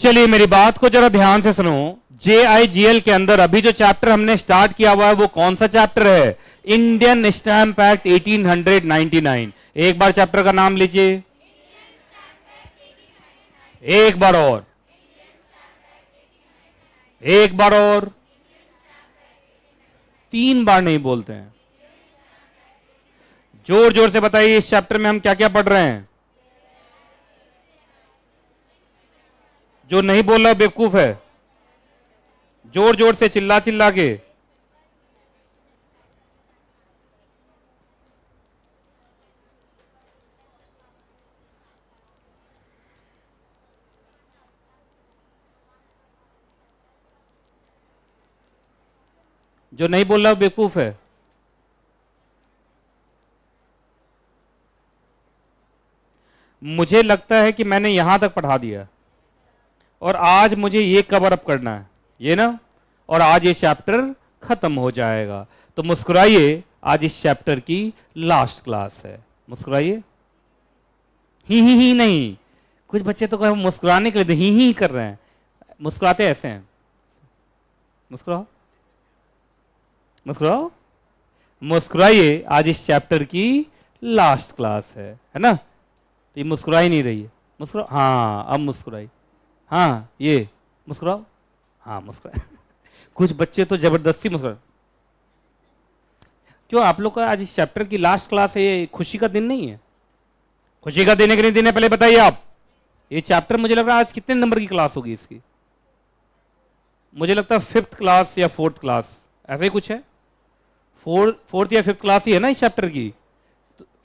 चलिए मेरी बात को जरा ध्यान से सुनो। JIGL के अंदर अभी जो चैप्टर हमने स्टार्ट किया हुआ है वो कौन सा चैप्टर है? Indian stamp act 1899। एक बार चैप्टर का नाम लीजिए, एक बार और, एक बार और, 3 बार नहीं बोलते हैं। जोर जोर से बताइए इस चैप्टर में हम क्या क्या पढ़ रहे हैं। जो नहीं बोल रहा बेवकूफ है। जोर जोर से चिल्ला चिल्ला के। जो नहीं बोल रहा बेवकूफ है। मुझे लगता है कि मैंने यहां तक पढ़ा दिया और आज मुझे ये कवर अप करना है, ये ना, और आज ये चैप्टर खत्म हो जाएगा। तो मुस्कुराइए, आज इस चैप्टर की लास्ट क्लास है। मुस्कुराइए। ही नहीं, कुछ बच्चे तो कहे मुस्कुराने के लिए ही कर रहे हैं। मुस्कुराते ऐसे हैं। मुस्कुराओ, मुस्कुराओ, मुस्कुराइए। आज इस चैप्टर की लास्ट क्लास है ना? तो ये मुस्कुरा ही नहीं रही है। मुस्कुराओ, हाँ अब मुस्कुराई, हाँ ये मुस्कुराओ, हाँ मुस्कुरा। कुछ बच्चे तो जबरदस्ती मुस्कुरा। क्यों आप लोग का आज इस चैप्टर की लास्ट क्लास है? ये खुशी का दिन नहीं है? खुशी का दिन है कि नहीं दिन है? पहले बताइए आप। ये चैप्टर मुझे लग रहा है आज कितने नंबर की क्लास होगी इसकी? मुझे लगता है 5th क्लास या 4th क्लास, ऐसा ही कुछ है। 4th या 5th क्लास ही है ना इस चैप्टर की?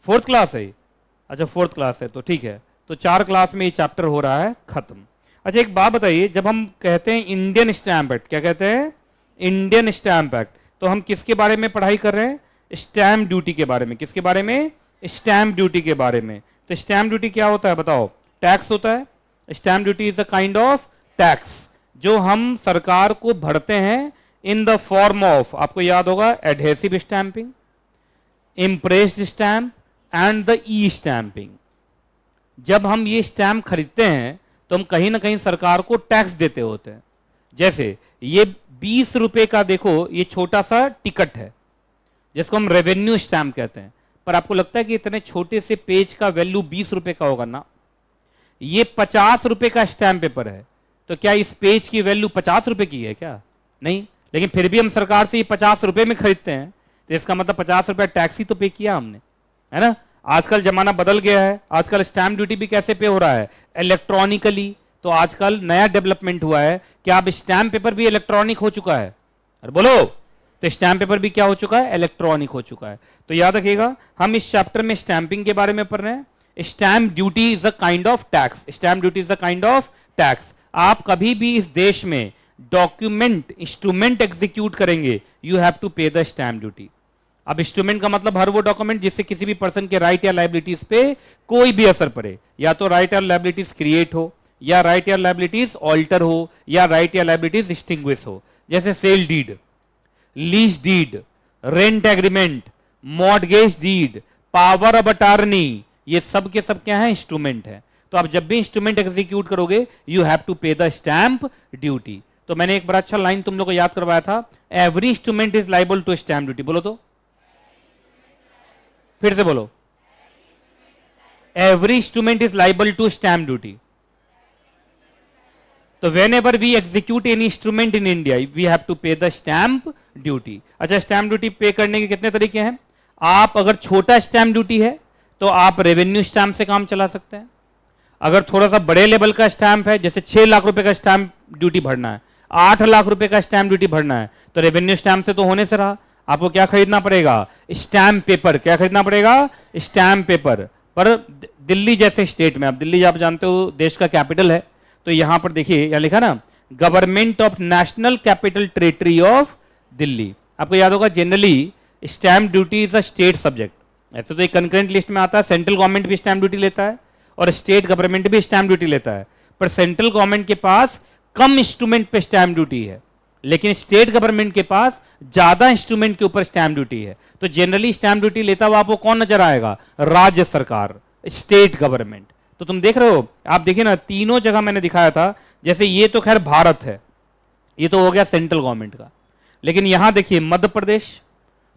4th क्लास है। अच्छा 4th क्लास है तो ठीक है। तो 4 क्लास में ये चैप्टर हो रहा है खत्म। अच्छा एक बात बताइए, जब हम कहते हैं इंडियन स्टैम्प एक्ट, क्या कहते हैं? इंडियन स्टैम्प एक्ट, तो हम किसके बारे में पढ़ाई कर रहे हैं? स्टैम्प ड्यूटी के बारे में। किसके बारे में? स्टैम्प ड्यूटी के बारे में। तो स्टैम्प ड्यूटी क्या होता है बताओ? टैक्स होता है। Stamp duty is a kind of tax जो हम सरकार को भरते हैं इन द फॉर्म ऑफ, आपको याद होगा, adhesive stamping, impressed stamp and the E stamping. जब हम ये स्टैम्प खरीदते हैं तो हम कहीं ना कहीं सरकार को टैक्स देते होते हैं। जैसे ये 20 रुपए का, देखो ये छोटा सा टिकट है जिसको हम रेवेन्यू स्टैम्प कहते हैं। पर आपको लगता है कि इतने छोटे से पेज का वैल्यू 20 रुपए का होगा ना? ये 50 रुपए का स्टैम्प पेपर है, तो क्या इस पेज की वैल्यू 50 रुपए की है क्या? नहीं। लेकिन फिर भी हम सरकार से ये 50 रुपए में खरीदते हैं, तो इसका मतलब 50 रुपए टैक्स ही तो पे किया हमने, है ना? आजकल जमाना बदल गया है। आजकल स्टैम्प ड्यूटी भी कैसे पे हो रहा है? इलेक्ट्रॉनिकली। तो आजकल नया डेवलपमेंट हुआ है कि अब स्टैम्प पेपर भी इलेक्ट्रॉनिक हो चुका है। अरे बोलो, तो स्टैम्प पेपर भी क्या हो चुका है? इलेक्ट्रॉनिक हो चुका है। तो याद रखिएगा, हम इस चैप्टर में स्टैंपिंग के बारे में पढ़ रहे हैं। Stamp duty is a kind of tax. Stamp duty is a kind of tax. आप कभी भी इस देश में डॉक्यूमेंट, इंस्ट्रूमेंट एग्जीक्यूट करेंगे, you have to pay the stamp duty. अब इंस्ट्रूमेंट का मतलब हर वो डॉक्यूमेंट जिससे किसी भी पर्सन के राइट या लाइबिलिटीज पे कोई भी असर पड़े, या तो राइट या लाइबिलिटीज क्रिएट हो, या राइट या लाइबिलिटीज ऑल्टर हो, या राइट या लाइबिलिटीज एक्सटिंग्विश हो। जैसे sale deed, lease deed, rent agreement, mortgage deed, power of attorney, ये सब के सब क्या है? इंस्ट्रूमेंट है। तो आप जब भी इंस्ट्रूमेंट एग्जीक्यूट करोगे, you have to pay the stamp duty. तो मैंने एक बड़ा अच्छा लाइन तुम लोग को याद करवाया था, every instrument is liable to stamp duty. बोलो तो, फिर से बोलो, every instrument is liable to stamp duty. तो whenever we execute any instrument in India, we have to pay the stamp duty. अच्छा, स्टैम्प ड्यूटी पे करने के कितने तरीके हैं? आप अगर छोटा स्टैम्प ड्यूटी है तो आप रेवेन्यू स्टैम्प से काम चला सकते हैं। अगर थोड़ा सा बड़े लेवल का स्टैम्प है, जैसे 6 लाख रुपए का स्टैम्प ड्यूटी भरना है, 8 लाख रुपए का स्टैम्प ड्यूटी भरना है, तो रेवेन्यू स्टैम्प से तो होने से रहा। आपको क्या खरीदना पड़ेगा? Stamp paper. क्या खरीदना पड़ेगा? Stamp paper. पर दिल्ली जैसे स्टेट में, आप दिल्ली आप जानते हो देश का कैपिटल है, तो यहां पर देखिए यहां लिखा ना, government of national capital territory of Delhi. आपको याद होगा generally stamp duty is a state subject. ऐसे तो एक कंकरेंट लिस्ट में आता है, सेंट्रल गवर्नमेंट भी स्टैम्प ड्यूटी लेता है और स्टेट गवर्नमेंट भी स्टैम्प ड्यूटी लेता है। पर सेंट्रल गवर्नमेंट के पास कम इंस्ट्रूमेंट पे स्टैम्प ड्यूटी है, लेकिन स्टेट गवर्नमेंट के पास ज्यादा इंस्ट्रूमेंट के ऊपर स्टैम्प ड्यूटी है। तो जनरली स्टैम्प ड्यूटी लेता हुआ आपको कौन नजर आएगा? राज्य सरकार, स्टेट गवर्नमेंट। तो तुम देख रहे हो, आप देखिए ना, तीनों जगह मैंने दिखाया था जैसे ये तो खैर भारत है, ये तो हो गया सेंट्रल गवर्नमेंट का, लेकिन यहां देखिए मध्य प्रदेश,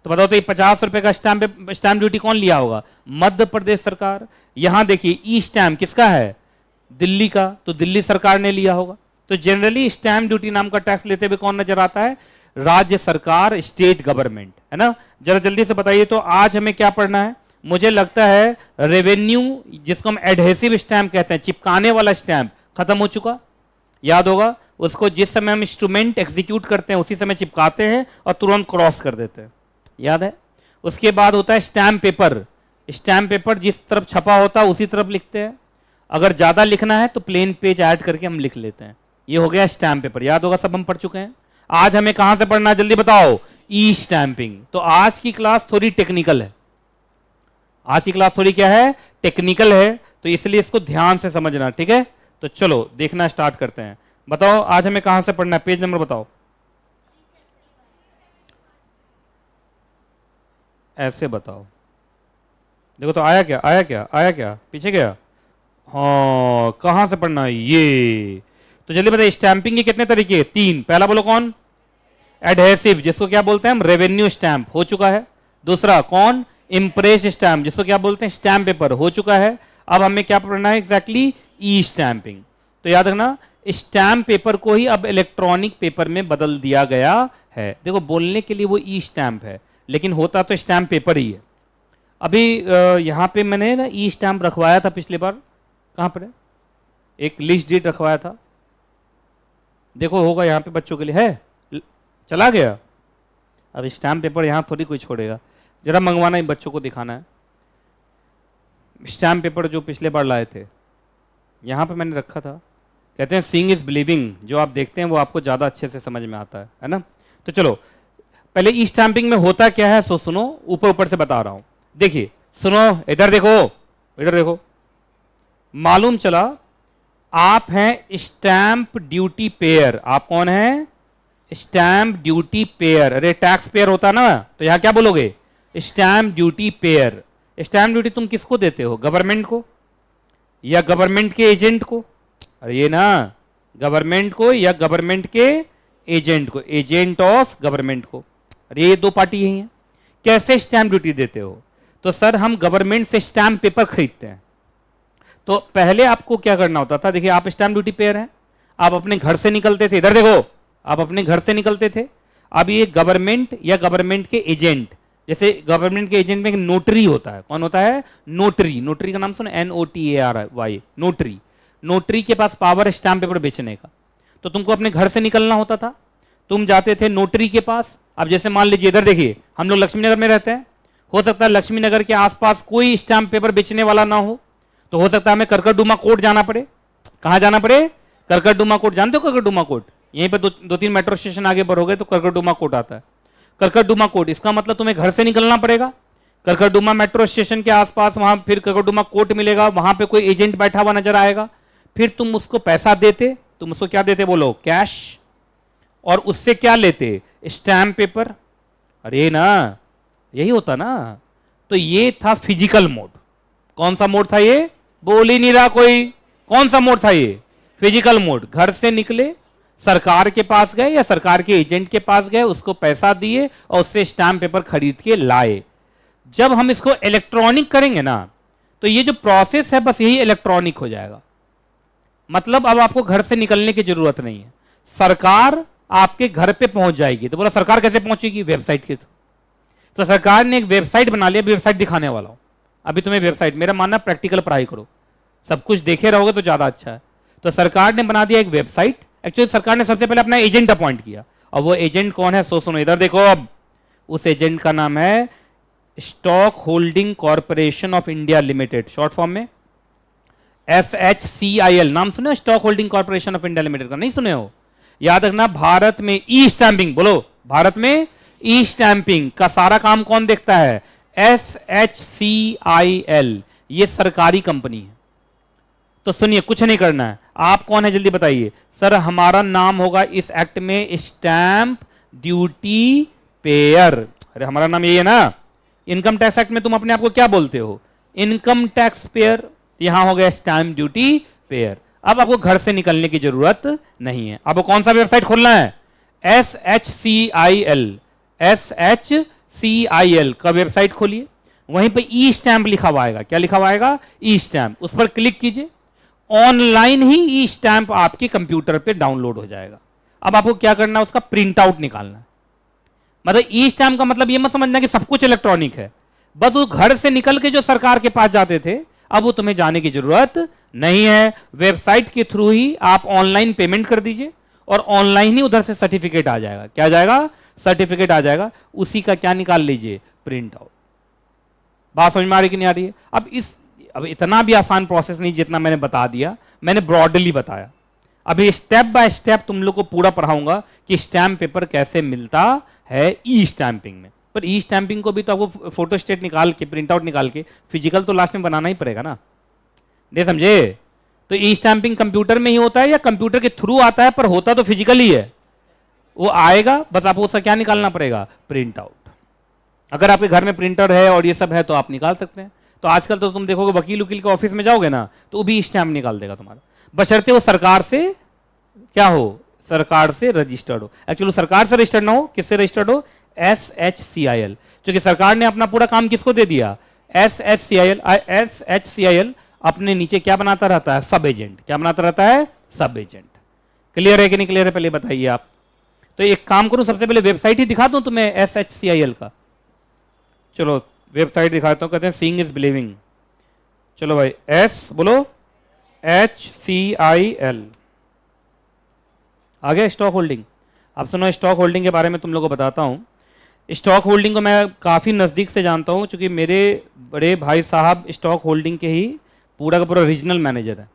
तो बताओ तो ये 50 रुपए का स्टैंप ड्यूटी कौन लिया होगा? मध्य प्रदेश सरकार। यहां देखिए ई स्टैम्प किसका है? दिल्ली का, तो दिल्ली सरकार ने लिया होगा। तो जनरली स्टैंप ड्यूटी नाम का टैक्स लेते हुए कौन नजर आता है? राज्य सरकार, स्टेट गवर्नमेंट, है ना। जरा जल्दी से बताइए तो आज हमें क्या पढ़ना है? मुझे लगता है रेवेन्यू, जिसको हम एडहेसिव स्टैंप कहते हैं, चिपकाने वाला स्टैंप, खत्म हो चुका, याद होगा उसको। जिस समय हम इंस्ट्रूमेंट एग्जीक्यूट करते हैं उसी समय चिपकाते हैं और तुरंत क्रॉस कर देते हैं, याद है। उसके बाद होता है स्टैम्प पेपर। स्टैम्प पेपर जिस तरफ छपा होता है उसी तरफ लिखते हैं, अगर ज्यादा लिखना है तो प्लेन पेज ऐड करके हम लिख लेते हैं। ये हो गया स्टैम्प पेपर, याद होगा, सब हम पढ़ चुके हैं। आज हमें कहां से पढ़ना है जल्दी बताओ? ई स्टैंपिंग। तो आज की क्लास थोड़ी टेक्निकल है, आज की क्लास थोड़ी क्या है? टेक्निकल है, तो इसलिए इसको ध्यान से समझना, ठीक है। तो चलो देखना स्टार्ट करते हैं। बताओ आज हमें कहां से पढ़ना है? पेज नंबर बताओ। ऐसे बताओ, देखो तो आया क्या, आया क्या, आया क्या, पीछे गया? हाँ, कहां से पढ़ना है ये? तो जल्दी बताइए, स्टैंपिंग के कितने तरीके? 3। पहला बोलो कौन? एडहेसिव, जिसको क्या बोलते हैं हम? रेवेन्यू स्टैंप, हो चुका है। दूसरा कौन? इम्प्रेस स्टैंप, जिसको क्या बोलते हैं? स्टैंप पेपर, हो चुका है। अब हमें क्या पढ़ना है एग्जैक्टली? ई स्टैंपिंग। तो याद रखना, स्टैंप पेपर को ही अब इलेक्ट्रॉनिक पेपर में बदल दिया गया है। देखो बोलने के लिए वो ई स्टैंप है, लेकिन होता तो स्टैंप पेपर ही है। अभी यहाँ पे मैंने ना ई स्टैंप रखवाया था पिछली बार, कहाँ पर है? एक लिस्ट डीट रखवाया था, देखो होगा यहाँ पे बच्चों के लिए है, चला गया। अब स्टैम्प पेपर यहाँ थोड़ी कोई छोड़ेगा, जरा मंगवाना ही, बच्चों को दिखाना है। स्टैम्प पेपर जो पिछले बार लाए थे, यहाँ पे मैंने रखा था। कहते हैं सीइंग इज बिलीविंग, जो आप देखते हैं वो आपको ज़्यादा अच्छे से समझ में आता है ना। तो चलो पहले ई स्टैंपिंग में होता क्या है सो सुनो, ऊपर ऊपर से बता रहा हूँ। देखिए सुनो, इधर देखो, इधर देखो। मालूम चला आप हैं स्टैंप ड्यूटी पेयर। आप कौन हैं? Stamp duty pair. अरे टैक्स पेयर होता ना, तो यहां क्या बोलोगे? Stamp duty pair. Stamp duty तुम किसको देते हो? गवर्नमेंट को या गवर्नमेंट के एजेंट को? अरे ये ना, गवर्नमेंट को या गवर्नमेंट के एजेंट को, एजेंट ऑफ गवर्नमेंट को। अरे ये दो पार्टी यही है। कैसे स्टैंप ड्यूटी देते हो? तो सर हम गवर्नमेंट से स्टैंप पेपर खरीदते हैं। तो पहले आपको क्या करना होता था? देखिए आप स्टैंप ड्यूटी पेयर हैं, आप अपने घर से निकलते थे, इधर देखो, आप अपने घर से निकलते थे। अब ये गवर्नमेंट या गवर्नमेंट के एजेंट, जैसे गवर्नमेंट के एजेंट में एक नोटरी होता है। कौन होता है? नोटरी। नोटरी का नाम सुनो, NOTARY, नोटरी। नोटरी के पास पावर है स्टैंप पेपर बेचने का। तो तुमको अपने घर से निकलना होता था, तुम जाते थे नोटरी के पास। अब जैसे मान लीजिए इधर देखिए, हम लोग लक्ष्मी नगर में रहते हैं, हो सकता है लक्ष्मी नगर के आसपास कोई स्टैंप पेपर बेचने वाला ना हो, तो हो सकता है हमें करकटडुमा कोर्ट जाना पड़े। कहां जाना पड़े? करकटडुमा कोर्ट। जानते हो करकटडुमा कोर्ट? यहीं पर दो तीन मेट्रो स्टेशन आगे बढ़ोगे तो करकटडुमा कोर्ट आता है। करकटडुमा कोर्ट, इसका मतलब तुम्हें घर से निकलना पड़ेगा, करकटडुमा मेट्रो स्टेशन के आसपास, वहां फिर करकटडुमा कोर्ट मिलेगा, वहां पे कोई एजेंट बैठा हुआ नजर आएगा, फिर तुम उसको पैसा देते। तुम उसको क्या देते बोलो? कैश। और उससे क्या लेते? Stamp paper. अरे ना, यही होता ना। तो ये था फिजिकल मोड। कौन सा मोड था ये? बोल ही नहीं रहा कोई। कौन सा मोड था ये? Physical mode. घर से निकले, सरकार के पास गए या सरकार के एजेंट के पास गए, उसको पैसा दिए और उससे स्टैंप पेपर खरीद के लाए। जब हम इसको इलेक्ट्रॉनिक करेंगे ना, तो ये जो प्रोसेस है बस यही इलेक्ट्रॉनिक हो जाएगा। मतलब अब आपको घर से निकलने की जरूरत नहीं है, सरकार आपके घर पे पहुंच जाएगी। तो बोला सरकार कैसे पहुंचेगी? वेबसाइट के थ्रू। तो सरकार ने एक वेबसाइट बना लिया, वेबसाइट दिखाने वाला हूं अभी तुम्हें। वेबसाइट, मेरा मानना प्रैक्टिकल पढ़ाई करो, सब कुछ देखे रहोगे तो ज्यादा अच्छा है। तो सरकार ने बना दिया एक वेबसाइट। एक्चुअली सरकार ने सबसे पहले अपना एजेंट अपॉइंट किया, और वो एजेंट कौन है सो सुनो, इधर देखो। अब उस एजेंट का नाम है stock holding corporation of India limited, short form में SHCIL। नाम सुने हो stock holding corporation of India limited का? नहीं सुने हो? याद रखना, भारत में ई स्टैंपिंग, बोलो, भारत में ई स्टैंपिंग का सारा काम कौन देखता है? SHCIL। ये सरकारी कंपनी है। तो सुनिए, कुछ नहीं करना है। आप कौन है जल्दी बताइए? सर हमारा नाम होगा इस एक्ट में स्टैंप ड्यूटी पेयर। अरे हमारा नाम यही है ना। इनकम टैक्स एक्ट में तुम अपने आप को क्या बोलते हो? Income tax payer. यहां हो गया स्टैंप ड्यूटी पेयर। अब आपको घर से निकलने की जरूरत नहीं है। आपको कौन सा वेबसाइट खोलना है? SHCIL का वेबसाइट खोलिए, वहीं पे ई स्टैंप लिखा हुआ आएगा। क्या लिखा हुआ आएगा? ई स्टैंप। उस पर क्लिक कीजिए, ऑनलाइन ही ई स्टैंप आपके कंप्यूटर पे डाउनलोड हो जाएगा। अब आपको क्या करना है? उसका प्रिंट आउट निकालना है। मतलब ई स्टैंप का मतलब ये मत समझना कि सब कुछ इलेक्ट्रॉनिक है, बस वो घर से निकल के जो सरकार के पास जाते थे, अब वो तुम्हें जाने की जरूरत नहीं है। वेबसाइट के थ्रू ही आप ऑनलाइन पेमेंट कर दीजिए और ऑनलाइन ही उधर से सर्टिफिकेट आ जाएगा। क्या आ जाएगा? सर्टिफिकेट आ जाएगा। उसी का क्या निकाल लीजिए? Print out. बात समझ में आ रही कि नहीं आ रही है? अब इतना भी आसान प्रोसेस नहीं जितना मैंने बता दिया, मैंने ब्रॉडली बताया। अभी स्टेप बाय स्टेप तुम लोग को पूरा पढ़ाऊंगा कि स्टैम्प पेपर कैसे मिलता है ई स्टैंपिंग में। पर ई स्टैंपिंग को भी तो आपको फोटो स्टेट निकाल के, प्रिंट आउट निकाल के फिजिकल तो लास्ट में बनाना ही पड़ेगा ना। नहीं समझे? तो ई स्टैंपिंग कंप्यूटर में ही होता है या कंप्यूटर के थ्रू आता है, पर होता तो फिजिकल ही है। वो आएगा, बस आपको उसका क्या निकालना पड़ेगा? Print out. अगर आपके घर में प्रिंटर है और ये सब है तो आप निकाल सकते हैं। तो आजकल तो तुम देखोगे वकील वकील के ऑफिस में जाओगे ना, तो वो भी स्टैंप निकाल देगा तुम्हारा, बशर्ते वो सरकार से क्या हो? सरकार से रजिस्टर्ड हो। एक्चुअली सरकार से रजिस्टर्ड ना हो, किससे रजिस्टर्ड हो? SHCIL। क्योंकि सरकार ने अपना पूरा काम किसको दे दिया? SHCIL अपने नीचे क्या बनाता रहता है? सब एजेंट। क्या बनाता रहता है? सब एजेंट। क्लियर है कि नहीं क्लियर है? पहले बताइए आप। तो एक काम करूं, सबसे पहले वेबसाइट ही दिखा दूं तुम्हें SHCIL का। चलो वेबसाइट दिखाता हूं। कहते हैं सीइंग इज बिलीविंग। चलो भाई, S बोलो, HCIL आ गया। Stock holding. अब सुनो, स्टॉक होल्डिंग के बारे में तुम लोगों को बताता हूं। स्टॉक होल्डिंग को मैं काफ़ी नज़दीक से जानता हूं, क्योंकि मेरे बड़े भाई साहब स्टॉक होल्डिंग के ही पूरा का पूरा रीजनल मैनेजर है,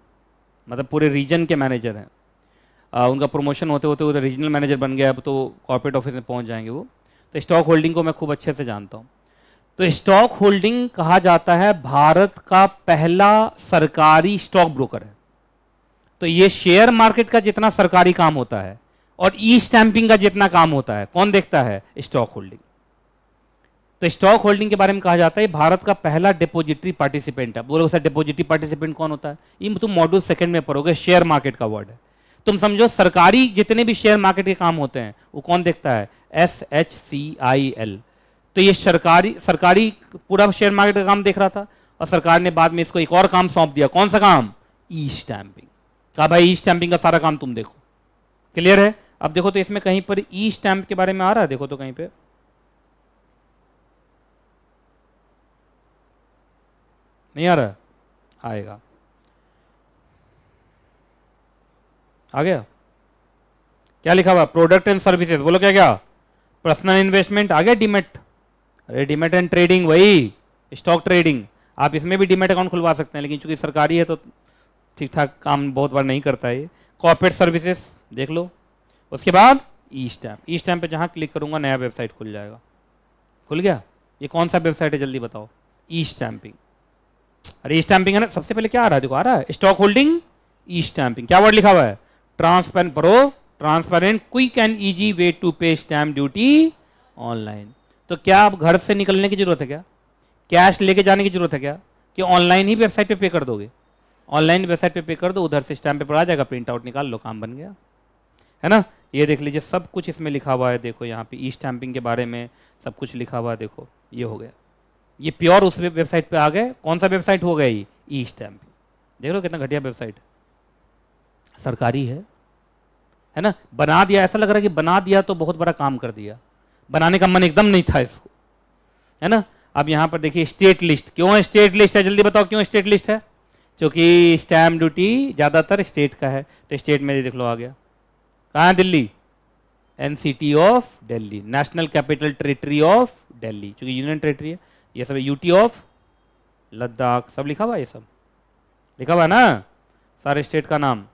मतलब पूरे रीजन के मैनेजर हैं। उनका प्रमोशन होते होते उधर रीजनल मैनेजर बन गया, अब तो कॉर्पोरेट ऑफिस में पहुंच जाएंगे वो। तो स्टॉक होल्डिंग को मैं खूब अच्छे से जानता हूं। तो स्टॉक होल्डिंग कहा जाता है भारत का पहला सरकारी स्टॉक ब्रोकर है। तो ये शेयर मार्केट का जितना सरकारी काम होता है और ई स्टैंपिंग का जितना काम होता है, कौन देखता है? Stock holding. तो स्टॉक होल्डिंग के बारे में कहा जाता है भारत का पहला डिपॉजिटरी पार्टिसिपेंट है। बोलो सर, डिपॉजिटरी पार्टिसिपेंट कौन होता है? ये तुम मॉड्यूल सेकंड में पढ़ोगे, शेयर मार्केट का वर्ड है। तुम समझो सरकारी जितने भी शेयर मार्केट के काम होते हैं वो कौन देखता है? SHCIL। तो ये सरकारी पूरा शेयर मार्केट का काम देख रहा था, और सरकार ने बाद में इसको एक और काम सौंप दिया। कौन सा काम? ई स्टैंपिंग। कहा भाई ई स्टैंपिंग का सारा काम तुम देखो। क्लियर है? अब देखो तो इसमें कहीं पर ई स्टैंप के बारे में आ रहा है, देखो तो कहीं पे नहीं आ रहा? आएगा। आ गया? क्या लिखा हुआ? Product and services. बोलो क्या क्या? Personal investment. आ गया डीमेट। अरे डीमेट एंड ट्रेडिंग, वही स्टॉक ट्रेडिंग। आप इसमें भी डीमेट अकाउंट खुलवा सकते हैं, लेकिन चूंकि सरकारी है तो ठीक ठाक काम बहुत बार नहीं करता है ये। कॉर्पोरेट सर्विसेज देख लो। उसके बाद ई स्टैंप। ई स्टैंप पे जहां क्लिक करूंगा नया वेबसाइट खुल जाएगा। खुल गया? ये कौन सा वेबसाइट है जल्दी बताओ? ई स्टैंपिंग। अरे ई स्टैंपिंग है ना। सबसे पहले क्या आ रहा है? देखो आ रहा है स्टॉक होल्डिंग ई स्टैंपिंग। क्या वर्ड लिखा हुआ है? ट्रांसपेरेंट। पढ़ो, transparent, quick and easy way to pay stamp duty online. तो क्या आप घर से निकलने की जरूरत है क्या? कैश लेके जाने की जरूरत है क्या? कि ऑनलाइन ही वेबसाइट पे पे कर दोगे? ऑनलाइन वेबसाइट पे कर दो, उधर से स्टैंप पेपर आ जाएगा, प्रिंट आउट निकाल लो, काम बन गया। है ना? ये देख लीजिए, सब कुछ इसमें लिखा हुआ है। देखो यहाँ पे ई स्टैंपिंग के बारे में सब कुछ लिखा हुआ है। देखो ये हो गया, ये प्योर उस वेबसाइट पे आ गए। कौन सा वेबसाइट हो गया? ये ई स्टैंपिंग। देख लो कितना घटिया वेबसाइट, सरकारी है ना? बना दिया, ऐसा लग रहा है कि बना दिया तो बहुत बड़ा काम कर दिया, बनाने का मन एकदम नहीं था इसको, है ना? अब यहाँ पर देखिए स्टेट लिस्ट। क्यों है स्टेट लिस्ट है? जल्दी बताओ क्यों स्टेट लिस्ट है? क्योंकि स्टैम्प ड्यूटी ज़्यादातर स्टेट का है, तो स्टेट में देख लो आ गया। कहाँ है? Delhi. NCT of Delhi, national capital territory of Delhi, क्योंकि यूनियन टेरिटरी है। ये सब UT ऑफ लद्दाख, सब लिखा हुआ है, ये सब लिखा हुआ है ना, सारे स्टेट का नाम।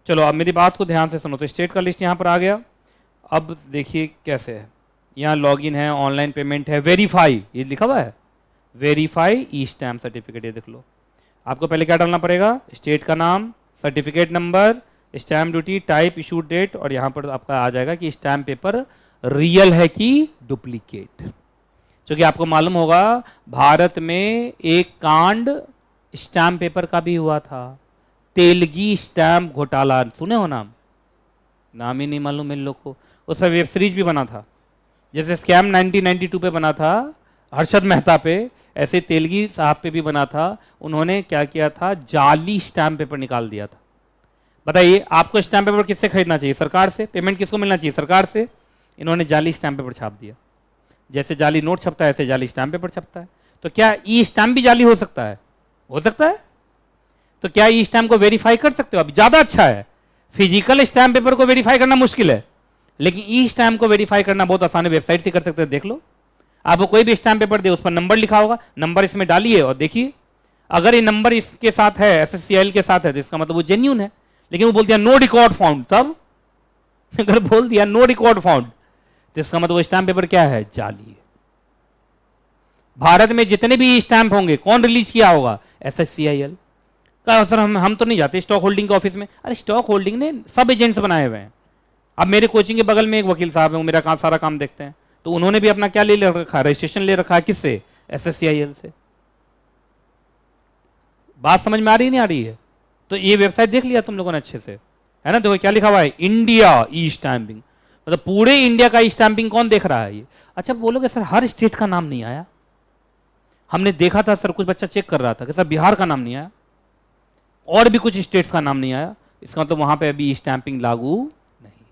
चलो अब मेरी बात को ध्यान से सुनो। तो स्टेट का लिस्ट यहाँ पर आ गया। अब देखिए कैसे है, यहाँ लॉगिन है, ऑनलाइन पेमेंट है, वेरीफाई, ये लिखा हुआ है वेरीफाई ई स्टैम्प सर्टिफिकेट। ये देख लो, आपको पहले क्या डालना पड़ेगा? स्टेट का नाम, certificate number, stamp duty, type, issue date, और यहाँ पर आपका आ जाएगा कि स्टैम्प पेपर रियल है कि डुप्लीकेट। क्योंकि आपको मालूम होगा भारत में एक कांड स्टैम्प पेपर का भी हुआ था। तेलगी स्टैम्प घोटाला, सुने हो नाम? नाम ही नहीं मालूम इन लोग को। उस पर वेब सीरीज भी बना था, जैसे स्कैम 1992 पे बना था हर्षद मेहता पे, ऐसे तेलगी साहब पे भी बना था। उन्होंने क्या किया था, जाली स्टैम्प पेपर निकाल दिया था। बताइए आपको स्टैम्प पेपर किससे खरीदना चाहिए? सरकार से। पेमेंट किसको मिलना चाहिए? सरकार से। इन्होंने जाली स्टैम्प पेपर छाप दिया। जैसे जाली नोट छपता है ऐसे जाली स्टैम्प पेपर छपता है। तो क्या ई स्टैम्प भी जाली हो सकता है? हो सकता है। तो क्या ई स्टैम्प को वेरीफाई कर सकते हो? अभी ज्यादा अच्छा है। फिजिकल स्टैम्प पेपर को वेरीफाई करना मुश्किल है, लेकिन ई स्टैम्प को वेरीफाई करना बहुत आसान है। वेबसाइट से कर सकते हैं, देख लो। आपको कोई भी स्टैम्प पेपर दे, उस पर नंबर लिखा होगा, नंबर इसमें डालिए और देखिए, अगर ये नंबर इसके साथ है, SSCIL के साथ है, तो इसका मतलब वो जेन्यून है। लेकिन वो बोल दिया नो रिकॉर्ड फाउंड, तब अगर बोल दिया नो रिकॉर्ड फाउंड, तो इसका मतलब वो स्टैम्प पेपर क्या है? जाली है। भारत में जितने भी स्टैम्प होंगे कौन रिलीज किया होगा? SSCIL का। सर हम तो नहीं जाते स्टॉक होल्डिंग के ऑफिस में। अरे स्टॉक होल्डिंग ने सब एजेंट्स बनाए हुए हैं। अब मेरे कोचिंग के बगल में एक वकील साहब है, वो मेरा सारा काम देखते हैं, तो उन्होंने भी अपना क्या ले रखा है? रजिस्ट्रेशन ले रखा है। किससे? SSCIL से। बात समझ में आ रही नहीं आ रही है? तो ये वेबसाइट देख लिया तुम लोगों ने अच्छे से, है ना? देखो क्या लिखा हुआ है, इंडिया ई स्टैंपिंग, मतलब पूरे इंडिया का ई स्टैंपिंग कौन देख रहा है ये? अच्छा बोलोगे सर हर स्टेट का नाम नहीं आया। हमने देखा था सर, कुछ बच्चा चेक कर रहा था कि सर बिहार का नाम नहीं आया, और भी कुछ स्टेट्स का नाम नहीं आया। इसका मतलब वहां पे अभी ई स्टैंपिंग लागू नहीं।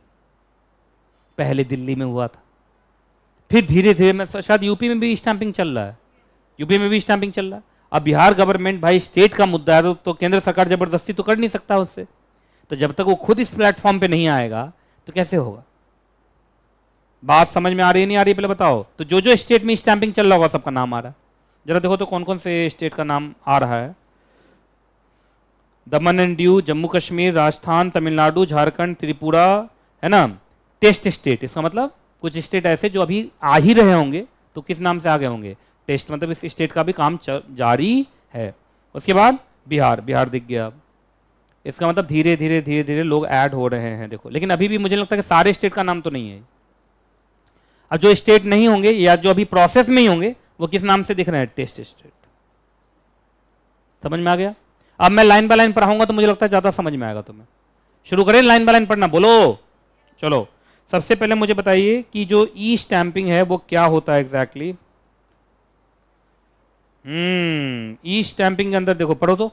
पहले दिल्ली में हुआ था, फिर धीरे धीरे में शायद यूपी में भी स्टैंपिंग चल रहा है, यूपी में भी स्टैंपिंग चल रहा है। अब बिहार गवर्नमेंट, भाई स्टेट का मुद्दा है तो केंद्र सरकार जबरदस्ती तो कर नहीं सकता उससे। तो जब तक वो खुद इस प्लेटफॉर्म पे नहीं आएगा तो कैसे होगा? बात समझ में आ रही है नहीं आ रही? पहले बताओ। तो जो जो स्टेट में स्टैंपिंग चल रहा होगा सबका नाम आ रहा है। जरा देखो तो कौन कौन से स्टेट का नाम आ रहा है। दमन एंड दीव, जम्मू कश्मीर, राजस्थान, तमिलनाडु, झारखंड, त्रिपुरा, है ना? टेस्ट स्टेट, इसका मतलब कुछ स्टेट ऐसे जो अभी आ ही रहे होंगे, तो किस नाम से आ गए होंगे? टेस्ट, मतलब इस स्टेट का भी काम जारी है। उसके बाद बिहार, बिहार दिख गया। इसका मतलब धीरे धीरे धीरे धीरे लोग ऐड हो रहे हैं, देखो। लेकिन अभी भी मुझे लगता है कि सारे स्टेट का नाम तो नहीं है। अब जो स्टेट नहीं होंगे या जो अभी प्रोसेस में ही होंगे, वो किस नाम से दिख रहे हैं? Test state. समझ में आ गया? अब मैं लाइन बाय लाइन पढ़ाऊंगा तो मुझे लगता है ज्यादा समझ में आएगा तुम्हें। शुरू करें लाइन बाय लाइन पढ़ना, बोलो। चलो सबसे पहले मुझे बताइए कि जो ई स्टैंपिंग है वो क्या होता है एग्जैक्टली। ई स्टैंपिंग के अंदर देखो, पढ़ो तो।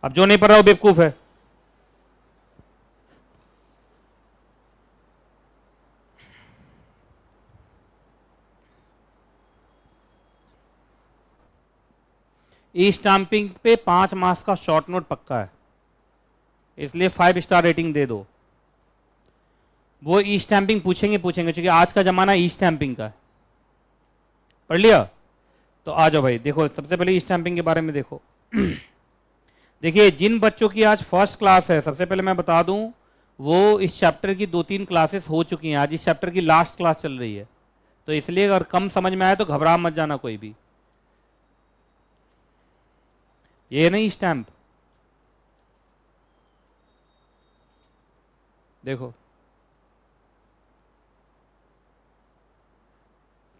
अब जो नहीं पढ़ रहा वो बेवकूफ है। ई स्टैंपिंग पे 5 मार्क्स का शॉर्ट नोट पक्का है, इसलिए 5 स्टार रेटिंग दे दो। वो ई स्टैंपिंग पूछेंगे क्योंकि आज का जमाना ई स्टैंपिंग का है। पढ़ लिया? तो आ जाओ भाई, देखो सबसे पहले ई स्टैंपिंग के बारे में देखो। देखिए जिन बच्चों की आज फर्स्ट क्लास है, सबसे पहले मैं बता दूं, वो इस चैप्टर की 2-3 क्लासेस हो चुकी हैं। आज इस चैप्टर की लास्ट क्लास चल रही है, तो इसलिए अगर कम समझ में आए तो घबरा मत जाना कोई भी। ये नहीं स्टैंप, देखो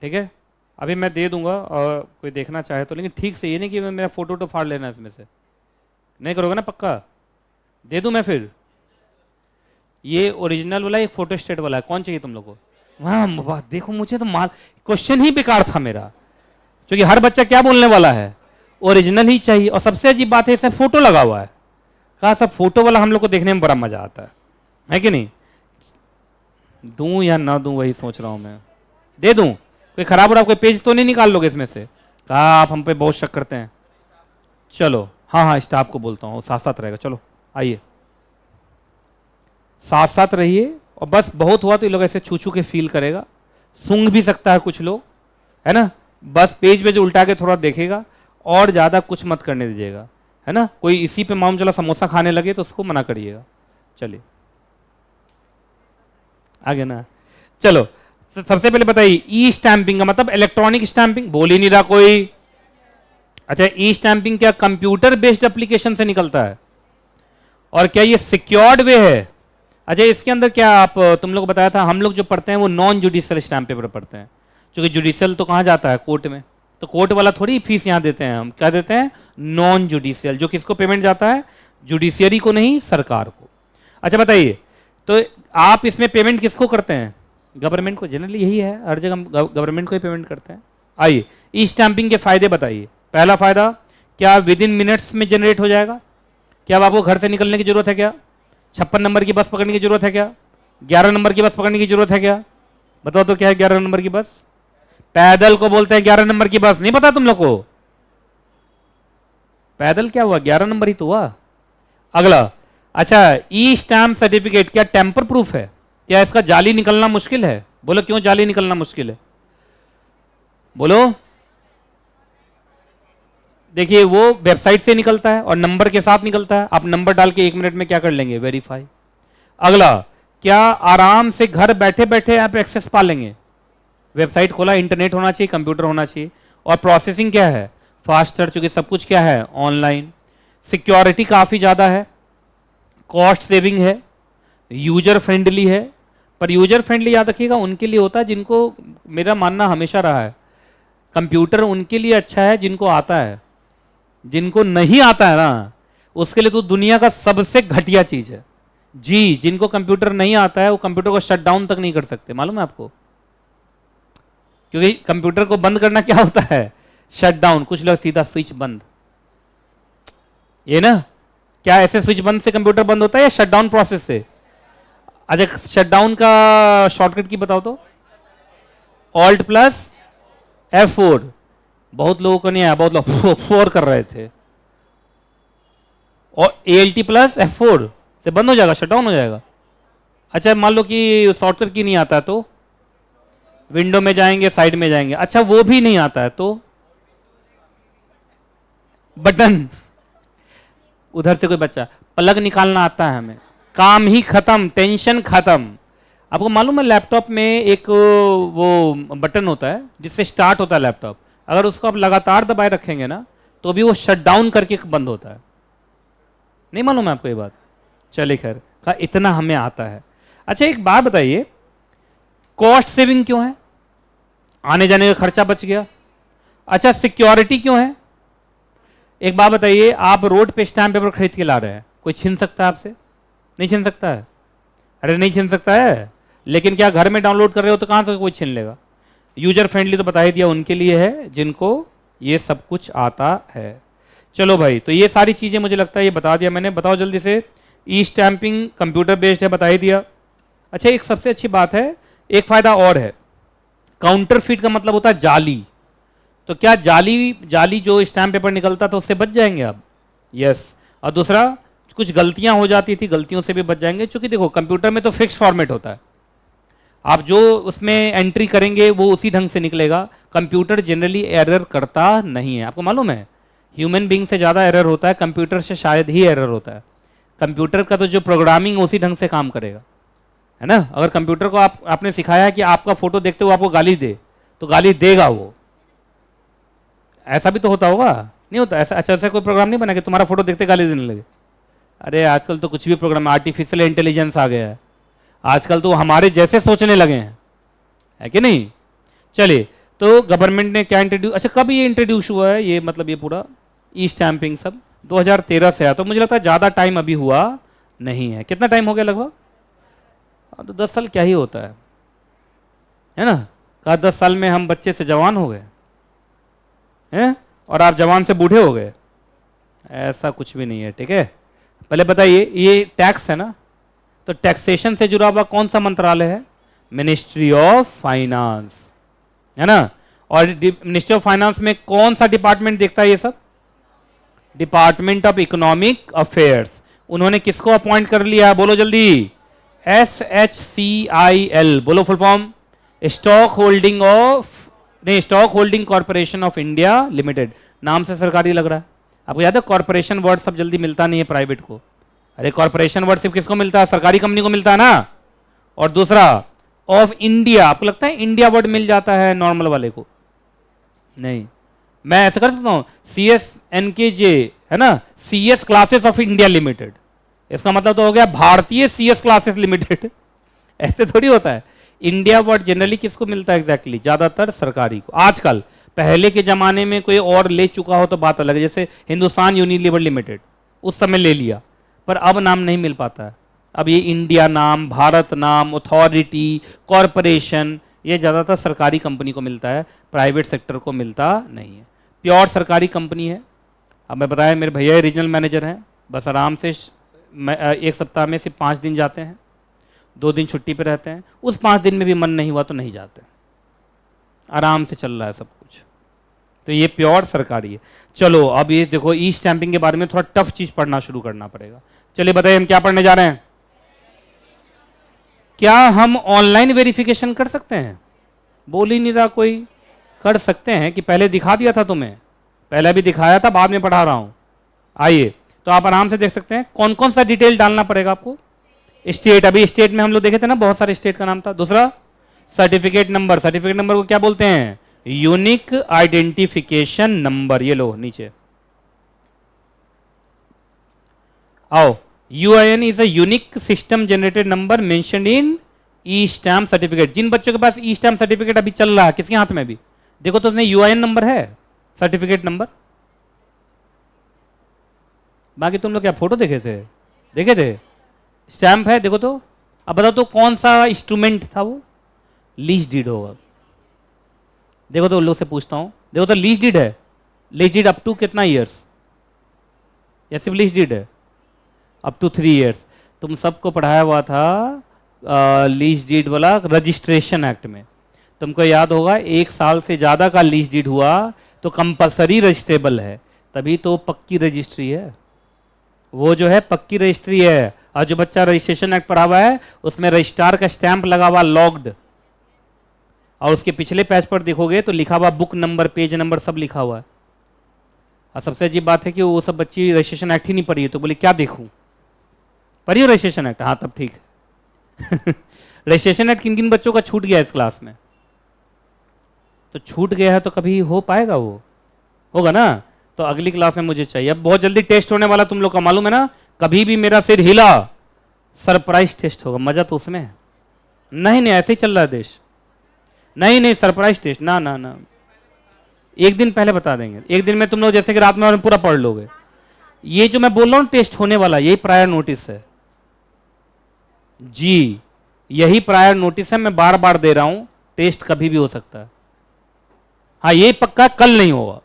ठीक है। अभी मैं दे दूंगा और कोई देखना चाहे तो, लेकिन ठीक से, ये नहीं कि मेरा फोटो तो फाड़ लेना इसमें से, नहीं करोगे ना पक्का? दे दूं मैं फिर? ये ओरिजिनल वाला, एक फोटो स्टेट वाला है, कौन चाहिए तुम लोग को? हाँ देखो, मुझे तो माल क्वेश्चन ही बेकार था मेरा, क्योंकि हर बच्चा क्या बोलने वाला है, ओरिजिनल ही चाहिए। और सबसे अजीब बात है इसमें फोटो लगा हुआ है। कहा सब फोटो वाला हम लोग को देखने में बड़ा मजा आता है कि नहीं? दूं या ना दूं वही सोच रहा हूं मैं। दे दूं? कोई खराब हो रहा, कोई पेज तो नहीं निकाल लोगे इसमें से? कहा आप हम पे बहुत शक करते हैं। चलो हाँ स्टाफ को बोलता हूँ, साथ साथ रहेगा। चलो आइए, साथ साथ रहिए। और बस बहुत हुआ तो ये लोग ऐसे छू छू के फील करेगा, सूंघ भी सकता है कुछ लोग, है ना? बस पेज पे जो उल्टा के थोड़ा देखेगा, और ज्यादा कुछ मत करने दीजिएगा, है ना? कोई इसी पे मालूम चला समोसा खाने लगे तो उसको मना करिएगा। चलिए आगे ना, चलो सबसे पहले बताइए ई स्टैंपिंग का मतलब इलेक्ट्रॉनिक स्टैंपिंग। बोल ही नहीं रहा कोई। अच्छा, ई स्टैंपिंग क्या कंप्यूटर बेस्ड एप्लीकेशन से निकलता है? और क्या ये सिक्योर्ड वे है? अच्छा, इसके अंदर क्या आप तुम लोग बताया था, हम लोग जो पढ़ते हैं वो नॉन जुडिशियल स्टैंप पेपर पढ़ते हैं, क्योंकि जुडिशियल तो कहाँ जाता है? कोर्ट में। तो कोर्ट वाला थोड़ी फीस यहां देते हैं, हम क्या देते हैं, नॉन जुडिशियल, जो किसको पेमेंट जाता है, जुडिशियरी को नहीं, सरकार को। अच्छा बताइए, तो आप इसमें पेमेंट किसको करते हैं, गवर्नमेंट को, जनरली यही है, हर जगह हम गवर्नमेंट को ही पेमेंट करते हैं। आइए ई स्टैंपिंग के फायदे बताइए। पहला फायदा, क्या विद इन मिनट्स में जनरेट हो जाएगा, क्या अब आपको घर से निकलने की जरूरत है क्या, 56 नंबर की बस पकड़ने की जरूरत है क्या, 11 नंबर की बस पकड़ने की जरूरत है क्या, बताओ तो क्या है 11 नंबर की बस, पैदल को बोलते हैं 11 नंबर की बस, नहीं पता तुम लोग को, पैदल क्या हुआ, 11 नंबर ही तो हुआ। अगला, अच्छा ई स्टैम्प सर्टिफिकेट क्या टेम्पर प्रूफ है, क्या इसका जाली निकलना मुश्किल है, बोलो क्यों जाली निकलना मुश्किल है, बोलो। देखिए वो वेबसाइट से निकलता है और नंबर के साथ निकलता है, आप नंबर डाल के 1 मिनट में क्या कर लेंगे, वेरीफाई। अगला, क्या आराम से घर बैठे बैठे आप एक्सेस पा लेंगे, वेबसाइट खोला, इंटरनेट होना चाहिए, कंप्यूटर होना चाहिए, और प्रोसेसिंग क्या है, फास्टर, चूंकि सब कुछ क्या है, ऑनलाइन। सिक्योरिटी काफी ज्यादा है, कॉस्ट सेविंग है, यूजर फ्रेंडली है। पर यूजर फ्रेंडली याद रखिएगा उनके लिए होता है जिनको, मेरा मानना हमेशा रहा है, कंप्यूटर उनके लिए अच्छा है जिनको आता है, जिनको नहीं आता है ना उसके लिए तो दुनिया का सबसे घटिया चीज है जी। जिनको कंप्यूटर नहीं आता है वो कंप्यूटर को शट डाउन तक नहीं कर सकते, मालूम है आपको, क्योंकि कंप्यूटर को बंद करना क्या होता है, शट डाउन। कुछ लोग सीधा स्विच बंद, ये ना, क्या ऐसे स्विच बंद से कंप्यूटर बंद होता है या शट डाउन प्रोसेस से? अच्छा शट डाउन का शॉर्टकट की बताओ तो, ऑल्ट प्लस F4। बहुत लोगों को नहीं आया, बहुत लोग 4 कर रहे थे, और ALT प्लस F4 से बंद हो जाएगा, शट डाउन हो जाएगा। अच्छा मान लो कि शॉर्टकट की नहीं आता है तो विंडो में जाएंगे, साइड में जाएंगे, अच्छा वो भी नहीं आता है तो बटन, उधर से कोई बच्चा, प्लग निकालना आता है हमें, काम ही खत्म, टेंशन खत्म। आपको मालूम है लैपटॉप में एक वो बटन होता है जिससे स्टार्ट होता है लैपटॉप, अगर उसको आप लगातार दबाए रखेंगे ना तो भी वो शट डाउन करके बंद होता है, नहीं मालूम है आपको ये बात? चलिए खैर, का इतना हमें आता है। अच्छा एक बात बताइए, कॉस्ट सेविंग क्यों है, आने जाने का खर्चा बच गया। अच्छा सिक्योरिटी क्यों है, एक बात बताइए, आप रोड पे स्टैम्प पेपर खरीद के ला रहे हैं, कोई छीन सकता है आपसे? नहीं छीन सकता है, अरे नहीं छीन सकता है, लेकिन क्या घर में डाउनलोड कर रहे हो तो कहां से कोई छीन लेगा। यूजर फ्रेंडली तो बता ही दिया, उनके लिए है जिनको ये सब कुछ आता है। चलो भाई, तो ये सारी चीजें मुझे लगता है ये बता दिया मैंने। बताओ जल्दी से, ई स्टैंपिंग कंप्यूटर बेस्ड है, बता ही दिया। अच्छा एक सबसे अच्छी बात है, एक फायदा और है, काउंटरफिट का मतलब होता है जाली, तो क्या जाली जो स्टैम्प पेपर निकलता था उससे बच जाएंगे आप? यस। और दूसरा, कुछ गलतियां हो जाती थी, गलतियों से भी बच जाएंगे, क्योंकि देखो कंप्यूटर में तो फिक्स फॉर्मेट होता है, आप जो उसमें एंट्री करेंगे वो उसी ढंग से निकलेगा। कंप्यूटर जनरली एरर करता नहीं है, आपको मालूम है, ह्यूमन बींग से ज़्यादा एरर होता है, कंप्यूटर से शायद ही एरर होता है। कंप्यूटर का तो जो प्रोग्रामिंग उसी ढंग से काम करेगा, है ना। अगर कंप्यूटर को आपने सिखाया है कि आपका फोटो देखते हुए आपको गाली दे, तो गाली देगा वो, ऐसा भी तो होता होगा, नहीं होता ऐसा? अच्छा ऐसा कोई प्रोग्राम नहीं बना कि तुम्हारा फोटो देखते गाली देने लगे? अरे आजकल तो कुछ भी प्रोग्राम, आर्टिफिशियल इंटेलिजेंस आ गया है, आजकल तो हमारे जैसे सोचने लगे हैं, है कि नहीं। चलिए, तो गवर्नमेंट ने क्या इंट्रोड्यूस, अच्छा कब ये इंट्रोड्यूस हुआ है ये, मतलब ये पूरा ई स्टैंपिंग सब 2013 से आया, तो मुझे लगता है ज़्यादा टाइम अभी हुआ नहीं है। कितना टाइम हो गया लगभग? तो 10 साल क्या ही होता है ना। कहा 10 साल में हम बच्चे से जवान हो गए हैं, और आप जवान से बूढ़े हो गए, ऐसा कुछ भी नहीं है, ठीक है। पहले बताइए, ये टैक्स है ना, तो टैक्सेशन से जुड़ा हुआ कौन सा मंत्रालय है? मिनिस्ट्री ऑफ फाइनेंस, है ना। और मिनिस्ट्री ऑफ फाइनेंस में कौन सा डिपार्टमेंट देखता है ये सब? Department of economic affairs. उन्होंने किसको अपॉइंट कर लिया, बोलो जल्दी? SHCIL, बोलो full form? Stock holding corporation of India limited. नाम से सरकारी लग रहा है। आपको याद है कॉर्पोरेशन वर्ड सब जल्दी मिलता नहीं है प्राइवेट को, अरे कॉर्पोरेशन वर्ड सिर्फ किसको मिलता है? सरकारी कंपनी को मिलता है ना। और दूसरा ऑफ इंडिया, आपको लगता है इंडिया वर्ड मिल जाता है नॉर्मल वाले को? नहीं, मैं ऐसा कर सकता हूं, CSNKJ है ना, CS classes of India limited, इसका मतलब तो हो गया भारतीय CS क्लासेस लिमिटेड। ऐसे थोड़ी होता है। इंडिया वर्ड जनरली किसको मिलता है एग्जैक्टली? ज्यादातर सरकारी को आजकल, पहले के जमाने में कोई और ले चुका हो तो बात अलग है, जैसे हिंदुस्तान यूनिलीवर लिमिटेड उस समय ले लिया, पर अब नाम नहीं मिल पाता है। अब ये इंडिया नाम, भारत नाम, अथॉरिटी, कॉरपोरेशन, ये ज़्यादातर सरकारी कंपनी को मिलता है, प्राइवेट सेक्टर को मिलता नहीं है। प्योर सरकारी कंपनी है। अब मैं बताया, मेरे भैया रीजनल मैनेजर हैं, बस आराम से एक सप्ताह में सिर्फ 5 दिन जाते हैं, 2 दिन छुट्टी पे रहते हैं, उस 5 दिन में भी मन नहीं हुआ तो नहीं जाते, आराम से चल रहा है सब कुछ। तो ये प्योर सरकारी है। चलो अब ये देखो, ई स्टैंपिंग के बारे में थोड़ा टफ चीज पढ़ना शुरू करना पड़ेगा। चलिए बताइए हम क्या पढ़ने जा रहे हैं। क्या हम ऑनलाइन वेरिफिकेशन कर सकते हैं? बोल ही नहीं रहा कोई। कर सकते हैं कि पहले दिखा दिया था तुम्हें? पहले भी दिखाया था, बाद में पढ़ा रहा हूं। आइए, तो आप आराम से देख सकते हैं कौन कौन सा डिटेल डालना पड़ेगा आपको। स्टेट, अभी स्टेट में हम लोग देखे थे ना, बहुत सारे स्टेट का नाम था। दूसरा सर्टिफिकेट नंबर, सर्टिफिकेट नंबर को क्या बोलते हैं? Unique identification number. ये लो नीचे आओ, U I N is a unique system generated number mentioned in e stamp certificate. जिन बच्चों के पास ई स्टैम्प सर्टिफिकेट अभी चल रहा है, किसके हाथ में भी देखो तो उसमें यूआईएन नंबर है, सर्टिफिकेट नंबर। बाकी तुम लोग क्या फोटो देखे थे? देखे थे? स्टैंप है, देखो तो। अब बताओ तो कौन सा इंस्ट्रूमेंट था वो? लीज डीड होगा। देखो तो उन लोग से पूछता हूं, देखो तो लीज डीड है। लीज डीड अप टू कितना ईयर्स? या सिर्फ लीज डीड है? Up to 3 years. तुम सबको पढ़ाया हुआ था लीज डीड वाला रजिस्ट्रेशन एक्ट में। तुमको याद होगा, 1 साल से ज्यादा का लीज डीड हुआ तो कंपलसरी रजिस्ट्रेबल है, तभी तो पक्की रजिस्ट्री है। वो जो है पक्की रजिस्ट्री है। और जो बच्चा रजिस्ट्रेशन एक्ट पढ़ा हुआ है उसमें रजिस्ट्रार का स्टैंप लगा हुआ लॉग्ड, और उसके पिछले पेज पर देखोगे तो लिखा हुआ बुक नंबर, पेज नंबर सब लिखा हुआ है। और सबसे अजीब बात है कि वो सब बच्ची रजिस्ट्रेशन एक्ट ही नहीं पढ़ी है, तो बोले क्या देखूं? पढ़ी हो रजिस्ट्रेशन एक्ट? हाँ तब ठीक है। रजिस्ट्रेशन एक्ट किन किन बच्चों का छूट गया इस क्लास में? तो छूट गया है तो कभी हो पाएगा? वो होगा ना, तो अगली क्लास में मुझे चाहिए। अब बहुत जल्दी टेस्ट होने वाला, तुम लोग का मालूम है ना। कभी भी मेरा सिर हिला, सरप्राइज टेस्ट होगा। मजा तो उसमें है। नहीं नहीं, ऐसे ही चल रहा है देश। नहीं नहीं, सरप्राइज टेस्ट ना ना ना, एक दिन पहले बता देंगे। एक दिन में तुम लोग जैसे कि रात में पूरा पढ़ लोगे। ये जो मैं बोल रहा हूं टेस्ट होने वाला, यही प्रायर नोटिस है जी, यही प्रायर नोटिस है। मैं बार बार दे रहा हूं, टेस्ट कभी भी हो सकता है। हाँ ये पक्का कल नहीं होगा,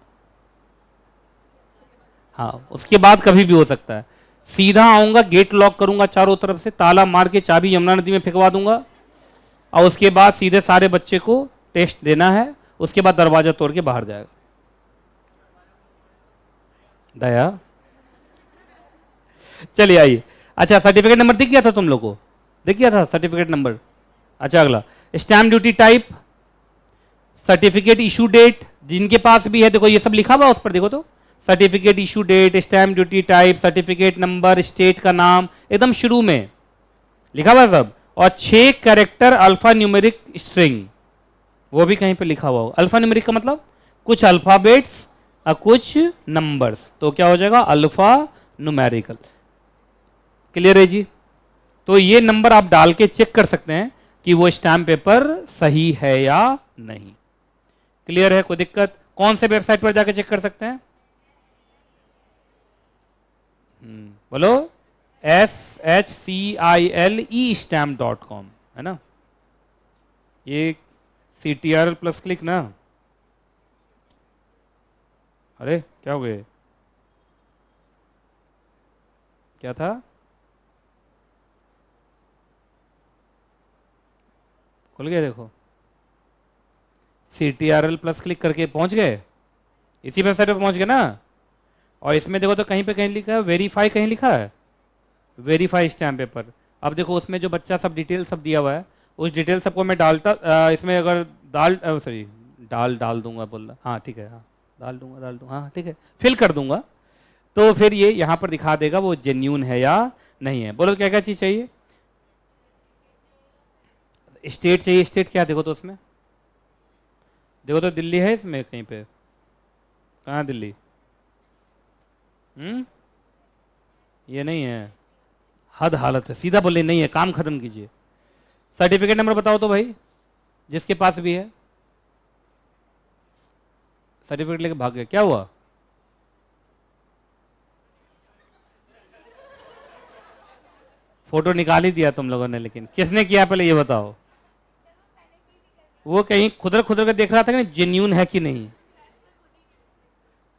हाँ उसके बाद कभी भी हो सकता है। सीधा आऊंगा, गेट लॉक करूंगा चारों तरफ से, ताला मार के चाबी यमुना नदी में फेंकवा दूंगा, और उसके बाद सीधे सारे बच्चे को टेस्ट देना है। उसके बाद दरवाजा तोड़ के बाहर जाएगा। दया, चलिए आइए। अच्छा, सर्टिफिकेट नंबर दिख गया था तुम लोग को? दिख गया था सर्टिफिकेट नंबर? अच्छा, अगला stamp duty type, certificate issue date, जिनके पास भी है देखो ये सब लिखा हुआ उस पर, देखो तो certificate issue date, stamp duty type, certificate number, state का नाम, एकदम शुरू में लिखा हुआ सब। और 6 कैरेक्टर अल्फा न्यूमेरिक स्ट्रिंग, वो भी कहीं पे लिखा हुआ होगा। अल्फा न्यूमेरिक का मतलब कुछ अल्फाबेट्स और कुछ नंबर्स, तो क्या हो जाएगा? Alpha numerical. क्लियर है जी? तो ये नंबर आप डाल के चेक कर सकते हैं कि वो स्टैम्प पेपर सही है या नहीं। क्लियर है? कोई दिक्कत? कौन से वेबसाइट पर जाके चेक कर सकते हैं? बोलो, SHCILE-stamp.com है ना? ये CTRL प्लस क्लिक ना। अरे क्या हो गए? क्या था? खुल गया देखो, CTRL प्लस क्लिक करके पहुंच गए, इसी वेबसाइट पे पहुंच गए ना। और इसमें देखो तो कहीं पे कहीं लिखा है वेरीफाई, कहीं लिखा है वेरीफाई स्टैम्प पेपर। अब देखो उसमें जो बच्चा सब डिटेल सब दिया हुआ है, उस डिटेल सबको मैं डालता इसमें अगर डाल दूंगा बोल रहा, हाँ ठीक है, हाँ डाल दूंगा, हाँ ठीक है, फिल कर दूंगा, तो फिर ये यहाँ पर दिखा देगा वो जेन्यून है या नहीं है। बोलो क्या क्या चीज़ चाहिए? स्टेट चाहिए। स्टेट क्या? देखो तो उसमें देखो तो दिल्ली है इसमें कहीं पे? कहाँ दिल्ली? ये नहीं है, हद हालत है। सीधा बोले नहीं है, काम खत्म कीजिए। सर्टिफिकेट नंबर बताओ तो भाई, जिसके पास भी है। सर्टिफिकेट लेके भाग गए, क्या हुआ? फोटो निकाल ही दिया तुम लोगों ने, लेकिन किसने किया पहले ये बताओ? वो कहीं खुदर खुदर के देख रहा था कि जेन्यून है कि नहीं।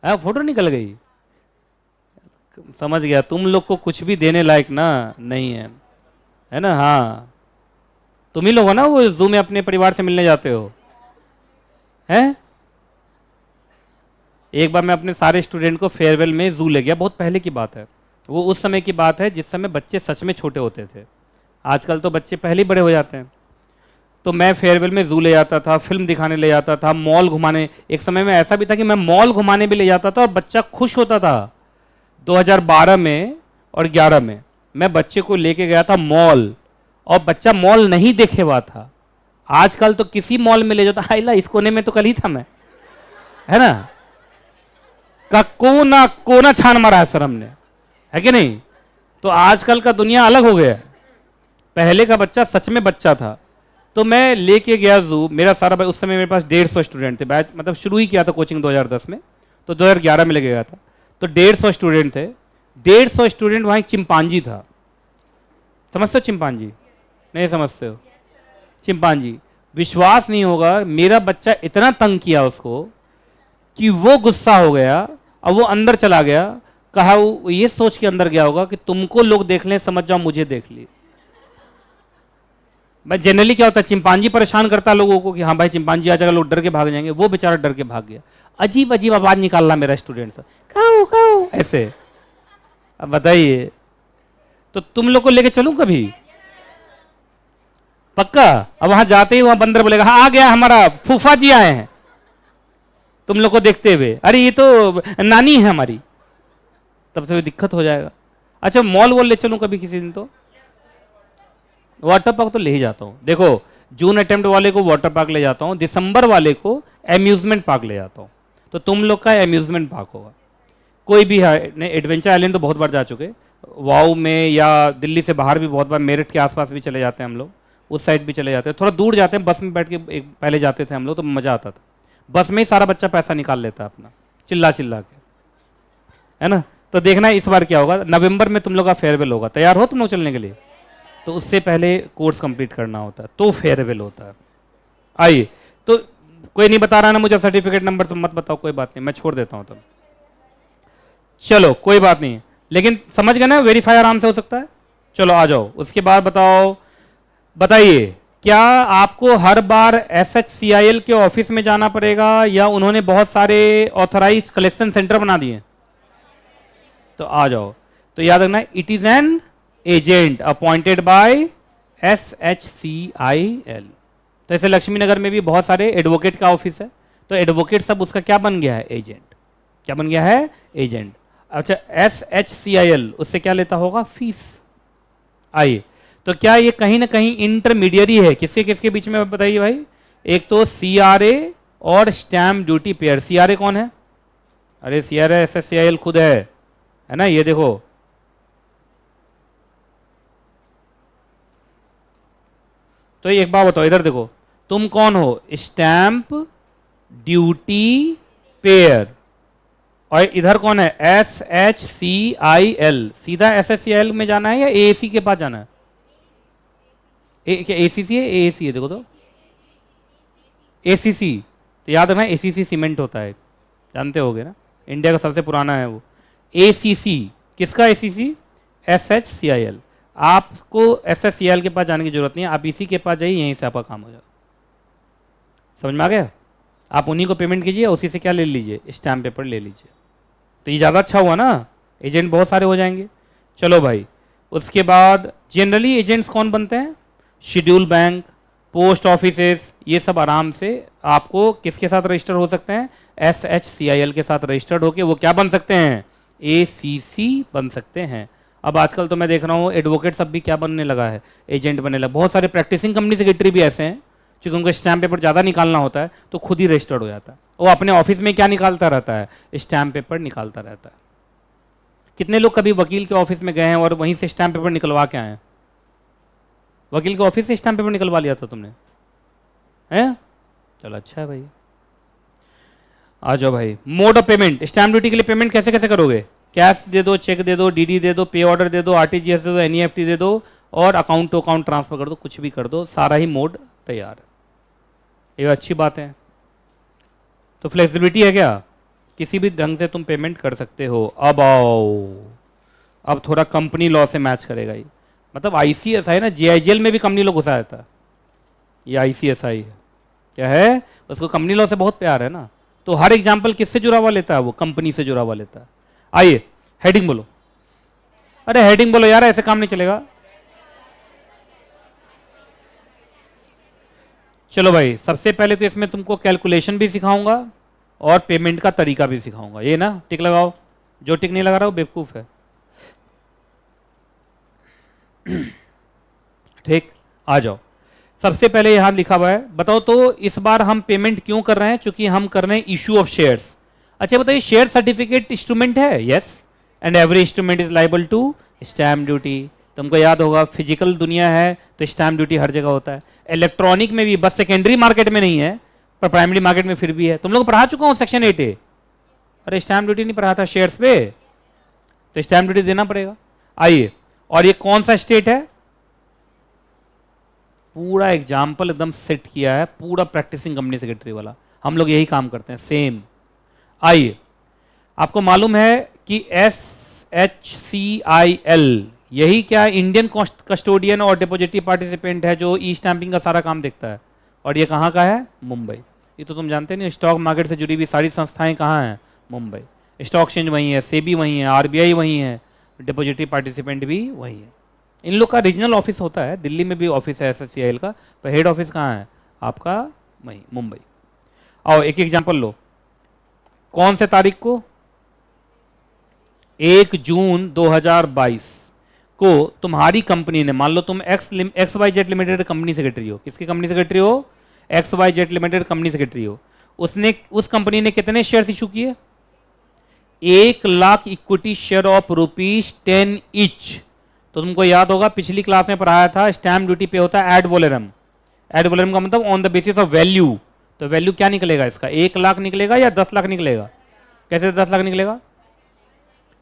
फोटो निकल गई। समझ गया, तुम लोग को कुछ भी देने लायक ना नहीं है ना? हाँ, तुम ही लोग हो ना वो जू में अपने परिवार से मिलने जाते हो, हैं? एक बार मैं अपने सारे स्टूडेंट को फेयरवेल में जू ले गया, बहुत पहले की बात है, वो उस समय की बात है जिस समय बच्चे सच में छोटे होते थे। आजकल तो बच्चे पहले ही बड़े हो जाते हैं। तो मैं फेयरवेल में जू ले जाता था, फिल्म दिखाने ले जाता था, मॉल घुमाने। एक समय में ऐसा भी था कि मैं मॉल घुमाने भी ले जाता था और बच्चा खुश होता था। 2012 में और 11 में मैं बच्चे को लेके गया था मॉल, और बच्चा मॉल नहीं देखे हुआ था। आजकल तो किसी मॉल में ले जाता, हाइला इस कोने में तो कल ही था मैं, है ना? का कोना कोना छान मारा है सर हमने, है कि नहीं? तो आजकल का दुनिया अलग हो गया है। पहले का बच्चा सच में बच्चा था। तो मैं लेके गया जू, मेरा सारा, उस समय मेरे पास 150 स्टूडेंट थे, बैच मतलब शुरू ही किया था कोचिंग 2010 में, तो 2011 में लेके गया था। तो 150 स्टूडेंट थे, 150 स्टूडेंट। वहाँ एक चिंपांजी था, समझते हो चिंपांजी? नहीं समझते हो? चिंपांजी, विश्वास नहीं होगा, मेरा बच्चा इतना तंग किया उसको कि वो गुस्सा हो गया और वो अंदर चला गया। कहा, वो ये सोच के अंदर गया होगा कि तुमको लोग देख लें, समझ जाओ मुझे देख ली। मैं जनरली क्या होता है, चिंपांजी परेशान करता लोगों को कि हाँ भाई चिंपांजी आ जाएगा, लोग डर के भाग जाएंगे। वो बेचारा डर के भाग गया। अजीब अजीब आवाज निकाल रहा मेरा स्टूडेंट से, काऊ काऊ ऐसे। अब बताइए, तो तुम लोग को लेके चलूं कभी? पक्का? अब वहां जाते ही वहां बंदर बोलेगा, हाँ आ गया हमारा फूफा जी आए हैं, तुम लोग को देखते हुए, अरे ये तो नानी है हमारी, तब तो दिक्कत हो जाएगा। अच्छा, मॉल वॉल ले चलूं कभी किसी दिन? तो वाटर पार्क तो ले ही जाता हूँ। देखो, जून अटेम्प्ट वाले को वाटर पार्क ले जाता हूँ, दिसंबर वाले को एम्यूजमेंट पार्क ले जाता हूँ। तो तुम लोग का एम्यूजमेंट पार्क होगा, कोई भी है। नहीं, एडवेंचर आइलैंड तो बहुत बार जा चुके, वाओ में या दिल्ली से बाहर भी बहुत बार, मेरठ के आसपास भी चले जाते हैं हम लोग, उस साइड भी चले जाते हैं। थोड़ा दूर जाते हैं, बस में बैठ के पहले जाते थे हम लोग, तो मज़ा आता था। बस में ही सारा बच्चा पैसा निकाल लेता है अपना, चिल्ला चिल्ला के, है ना? तो देखना इस बार क्या होगा। नवंबर में तुम लोग का फेयरवेल होगा, तैयार हो तुम लोग चलने के लिए? तो उससे पहले कोर्स कंप्लीट करना होता है, तो फेयरवेल होता है। आइए, तो कोई नहीं बता रहा ना मुझे सर्टिफिकेट नंबर, तो मत बताओ, कोई बात नहीं, मैं छोड़ देता हूं तब। चलो कोई बात नहीं, लेकिन समझ गए ना, वेरीफाई आराम से हो सकता है। चलो आ जाओ, उसके बाद बताओ, बताइए, क्या आपको हर बार SHCIL के ऑफिस में जाना पड़ेगा, या उन्होंने बहुत सारे ऑथराइज कलेक्शन सेंटर बना दिए? तो आ जाओ। तो याद रखना, it is an agent appointed by SHCIL। तो ऐसे लक्ष्मी नगर में भी बहुत सारे एडवोकेट का ऑफिस है, तो एडवोकेट सब उसका क्या बन गया है? एजेंट। क्या बन गया है? एजेंट। अच्छा, SHCIL उससे क्या लेता होगा? फीस। आइए, तो क्या ये कहीं ना कहीं इंटरमीडियरी है किसके किसके बीच में, बताइए भाई? एक तो CRA और स्टैम्प ड्यूटी पेयर। CRA कौन है? अरे CRA SHCIL खुद है ना? ये देखो, तो एक बात बताओ, इधर देखो, तुम कौन हो? Stamp duty pair. और इधर कौन है? SHCIL। सीधा SHCIL में जाना है या AAC के पास जाना है? क्या ACC है? AAC है, देखो तो ACC। तो याद रखना, ACC सीमेंट होता है, जानते होगे ना, इंडिया का सबसे पुराना है वो। ACC किसका? ACC SHCIL। आपको SHCIL के पास जाने की जरूरत नहीं है, आप इसी के पास जाइए, यहीं से आपका काम हो जाएगा। समझ में आ गया? आप उन्हीं को पेमेंट कीजिए, उसी से क्या ले लीजिए? स्टैम्प पेपर ले लीजिए। तो ये ज़्यादा अच्छा हुआ ना, एजेंट बहुत सारे हो जाएंगे। चलो भाई, उसके बाद जनरली एजेंट्स कौन बनते हैं? शेड्यूल बैंक, पोस्ट ऑफिसेस, ये सब आराम से आपको किसके साथ रजिस्टर हो सकते हैं? SHCIL के साथ रजिस्टर्ड होके वो क्या बन सकते हैं? ACC बन सकते हैं। अब आजकल तो मैं देख रहा हूँ एडवोकेट सब भी क्या बनने लगा है? एजेंट बनने लगा। बहुत सारे प्रैक्टिसिंग कंपनी सेक्रेटरी भी ऐसे हैं, क्योंकि उनको स्टैम्प पेपर ज़्यादा निकालना होता है, तो खुद ही रजिस्टर्ड हो जाता है। वो अपने ऑफिस में क्या निकालता रहता है? स्टैम्प पेपर निकालता रहता है। कितने लोग कभी वकील के ऑफिस में गए हैं और वहीं से स्टैम्प पेपर निकलवा के आए हैं? वकील के ऑफिस से स्टैम्प पेपर निकलवा लिया था तुमने, है? चलो अच्छा है भाई। आ जाओ भाई, mode of payment, stamp duty के लिए पेमेंट कैसे कैसे करोगे? कैश दे दो, चेक दे दो, डीडी दे दो, पे ऑर्डर दे दो, आरटीजीएस दे दो, एनईएफटी दे दो, और अकाउंट टू अकाउंट ट्रांसफर कर दो, कुछ भी कर दो, सारा ही मोड तैयार है। ये अच्छी बात है। तो फ्लेक्सिबिलिटी है क्या, किसी भी ढंग से तुम पेमेंट कर सकते हो। अब आओ, अब थोड़ा कंपनी लॉ से मैच करेगा ये, मतलब आईसीएसआई ना, जेआईजीएल में भी कंपनी लॉ घुसा रहता है, ये आईसीएसआई है, क्या है, उसको कंपनी लॉ से बहुत प्यार है ना, तो हर एग्जाम्पल किससे जुड़ा हुआ लेता है, वो कंपनी से जुड़ा हुआ लेता है। आइए हेडिंग बोलो, अरे हेडिंग बोलो यार, ऐसे काम नहीं चलेगा। चलो भाई, सबसे पहले तो इसमें तुमको कैलकुलेशन भी सिखाऊंगा और पेमेंट का तरीका भी सिखाऊंगा, ये ना, टिक लगाओ, जो टिक नहीं लगा रहा वो बेवकूफ है। ठीक, आ जाओ। सबसे पहले यहां लिखा हुआ है, बताओ तो इस बार हम पेमेंट क्यों कर रहे हैं, चूंकि हम कर रहे हैं इशू ऑफ शेयर्स। अच्छा बताइए, शेयर सर्टिफिकेट इंस्ट्रूमेंट है? Yes, and every instrument is liable to stamp duty. तुमको याद होगा, फिजिकल दुनिया है तो स्टैम्प ड्यूटी हर जगह होता है, इलेक्ट्रॉनिक में भी, बस सेकेंडरी मार्केट में नहीं है पर प्राइमरी मार्केट में फिर भी है। तुम लोग पढ़ा चुका हूं सेक्शन 8A। अरे स्टैम्प ड्यूटी नहीं पढ़ा था शेयर्स पे, तो स्टैम्प ड्यूटी देना पड़ेगा। आइए, और ये कौन सा स्टेट है, पूरा एग्जाम्पल एकदम सेट किया है, पूरा प्रैक्टिसिंग कंपनी सेक्रेटरी वाला, हम लोग यही काम करते हैं सेम। आइए, आपको मालूम है कि SHCIL यही क्या, इंडियन कस्टोडियन और डिपोजिटरी पार्टिसिपेंट है, जो ई स्टैंपिंग का सारा काम देखता है, और ये कहाँ का है, मुंबई। ये तो तुम जानते नहीं, स्टॉक मार्केट से जुड़ी हुई सारी संस्थाएं कहाँ हैं, मुंबई। स्टॉक एक्सचेंज वहीं है, सेबी वहीं है, आरबीआई वहीं है, डिपोजिटरी पार्टिसिपेंट भी वहीं है। इन लोग का रीजनल ऑफिस होता है, दिल्ली में भी ऑफिस है SHCIL का, पर हेड ऑफिस कहाँ है आपका, वहीं मुंबई। आओ एक एग्जाम्पल लो, कौन से तारीख को, 1 जून 2022 को तुम्हारी कंपनी ने, मान लो तुम XYZ लिमिटेड कंपनी सेक्रेटरी हो, किसकी कंपनी सेक्रेटरी हो, XYZ लिमिटेड कंपनी सेक्रेटरी हो, उसने, उस कंपनी ने कितने शेयर्स इशू किए, 1 lakh equity share of ₹10 each. तो तुमको याद होगा, पिछली क्लास में पढ़ाया था, स्टैम्प ड्यूटी पे होता है एड वोलेरम। एड वोलेरम का मतलब on the basis of value, तो वैल्यू क्या निकलेगा इसका, 1 लाख निकलेगा या 10 लाख निकलेगा, कैसे 10 लाख निकलेगा,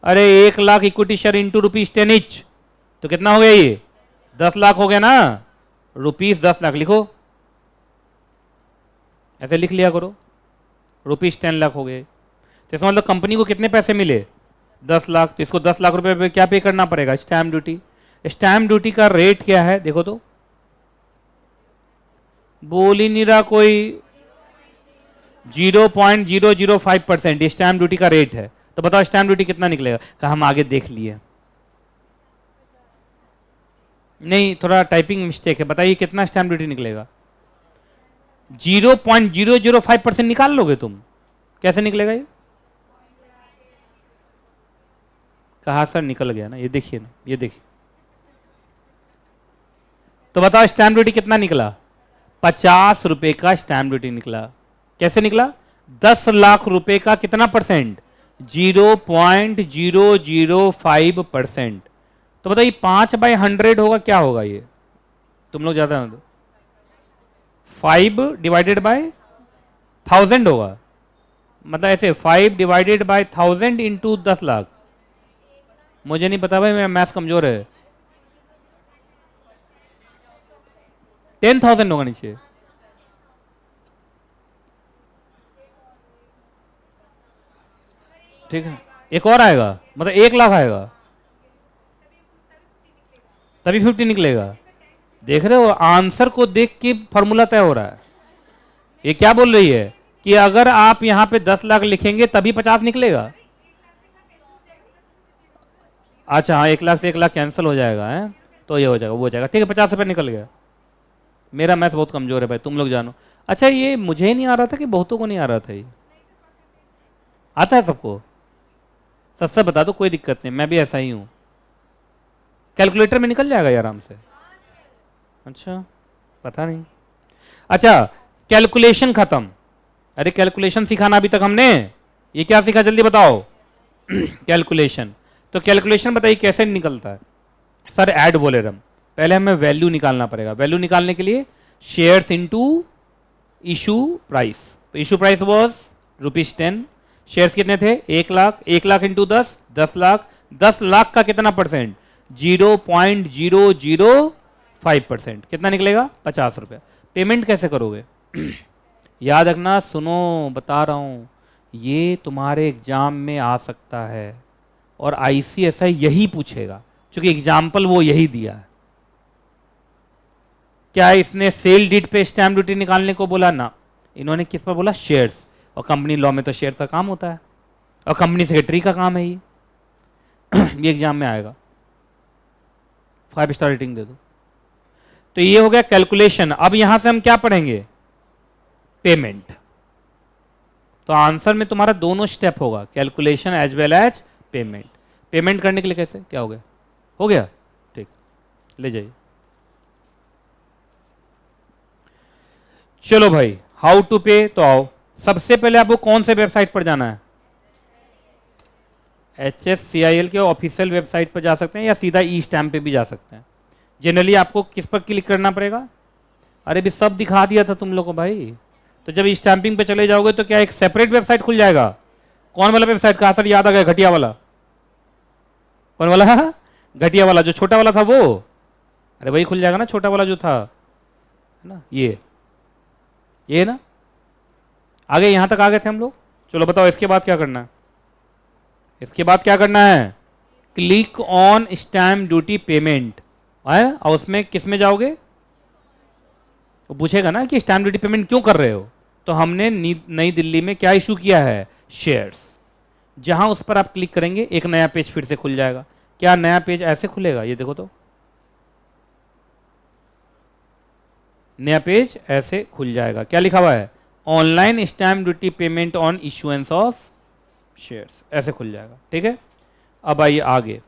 अरे 1 lakh equity share into ₹10 each, तो कितना हो गया ये, 10 लाख हो गया ना, ₹10 लाख लिखो, ऐसे लिख लिया करो, ₹10 लाख हो गए। तो इसका मतलब कंपनी को कितने पैसे मिले, 10 लाख। तो इसको 10 लाख रुपए पे क्या पे करना पड़ेगा, स्टैम्प ड्यूटी। स्टैम्प ड्यूटी का रेट क्या है, देखो तो, बोल ही नहीं रहा कोई, 0.005% स्टैम्प ड्यूटी का रेट है। तो बताओ स्टैम्प ड्यूटी कितना निकलेगा, कहा हम आगे देख लिए, नहीं थोड़ा टाइपिंग मिस्टेक है, बताइए कितना स्टैम्प ड्यूटी निकलेगा, 0.005% निकाल लोगे तुम, कैसे निकलेगा ये, कहा सर निकल गया ना, ये देखिए ना, ये देखिए, तो बताओ स्टैम्प ड्यूटी कितना निकला, 50 रुपए का स्टैम्प ड्यूटी निकला। कैसे निकला, 10 लाख रुपए का कितना परसेंट, 0.005%। तो बताइए 5/100 होगा, क्या होगा ये, तुम लोग ज्यादा, 5 डिवाइडेड बाय 1000 होगा, मतलब ऐसे 5 डिवाइडेड बाय 1000 इंटू 10 लाख, मुझे नहीं पता भाई, मेरा मैथ्स कमजोर है, 10,000 होगा नीचे, ठीक है, एक और आएगा, मतलब 1 लाख आएगा, तभी 50 निकलेगा। देख रहे हो, आंसर को देख के फॉर्मूला तय हो रहा है। ये क्या बोल रही है कि अगर आप यहां पे 10 लाख लिखेंगे तभी 50 निकलेगा। अच्छा हाँ, 1 लाख से 1 लाख कैंसिल हो जाएगा, है तो ये हो जाएगा, वो हो जाएगा, ठीक है, 50 रुपये निकल गया। मेरा मैथ बहुत कमजोर है भाई, तुम लोग जानो। अच्छा ये मुझे ही नहीं आ रहा था कि बहुतों को नहीं आ रहा था, ये आता है सबको, सच से बता दो, कोई दिक्कत नहीं, मैं भी ऐसा ही हूं, कैलकुलेटर में निकल जाएगा ये आराम से। अच्छा पता नहीं। अच्छा कैलकुलेशन खत्म, अरे कैलकुलेशन सिखाना अभी तक हमने, ये क्या सीखा जल्दी बताओ कैलकुलेशन। तो कैलकुलेशन बताइए कैसे निकलता है, सर ऐड वोलेरम, पहले हमें वैल्यू निकालना पड़ेगा, वैल्यू निकालने के लिए शेयर्स इनटू इशू प्राइस, तो इशू प्राइस वाज ₹10। शेयर्स कितने थे? 1,00,000। 1,00,000 इंटू 10, 10,00,000। 10,00,000 का कितना परसेंट? 0.005%। कितना निकलेगा? 50 रुपया। पेमेंट कैसे करोगे? याद रखना, सुनो बता रहा हूं, ये तुम्हारे एग्जाम में आ सकता है और ICSI यही पूछेगा, क्योंकि एग्जाम्पल वो यही दिया है। क्या इसने सेल डीड पे स्टैम्प ड्यूटी निकालने को बोला? ना, इन्होंने किस पर बोला? शेयर्स। और कंपनी लॉ में तो शेयर का काम होता है और कंपनी सेक्रेटरी का काम है ये। ये एग्जाम में आएगा। 5 स्टार रेटिंग दे दो। तो ये हो गया कैलकुलेशन। अब यहां से हम क्या पढ़ेंगे? पेमेंट। तो आंसर में तुम्हारा दोनों स्टेप होगा, calculation as well as payment. Payment करने के लिए कैसे? क्या हो गया? हो गया, ठीक, ले जाइए। चलो भाई, हाउ टू पे। तो आओ, सबसे पहले आपको कौन से वेबसाइट पर जाना है? HSCIL के ऑफिशियल वेबसाइट पर जा सकते हैं या सीधा ई स्टैम्प पे भी जा सकते हैं। जनरली आपको किस पर क्लिक करना पड़ेगा? अरे भी सब दिखा दिया था तुम लोग को भाई। तो जब स्टैंपिंग पे चले जाओगे तो क्या एक सेपरेट वेबसाइट खुल जाएगा? कौन वाला वेबसाइट? कहा सर याद आ गया, घटिया वाला। कौन वाला? घटिया वाला, जो छोटा वाला था वो। अरे वही खुल जाएगा ना, छोटा वाला जो था, है ना, ये ना। आगे यहां तक आ गए थे हम लोग। चलो बताओ, इसके बाद क्या करना है? इसके बाद क्या करना है? Click on stamp duty payment. और उसमें किस में जाओगे? वो पूछेगा ना कि स्टैम्प ड्यूटी पेमेंट क्यों कर रहे हो। तो हमने नई दिल्ली में क्या इशू किया है? शेयर्स। जहां उस पर आप क्लिक करेंगे एक नया पेज फिर से खुल जाएगा। क्या नया पेज ऐसे खुलेगा? ये देखो तो, नया पेज ऐसे खुल जाएगा। क्या लिखा हुआ है? Online stamp duty payment on issuance of shares. ऐसे खुल जाएगा। ठीक है, अब आइए आगे।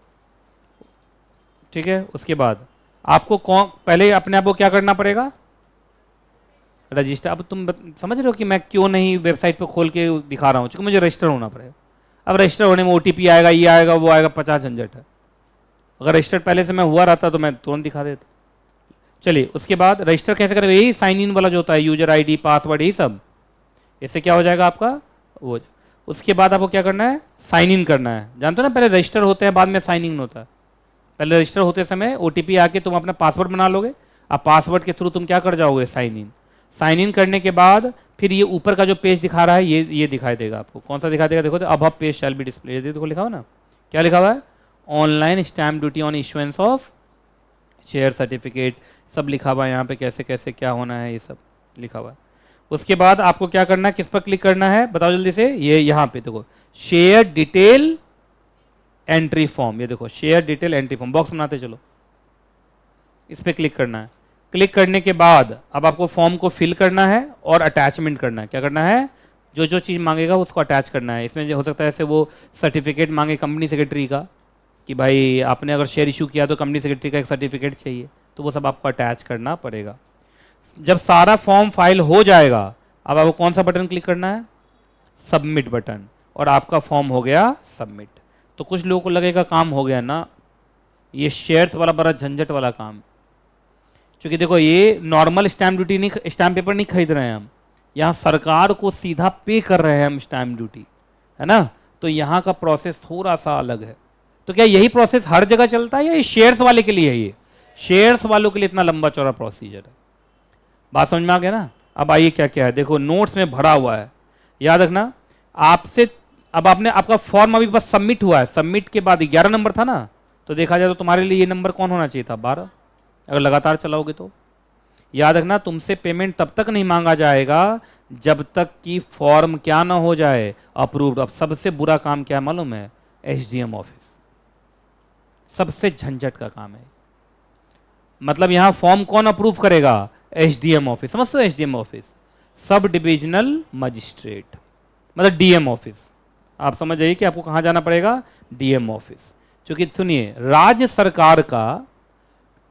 ठीक है, उसके बाद आपको पहले अपने आप को क्या करना पड़ेगा? रजिस्टर। अब तुम समझ रहे हो कि मैं क्यों नहीं वेबसाइट पे खोल के दिखा रहा हूँ, क्योंकि मुझे रजिस्टर होना पड़ेगा। अब रजिस्टर होने में OTP आएगा, ये आएगा, वो आएगा, 50 झंझट है। अगर रजिस्टर पहले से मैं हुआ रहता तो मैं तुरंत दिखा देता। चलिए, उसके बाद रजिस्टर कैसे करेंगे? यही साइन इन वाला जो होता है, यूजर ID, पासवर्ड, यही सब। इससे क्या हो जाएगा आपका? वो। उसके बाद आपको क्या करना है? साइन इन करना है। जानते हो ना, पहले रजिस्टर होते हैं, बाद में साइन इन होता है। पहले रजिस्टर होते समय OTP आके तुम अपना पासवर्ड बना लोगे, अब पासवर्ड के थ्रू तुम क्या कर जाओगे? Sign in. साइन इन करने के बाद फिर ये ऊपर का जो पेज दिखा रहा है, ये दिखाई देगा आपको। कौन सा दिखाई देगा? देखो तो, अब पेज शैल बी डिस्प्ले। देखो लिखा हुआ ना, क्या लिखा हुआ है? Online stamp duty on issuance of share certificate. सब लिखा हुआ है यहाँ पे, कैसे कैसे क्या होना है, ये सब लिखा हुआ है। उसके बाद आपको क्या करना है? किस पर क्लिक करना है? बताओ जल्दी से। ये यहाँ पे देखो, शेयर डिटेल एंट्री फॉर्म। ये देखो, share detail entry form, box बनाते चलो, इस पर क्लिक करना है। क्लिक करने के बाद अब आपको फॉर्म को फिल करना है और अटैचमेंट करना है। क्या करना है? जो जो चीज़ मांगेगा उसको अटैच करना है। इसमें हो सकता है ऐसे वो सर्टिफिकेट मांगे कंपनी सेक्रेटरी का, कि भाई आपने अगर शेयर इशू किया तो कंपनी सेक्रेटरी का एक सर्टिफिकेट चाहिए, तो वो सब आपको अटैच करना पड़ेगा। जब सारा फॉर्म फाइल हो जाएगा, अब आपको कौन सा बटन क्लिक करना है? Submit button. और आपका फॉर्म हो गया सबमिट। तो कुछ लोगों को लगेगा काम हो गया ना, ये शेयर्स वाला बड़ा झंझट वाला काम। क्योंकि देखो, ये नॉर्मल स्टैम्प ड्यूटी नहीं, स्टैम्प पेपर नहीं खरीद रहे हैं हम, यहाँ सरकार को सीधा पे कर रहे हैं हम स्टैम्प ड्यूटी, है ना। तो यहाँ का प्रोसेस थोड़ा सा अलग है। तो क्या यही प्रोसेस हर जगह चलता है या ये शेयर्स वाले के लिए है? ये शेयर्स वालों के लिए इतना लंबा चौड़ा प्रोसीजर है। बात समझ में आ गया ना। अब आइए क्या क्या है, देखो नोट्स में भरा हुआ है, याद रखना। आपसे अब आपका फॉर्म अभी बस सबमिट हुआ है, सबमिट के बाद 11 नंबर था ना, तो देखा जाए तो तुम्हारे लिए ये नंबर कौन होना चाहिए था? 12, अगर लगातार चलाओगे तो। याद रखना, तुमसे पेमेंट तब तक नहीं मांगा जाएगा जब तक कि फॉर्म क्या ना हो जाए? अप्रूव्ड। अब सबसे बुरा काम क्या मालूम है? SDM office. सबसे झंझट का काम है। मतलब यहां फॉर्म कौन अप्रूव करेगा? SDM office. समझते हो? SDM office, sub divisional magistrate, मतलब DM ऑफिस। आप समझ जाइए कि आपको कहां जाना पड़ेगा? DM office. क्योंकि सुनिए, राज्य सरकार का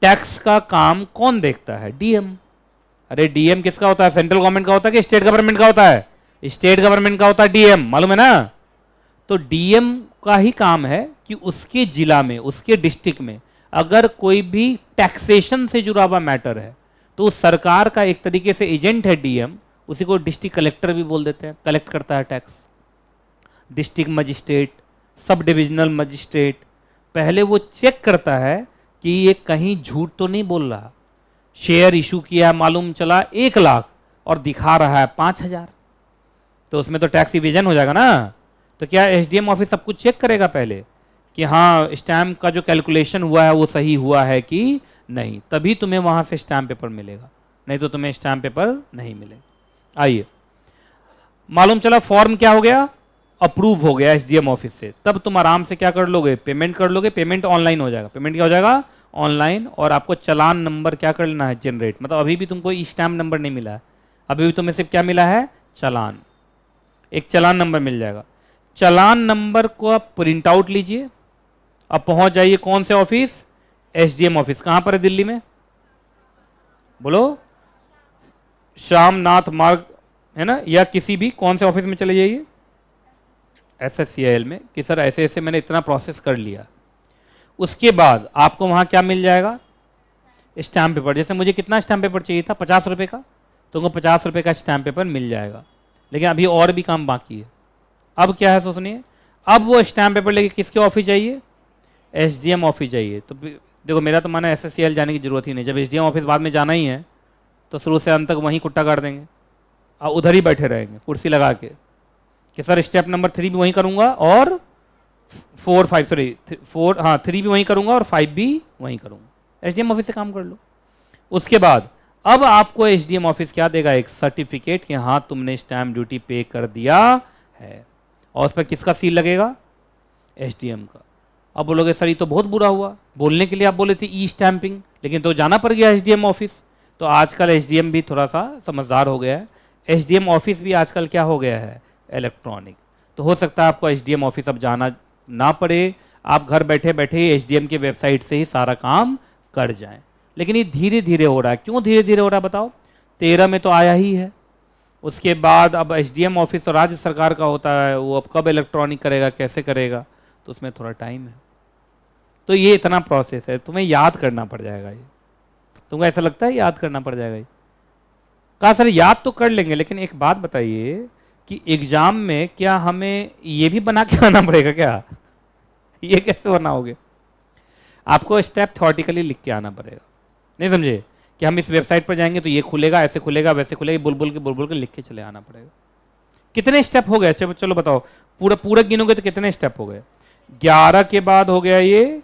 टैक्स का काम कौन देखता है? DM। अरे DM किसका होता है? सेंट्रल गवर्नमेंट का होता है कि स्टेट गवर्नमेंट का होता है? स्टेट गवर्नमेंट का होता है DM, मालूम है ना। तो DM का ही काम है कि उसके जिला में, उसके डिस्ट्रिक्ट में अगर कोई भी टैक्सेशन से जुड़ा हुआ मैटर है, तो सरकार का एक तरीके से एजेंट है DM, उसी को डिस्ट्रिक्ट कलेक्टर भी बोल देते हैं, कलेक्ट करता है tax. District magistrate, sub divisional magistrate, पहले वो चेक करता है कि ये कहीं झूठ तो नहीं बोल रहा। शेयर इशू किया, मालूम चला 1 लाख और दिखा रहा है 5,000, तो उसमें तो टैक्स इवेजन हो जाएगा ना। तो क्या एसडीएम ऑफिस सब कुछ चेक करेगा पहले कि हाँ स्टैम्प का जो कैलकुलेशन हुआ है वो सही हुआ है कि नहीं, तभी तुम्हें वहां से स्टैम्प पेपर मिलेगा, नहीं तो तुम्हें स्टैम्प पेपर नहीं मिलेगा। आइए, मालूम चला फॉर्म क्या हो गया, अप्रूव हो गया एसडीएम ऑफिस से, तब तुम आराम से क्या कर लोगे, पेमेंट कर लोगे। पेमेंट ऑनलाइन हो जाएगा। पेमेंट क्या हो जाएगा, ऑनलाइन। और आपको चालान नंबर क्या कर लेना है, जनरेट। मतलब अभी भी तुमको ई स्टैम्प नंबर नहीं मिला है, अभी भी तुम्हें सिर्फ क्या मिला है, चालान। एक चालान नंबर मिल जाएगा। चालान नंबर को आप प्रिंट आउट लीजिए, अब पहुंच जाइए कौन से ऑफिस, एसडीएम ऑफिस। कहां पर है दिल्ली में, बोलो, श्यामनाथ मार्ग है ना, या किसी भी कौन से ऑफिस में चले जाइए, एसएससीआईएल में, कि सर ऐसे ऐसे मैंने इतना प्रोसेस कर लिया। उसके बाद आपको वहां क्या मिल जाएगा, स्टैम्प पेपर। जैसे मुझे कितना स्टैम्प पेपर चाहिए था, 50 रुपये का, तो उनको 50 रुपये का स्टैम्प पेपर मिल जाएगा। लेकिन अभी और भी काम बाकी है। अब क्या है, सुनिए, अब वो स्टैम्प पेपर लेके किसके ऑफिस जाइए, एसडीएम ऑफिस जाइए। तो देखो मेरा तो माना एसएससीआईएल जाने की जरूरत ही नहीं, जब एसडीएम ऑफिस बाद में जाना ही है तो शुरू से अंत तक वहीं कुट्टा काट देंगे और उधर ही बैठे रहेंगे कुर्सी लगा के कि सर स्टेप नंबर 3 भी वहीं करूंगा और 3 भी वहीं करूंगा और 5 भी वहीं करूंगा। एसडीएम ऑफिस से काम कर लो। उसके बाद अब आपको एसडीएम ऑफिस क्या देगा, एक सर्टिफिकेट कि हाँ तुमने स्टैम्प ड्यूटी पे कर दिया है, और उस पर किसका सील लगेगा, एसडीएम का। अब बोलोगे सर ये तो बहुत बुरा हुआ, बोलने के लिए आप बोले थे ई स्टैंपिंग, लेकिन तो जाना पड़ गया एसडीएम ऑफिस। तो आजकल एसडीएम भी थोड़ा सा समझदार हो गया है, एसडीएम ऑफिस भी आजकल क्या हो गया है, इलेक्ट्रॉनिक। तो हो सकता है आपको एसडीएम ऑफिस अब जाना ना पड़े, आप घर बैठे बैठे एसडीएम के वेबसाइट से ही सारा काम कर जाएं। लेकिन ये धीरे धीरे हो रहा है। क्यों धीरे धीरे हो रहा है बताओ, 13 में तो आया ही है। उसके बाद अब एसडीएम ऑफिस और राज्य सरकार का होता है, वो अब कब इलेक्ट्रॉनिक करेगा, कैसे करेगा, तो उसमें थोड़ा टाइम है। तो ये इतना प्रोसेस है, तुम्हें याद करना पड़ जाएगा। ये तुमको ऐसा लगता है याद करना पड़ जाएगा? ये कहा सर याद तो कर लेंगे, लेकिन एक बात बताइए कि एग्जाम में क्या हमें ये भी बना के आना पड़ेगा क्या? ये कैसे बनाओगे? आपको स्टेप थ्योरेटिकली लिख के आना पड़ेगा। नहीं समझे कि हम इस वेबसाइट पर जाएंगे तो ये खुलेगा, ऐसे खुलेगा, वैसे खुलेगा, बुलबुल के लिख के चले आना पड़ेगा। कितने स्टेप हो गए? चलो बताओ, पूरा गिनोगे तो कितने स्टेप हो गए? 11 के बाद हो गया ये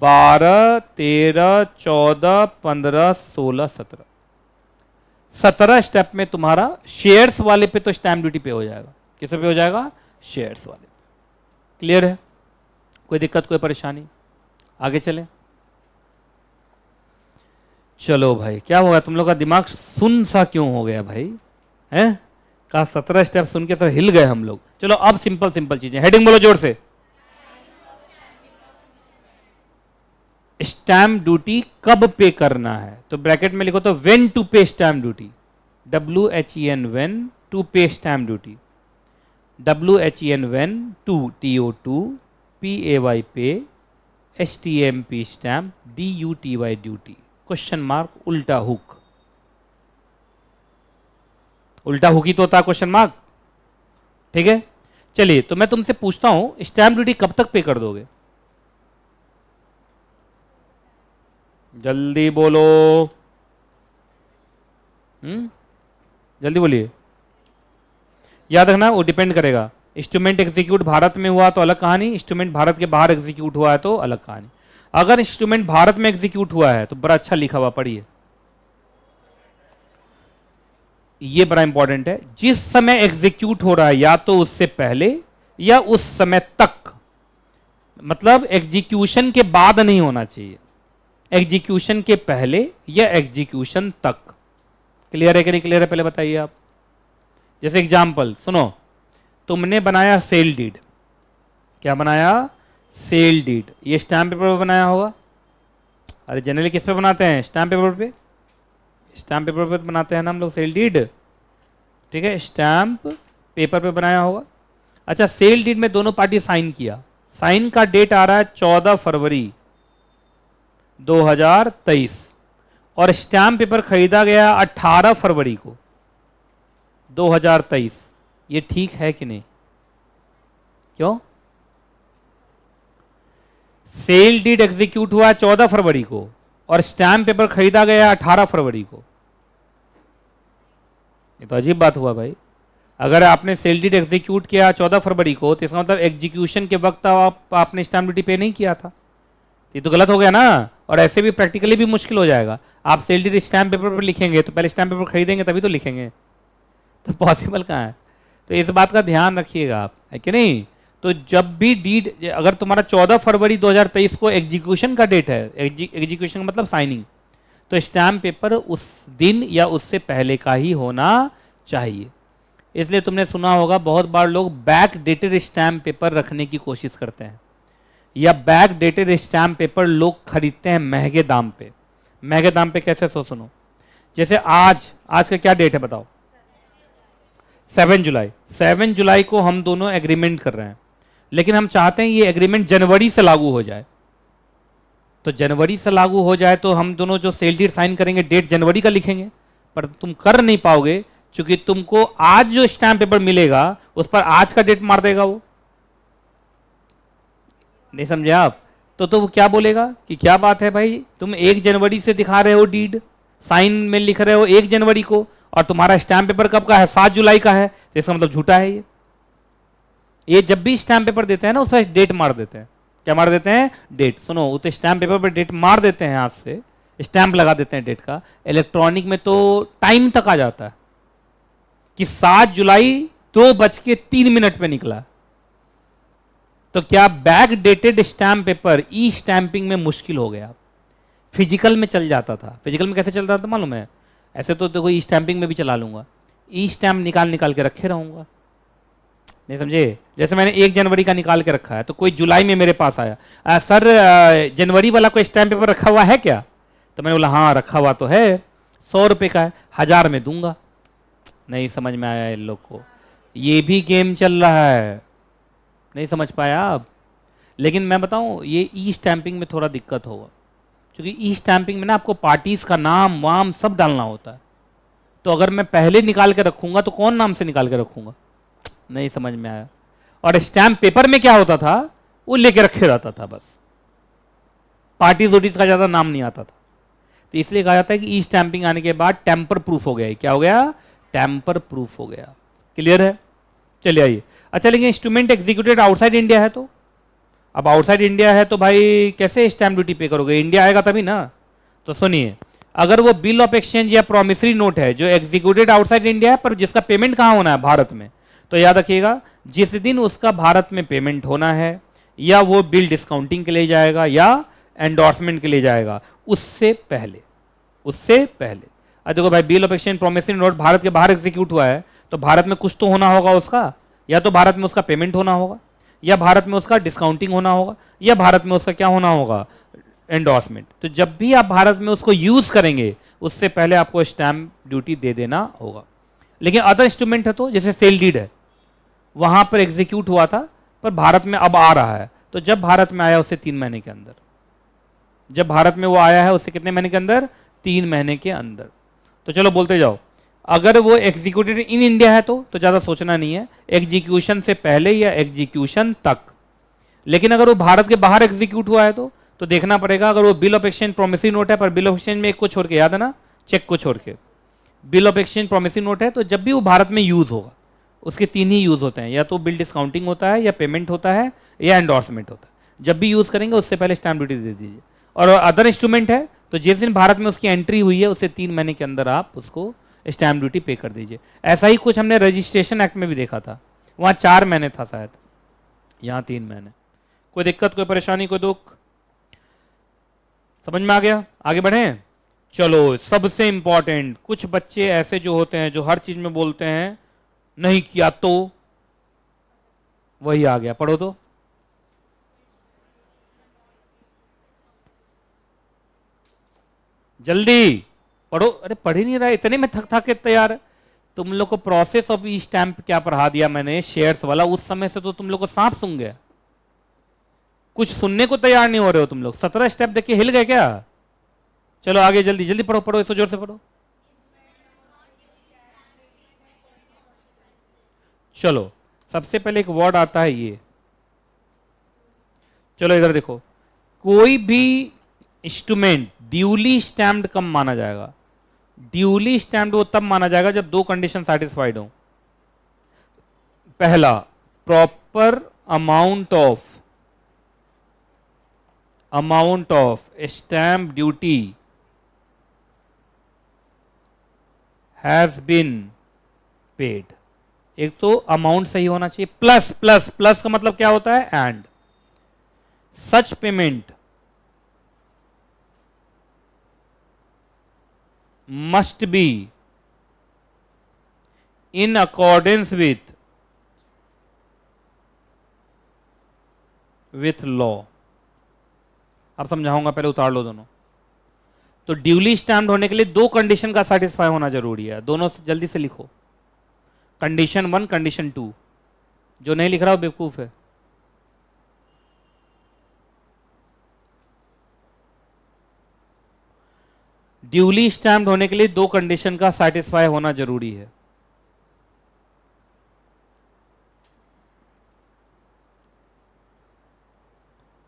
12, 13, 14, 15, 16, 17। 17 स्टेप में तुम्हारा शेयर्स वाले पे तो स्टैम्प ड्यूटी पे हो जाएगा। किस पे हो जाएगा? शेयर्स वाले पे। क्लियर है? कोई दिक्कत, कोई परेशानी? आगे चलें। चलो भाई, क्या होगा, तुम लोग का दिमाग सुन सा क्यों हो गया भाई? हैं? कहा 17 स्टेप सुन के सर हिल गए हम लोग। चलो अब सिंपल सिंपल चीजें, हेडिंग बोलो जोर से। स्टैम्प ड्यूटी कब पे करना है? तो ब्रैकेट में लिखो तो when to pay stamp duty, WHEN when to pay stamp duty, WHEN when to TO2 PAY pay, STMP stamp, DUTY duty, question mark उल्टा हुक। उल्टा हुक ही तो होता है क्वेश्चन मार्क। ठीक है, चलिए तो मैं तुमसे पूछता हूं स्टैम्प ड्यूटी कब तक पे कर दोगे? जल्दी बोलो, जल्दी बोलिए। याद रखना वो डिपेंड करेगा, इंस्ट्रूमेंट एग्जीक्यूट भारत में हुआ तो अलग कहानी, इंस्ट्रूमेंट भारत के बाहर एग्जीक्यूट हुआ है तो अलग कहानी। अगर इंस्ट्रूमेंट भारत में एग्जीक्यूट हुआ है तो बड़ा अच्छा लिखा हुआ, पढ़िए, ये बड़ा इंपॉर्टेंट है। जिस समय एग्जीक्यूट हो रहा है या तो उससे पहले या उस समय तक, मतलब एग्जीक्यूशन के बाद नहीं होना चाहिए, एग्जीक्यूशन के पहले या एग्जीक्यूशन तक। क्लियर है कि नहीं क्लियर है, पहले बताइए आप। जैसे एग्जाम्पल सुनो, तुमने बनाया सेल डीड। क्या बनाया? Sale deed. ये स्टैम्प पेपर पर बनाया होगा। अरे जनरली किस पे बनाते हैं? स्टैम्प पेपर पे। स्टैम्प पेपर पे बनाते हैं ना हम लोग सेल डीड। ठीक है, स्टैम्प पेपर पे बनाया होगा। अच्छा, सेल डीड में दोनों पार्टी साइन किया, साइन का डेट आ रहा है 14 फरवरी 2023 और स्टैम्प पेपर खरीदा गया 18 फरवरी को। 2023, ये ठीक है कि नहीं? क्यों? सेल डीड एग्जीक्यूट हुआ 14 फरवरी को और स्टैम्प पेपर खरीदा गया 18 फरवरी को। ये तो अजीब बात हुआ भाई। अगर आपने सेल डीड एग्जीक्यूट किया 14 फरवरी को तो इसका मतलब एग्जीक्यूशन के वक्त आपने स्टैम्प ड्यूटी पे नहीं किया था। ये तो गलत हो गया ना, और ऐसे भी प्रैक्टिकली भी मुश्किल हो जाएगा। आप सेल डीड स्टैम्प पेपर पर लिखेंगे तो पहले स्टैम्प पेपर खरीदेंगे तभी तो लिखेंगे, तो पॉसिबल कहाँ है? तो इस बात का ध्यान रखिएगा आप, है कि नहीं? तो जब भी डीड, अगर तुम्हारा 14 फरवरी 2023 को एग्जीक्यूशन का डेट है, एग्जीक्यूशन का मतलब साइनिंग, तो स्टैम्प पेपर उस दिन या उससे पहले का ही होना चाहिए। इसलिए तुमने सुना होगा बहुत बार लोग बैक डेटेड स्टैम्प पेपर रखने की कोशिश करते हैं, या बैक डेटेड स्टैम्प पेपर लोग खरीदते हैं महंगे दाम पे। महंगे दाम पे कैसे? सुनो, जैसे आज का क्या डेट है बताओ? 7 जुलाई। 7 जुलाई को हम दोनों एग्रीमेंट कर रहे हैं, लेकिन हम चाहते हैं ये एग्रीमेंट जनवरी से लागू हो जाए। तो जनवरी से लागू हो जाए तो हम दोनों जो सेल डीड साइन करेंगे डेट जनवरी का लिखेंगे, पर तुम कर नहीं पाओगे क्योंकि तुमको आज जो स्टैम्प पेपर मिलेगा उस पर आज का डेट मार देगा वो। नहीं समझे आप? तो वो क्या बोलेगा कि क्या बात है भाई, तुम 1 जनवरी से दिखा रहे हो डीड, साइन में लिख रहे हो 1 जनवरी को, और तुम्हारा स्टैम्प पेपर कब का है? 7 जुलाई का है। तो इसका मतलब झूठा है ये जब भी स्टैम्प पेपर देते हैं ना उस पर डेट मार देते हैं। क्या मार देते हैं? डेट। सुनो, वो तो स्टैम्प पेपर पर डेट मार देते हैं, हाथ से स्टैम्प लगा देते हैं डेट का। इलेक्ट्रॉनिक में तो टाइम तक आ जाता है कि 7 जुलाई 2:03 पे निकला। तो क्या बैक डेटेड स्टैम्प पेपर ई स्टैंपिंग में मुश्किल हो गया? फिजिकल में चल जाता था। फिजिकल में कैसे चलता था मालूम है? ऐसे तो देखो ई स्टैंपिंग में भी चला लूंगा, ई स्टैम्प निकाल के रखे रहूंगा। नहीं समझे? जैसे मैंने 1 जनवरी का निकाल के रखा है, तो कोई जुलाई में मेरे पास आया, सर जनवरी वाला कोई स्टैम्प पेपर रखा हुआ है क्या? तो मैंने बोला हाँ रखा हुआ तो है, 100 रुपये का है, 1000 में दूंगा। नहीं समझ में आया इन लोग को? ये भी गेम चल रहा है, नहीं समझ पाया आप? लेकिन मैं बताऊं, ये ई स्टैंपिंग में थोड़ा दिक्कत होगा, क्योंकि ई स्टैंपिंग में ना आपको पार्टीज का नाम वाम सब डालना होता है। तो अगर मैं पहले निकाल के रखूंगा तो कौन नाम से निकाल के रखूंगा? नहीं समझ में आया? और स्टैम्प पेपर में क्या होता था, वो लेके रखे रहता था, बस पार्टीज वोटीज का ज्यादा नाम नहीं आता था। तो इसलिए कहा जाता है कि ई स्टैंपिंग आने के बाद टेम्पर प्रूफ हो गया। क्या हो गया? टेम्पर प्रूफ हो गया। क्लियर है? चलिए आइए। अच्छा, लेकिन इंस्ट्रूमेंट एग्जीक्यूटेड आउटसाइड इंडिया है, तो अब आउटसाइड इंडिया है तो भाई कैसे स्टैम्प ड्यूटी पे करोगे? इंडिया आएगा तभी ना। तो सुनिए, अगर वो बिल ऑफ एक्सचेंज या प्रोमिसरी नोट है जो एग्जीक्यूटेड आउटसाइड इंडिया है पर जिसका पेमेंट कहां होना है? भारत में, तो याद रखिएगा जिस दिन उसका भारत में पेमेंट होना है, या वो बिल डिस्काउंटिंग के लिए जाएगा या एंडोर्समेंट के लिए जाएगा, उससे पहले अब देखो भाई, bill of exchange promissory note Bharat के बाहर एग्जीक्यूट हुआ है तो भारत में कुछ तो होना होगा उसका, या तो भारत में उसका पेमेंट होना होगा, या भारत में उसका डिस्काउंटिंग होना होगा, या भारत में उसका क्या होना होगा? एंडोर्समेंट। तो जब भी आप भारत में उसको यूज करेंगे उससे पहले आपको स्टैम्प ड्यूटी दे देना होगा। लेकिन अदर इंस्ट्रूमेंट है, तो जैसे सेल डीड है, वहां पर एग्जीक्यूट हुआ था पर भारत में अब आ रहा है, तो जब भारत में आया उससे 3 महीने के अंदर, जब भारत में वो आया है उससे कितने महीने के अंदर? 3 महीने के अंदर। तो चलो बोलते जाओ। अगर वो एग्जीक्यूटेड इन इंडिया है तो ज्यादा सोचना नहीं है, एग्जीक्यूशन से पहले या एग्जीक्यूशन तक। लेकिन अगर वो भारत के बाहर एग्जीक्यूट हुआ है तो देखना पड़ेगा। अगर वो bill of exchange promissory note है, पर बिल ऑफ एक्सचेंज में एक को छोड़ के, याद है ना, चेक को छोड़ के, bill of exchange promissory note है, तो जब भी वो भारत में यूज होगा उसके 3 ही यूज होते हैं, या तो बिल डिस्काउंटिंग होता है, या पेमेंट होता है, या एंडोर्समेंट होता है। जब भी यूज करेंगे उससे पहले स्टैम्प ड्यूटी दे दीजिए। और अदर इंस्ट्रूमेंट है तो जिस दिन भारत में उसकी एंट्री हुई है उससे 3 महीने के अंदर आप उसको स्टैम्प ड्यूटी पे कर दीजिए। ऐसा ही कुछ हमने रजिस्ट्रेशन एक्ट में भी देखा था, वहां 4 महीने था शायद, यहां 3 महीने। कोई दिक्कत, कोई परेशानी, कोई दुख? समझ में आ गया? आगे बढ़े। चलो, सबसे इंपॉर्टेंट, कुछ बच्चे ऐसे जो होते हैं जो हर चीज में बोलते हैं नहीं किया तो, वही आ गया, पढ़ो तो। जल्दी पढ़ो। अरे पढ़ ही नहीं रहा, इतने में थक थक के तैयार। तुम लोग को प्रोसेस ऑफ ई स्टैंप क्या पढ़ा दिया मैंने, शेयर्स वाला, उस समय से तो तुम लोग को सांप सूंघ गया। कुछ सुनने को तैयार नहीं हो रहे हो तुम लोग। 17 स्टेप देख के हिल गए क्या? चलो आगे जल्दी जल्दी पढ़ो, इसको जोर से पढ़ो। चलो सबसे पहले एक वर्ड आता है ये, चलो इधर देखो, कोई भी इंस्ट्रूमेंट ड्यूली स्टैम्प्ड कब माना जाएगा? ड्यूली स्टैम्प्ड वो तब माना जाएगा जब दो कंडीशन सेटिस्फाइड हो। पहला, proper amount of stamp duty has been paid. एक तो अमाउंट सही होना चाहिए, प्लस प्लस प्लस का मतलब क्या होता है? And such payment must be in accordance with law। अब समझाऊंगा, पहले उतार लो दोनों। तो ड्यूली स्टैम्प्ड होने के लिए दो कंडीशन का सेटिस्फाई होना जरूरी है, दोनों से जल्दी से लिखो, कंडीशन 1 कंडीशन 2। जो नहीं लिख रहा वो बेवकूफ है। ड्यूली स्टैम्प्ड होने के लिए दो कंडीशन का सेटिस्फाई होना जरूरी है।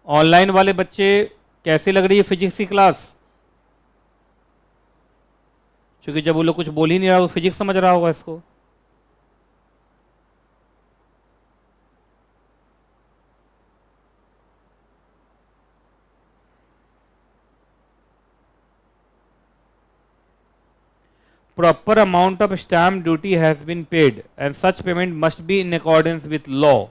ऑनलाइन वाले बच्चे कैसी लग रही है फिजिक्स की क्लास? क्योंकि जब वो लोग कुछ बोल ही नहीं रहा, वो फिजिक्स समझ रहा होगा इसको। Proper amount of stamp duty has been paid and such payment must be in accordance with law।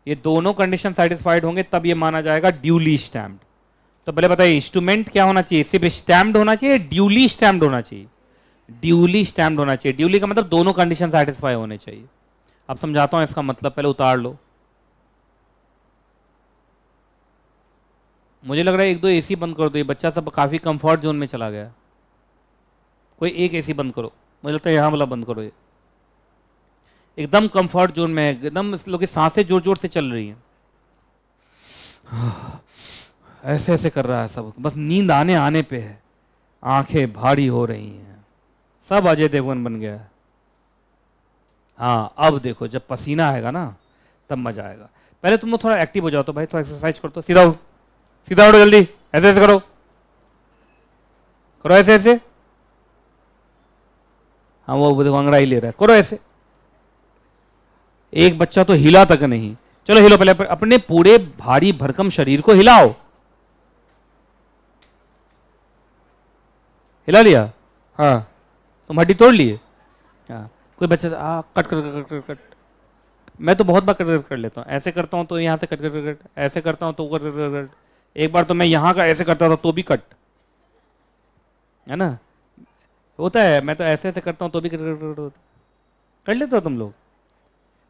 ये दोनों कंडीशन सेटिस्फाइड होंगे तब ये माना जाएगा ड्यूली स्टैम्प्ड। तो पहले बताइए, इंस्ट्रूमेंट क्या होना चाहिए? सिर्फ स्टैम्प्ड होना चाहिए, ड्यूली स्टैम्प्ड होना चाहिए? ड्यूली स्टैम्प्ड होना चाहिए। ड्यूली का मतलब दोनों कंडीशन सेटिस्फाई होने चाहिए। अब समझाता हूं इसका मतलब, पहले उतार लो। मुझे लग रहा है एक दो एसी बंद कर दो, ये बच्चा सब काफी कंफर्ट जोन में चला गया। कोई एक एसी बंद करो, मुझे लगता है यहां वाला बंद करो। ये एकदम कंफर्ट जोन में है, एकदम इस लोग की सांसें जोर जोर से चल रही हैं। ऐसे ऐसे कर रहा है सब, बस नींद आने आने पे है, आंखें भारी हो रही हैं, सब अजय देवगन बन गया है। हाँ अब देखो, जब पसीना आएगा ना तब मजा आएगा। पहले तुम लोग थोड़ा एक्टिव हो जाओ तो भाई, थोड़ा एक्सरसाइज करो तो। सीधा उठो, सीधा उठो जल्दी, ऐसे ऐसे करो, करो ऐसे ऐसे। हाँ वो देखो अंगड़ाई ले रहा है, करो ऐसे। एक बच्चा तो हिला तक नहीं। चलो हिलो, पहले अपने पूरे भारी भरकम शरीर को हिलाओ। हिला लिया? हाँ, तुम हड्डी तोड़ लिए? हाँ। कोई बच्चा कट कर कट कर कट, मैं तो बहुत बार कट कर लेता हूँ। ऐसे करता हूँ तो यहाँ से कट कर कट, ऐसे करता हूँ तो कट कर कट। एक बार तो मैं यहाँ का ऐसे करता था तो भी कट, है ना, होता है। मैं तो ऐसे ऐसे करता हूँ तो भी कट कर लेते हो तुम लोग।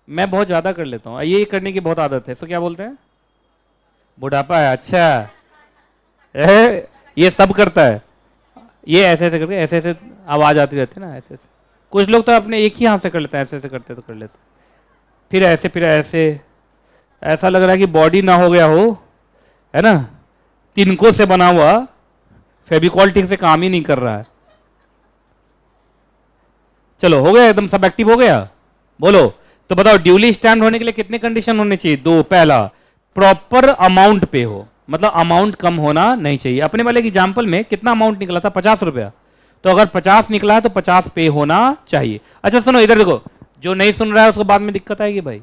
मैं बहुत ज़्यादा कर लेता हूँ, ये करने की बहुत आदत है। इसको क्या बोलते हैं? बुढ़ापा है। अच्छा ये सब करता है, ये ऐसे ऐसे करके ऐसे ऐसे आवाज आती रहती है ना, ऐसे ऐसे। कुछ लोग तो अपने एक ही हाथ से कर लेते हैं, ऐसे ऐसे करते तो कर लेते, फिर ऐसे। ऐसा लग रहा है कि बॉडी ना हो गया हो, है ना, तिनकों से बना हुआ, फेविकॉल ठीक से काम ही नहीं कर रहा है। चलो हो गया, एकदम सब एक्टिव हो गया। बोलो तो बताओ, ड्यूली स्टैम्प्ड होने के लिए कितने कंडीशन होने चाहिए? दो। पहला, प्रॉपर अमाउंट पे हो, मतलब अमाउंट कम होना नहीं चाहिए। अपने वाले एग्जाम्पल में कितना अमाउंट निकला था? 50 रुपया। तो अगर 50 निकला है तो 50 पे होना चाहिए। अच्छा सुनो इधर देखो, जो नहीं सुन रहा है उसको बाद में दिक्कत आएगी भाई,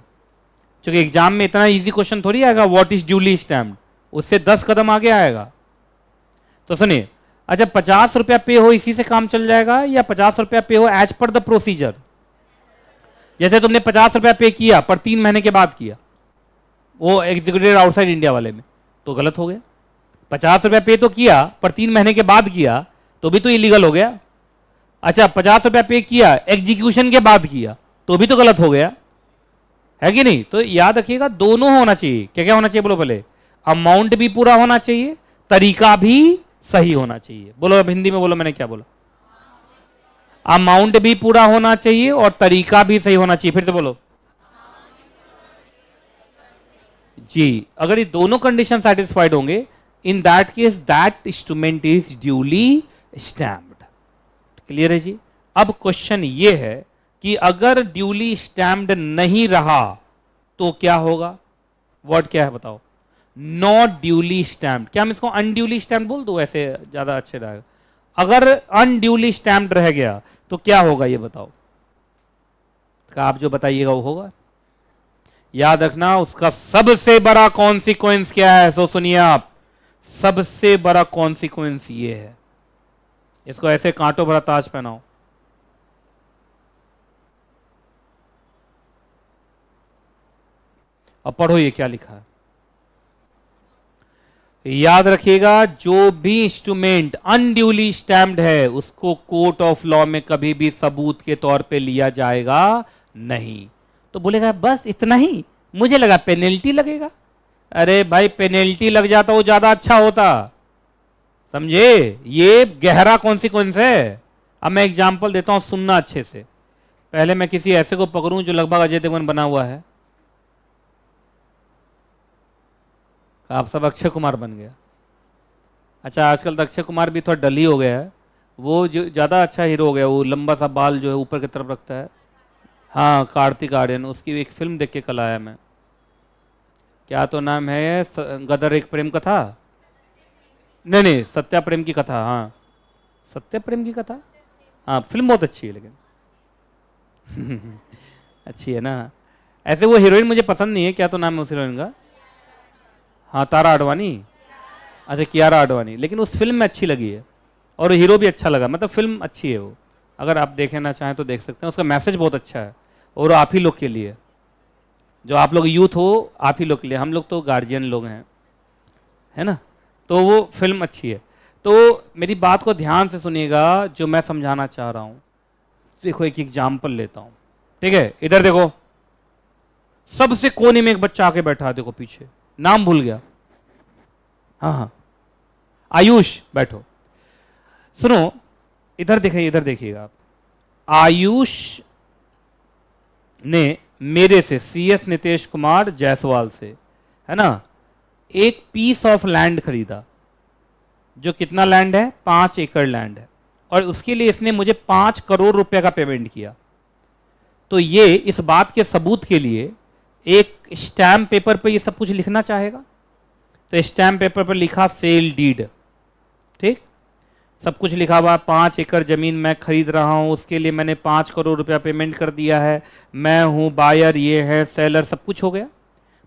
क्योंकि एग्जाम में इतना इजी क्वेश्चन थोड़ी आएगा व्हाट इज ड्यूली स्टैम्प्ड, उससे 10 कदम आगे आएगा। तो सुनिए, अच्छा 50 रुपया पे हो इसी से काम चल जाएगा, या 50 रुपया पे हो एज पर द प्रोसीजर? जैसे तुमने 50 रुपया पे किया पर 3 महीने के बाद किया, वो एग्जीक्यूटिव आउटसाइड इंडिया वाले में, तो गलत हो गया। 50 रुपया पे तो किया पर 3 महीने के बाद किया, तो भी तो इलीगल हो गया। अच्छा 50 रुपया पे किया एग्जीक्यूशन के बाद किया, तो भी तो गलत हो गया, है कि नहीं? तो याद रखिएगा दोनों होना चाहिए। क्या क्या होना चाहिए बोलो पहले? अमाउंट भी पूरा होना चाहिए, तरीका भी सही होना चाहिए। बोलो अब हिंदी में बोलो, मैंने क्या बोला? अमाउंट भी पूरा होना चाहिए और तरीका भी सही होना चाहिए। फिर से बोलो जी। अगर ये दोनों कंडीशन सेटिस्फाइड होंगे, in that case that instrument is duly stamped. Clear है जी? अब क्वेश्चन ये है कि अगर ड्यूली स्टैम्प्ड नहीं रहा तो क्या होगा? वर्ड क्या है बताओ? Not duly stamped. क्या मैं इसको अनड्यूली स्टैम्प्ड बोल दूं? ऐसे ज्यादा अच्छे रहेगा। अगर अनड्यूली स्टैम्प्ड रह गया तो क्या होगा ये बताओ? तो आप जो बताइएगा वो होगा। याद रखना, उसका सबसे बड़ा कॉन्सिक्वेंस क्या है? सो सुनिए आप, सबसे बड़ा कॉन्सिक्वेंस ये है, इसको ऐसे कांटों भरा ताज पहनाओ। अब पढ़ो ये क्या लिखा है। याद रखिएगा, जो भी इंस्ट्रूमेंट अनड्यूली स्टैम्प्ड है उसको कोर्ट ऑफ लॉ में कभी भी सबूत के तौर पे लिया जाएगा नहीं। तो बोलेगा बस इतना ही, मुझे लगा पेनल्टी लगेगा। अरे भाई, पेनल्टी लग जाता वो ज्यादा अच्छा होता, समझे? ये गहरा कॉन्सिक्वेंस है। अब मैं एग्जांपल देता हूं, सुनना अच्छे से। पहले मैं किसी ऐसे को पकड़ूं जो लगभग अजय देवगन बना हुआ है, आप सब अक्षय कुमार बन गया। अच्छा, आजकल तो अक्षय कुमार भी थोड़ा डली हो गया है, वो जो ज़्यादा अच्छा हीरो हो गया, वो लंबा सा बाल जो है ऊपर की तरफ रखता है। हाँ, कार्तिक आर्यन, उसकी एक फिल्म देख के कल आया मैं। क्या तो नाम है, गदर एक प्रेम कथा? नहीं नहीं, सत्या प्रेम की कथा। हाँ, सत्या प्रेम की कथा। हाँ, फिल्म बहुत अच्छी है लेकिन अच्छी है ना। ऐसे वो हीरोइन मुझे पसंद नहीं है, क्या तो नाम है उस हीरोइन का? हाँ, तारा आडवाणी। अच्छा, कियारा आडवाणी, लेकिन उस फिल्म में अच्छी लगी है और हीरो भी अच्छा लगा। मतलब फिल्म अच्छी है वो, अगर आप देखना चाहें तो देख सकते हैं। उसका मैसेज बहुत अच्छा है और आप ही लोग के लिए, जो आप लोग यूथ हो, आप ही लोग के लिए। हम लोग तो गार्जियन लोग हैं, है ना? तो वो फिल्म अच्छी है। तो मेरी बात को ध्यान से सुनिएगा, जो मैं समझाना चाह रहा हूँ। देखो, एक एग्जाम्पल लेता हूँ, ठीक है? इधर देखो, सबसे कोने में एक बच्चा आके बैठा है, देखो पीछे, नाम भूल गया। हाँ हाँ, आयुष, बैठो। सुनो, इधर देखिए, इधर देखिएगा आप। आयुष ने मेरे से, CS नितेश कुमार जायसवाल से, है ना, एक पीस ऑफ लैंड खरीदा, जो कितना लैंड है? 5 एकड़ लैंड है, और उसके लिए इसने मुझे 5 करोड़ रुपए का पेमेंट किया। तो ये इस बात के सबूत के लिए एक स्टैम्प पेपर पे ये सब कुछ लिखना चाहेगा। तो स्टैम्प पेपर पर लिखा सेल डीड, ठीक, सब कुछ लिखा हुआ, 5 एकड़ जमीन मैं खरीद रहा हूं, उसके लिए मैंने 5 करोड़ रुपया पेमेंट कर दिया है, मैं हूं बायर, ये है सेलर, सब कुछ हो गया।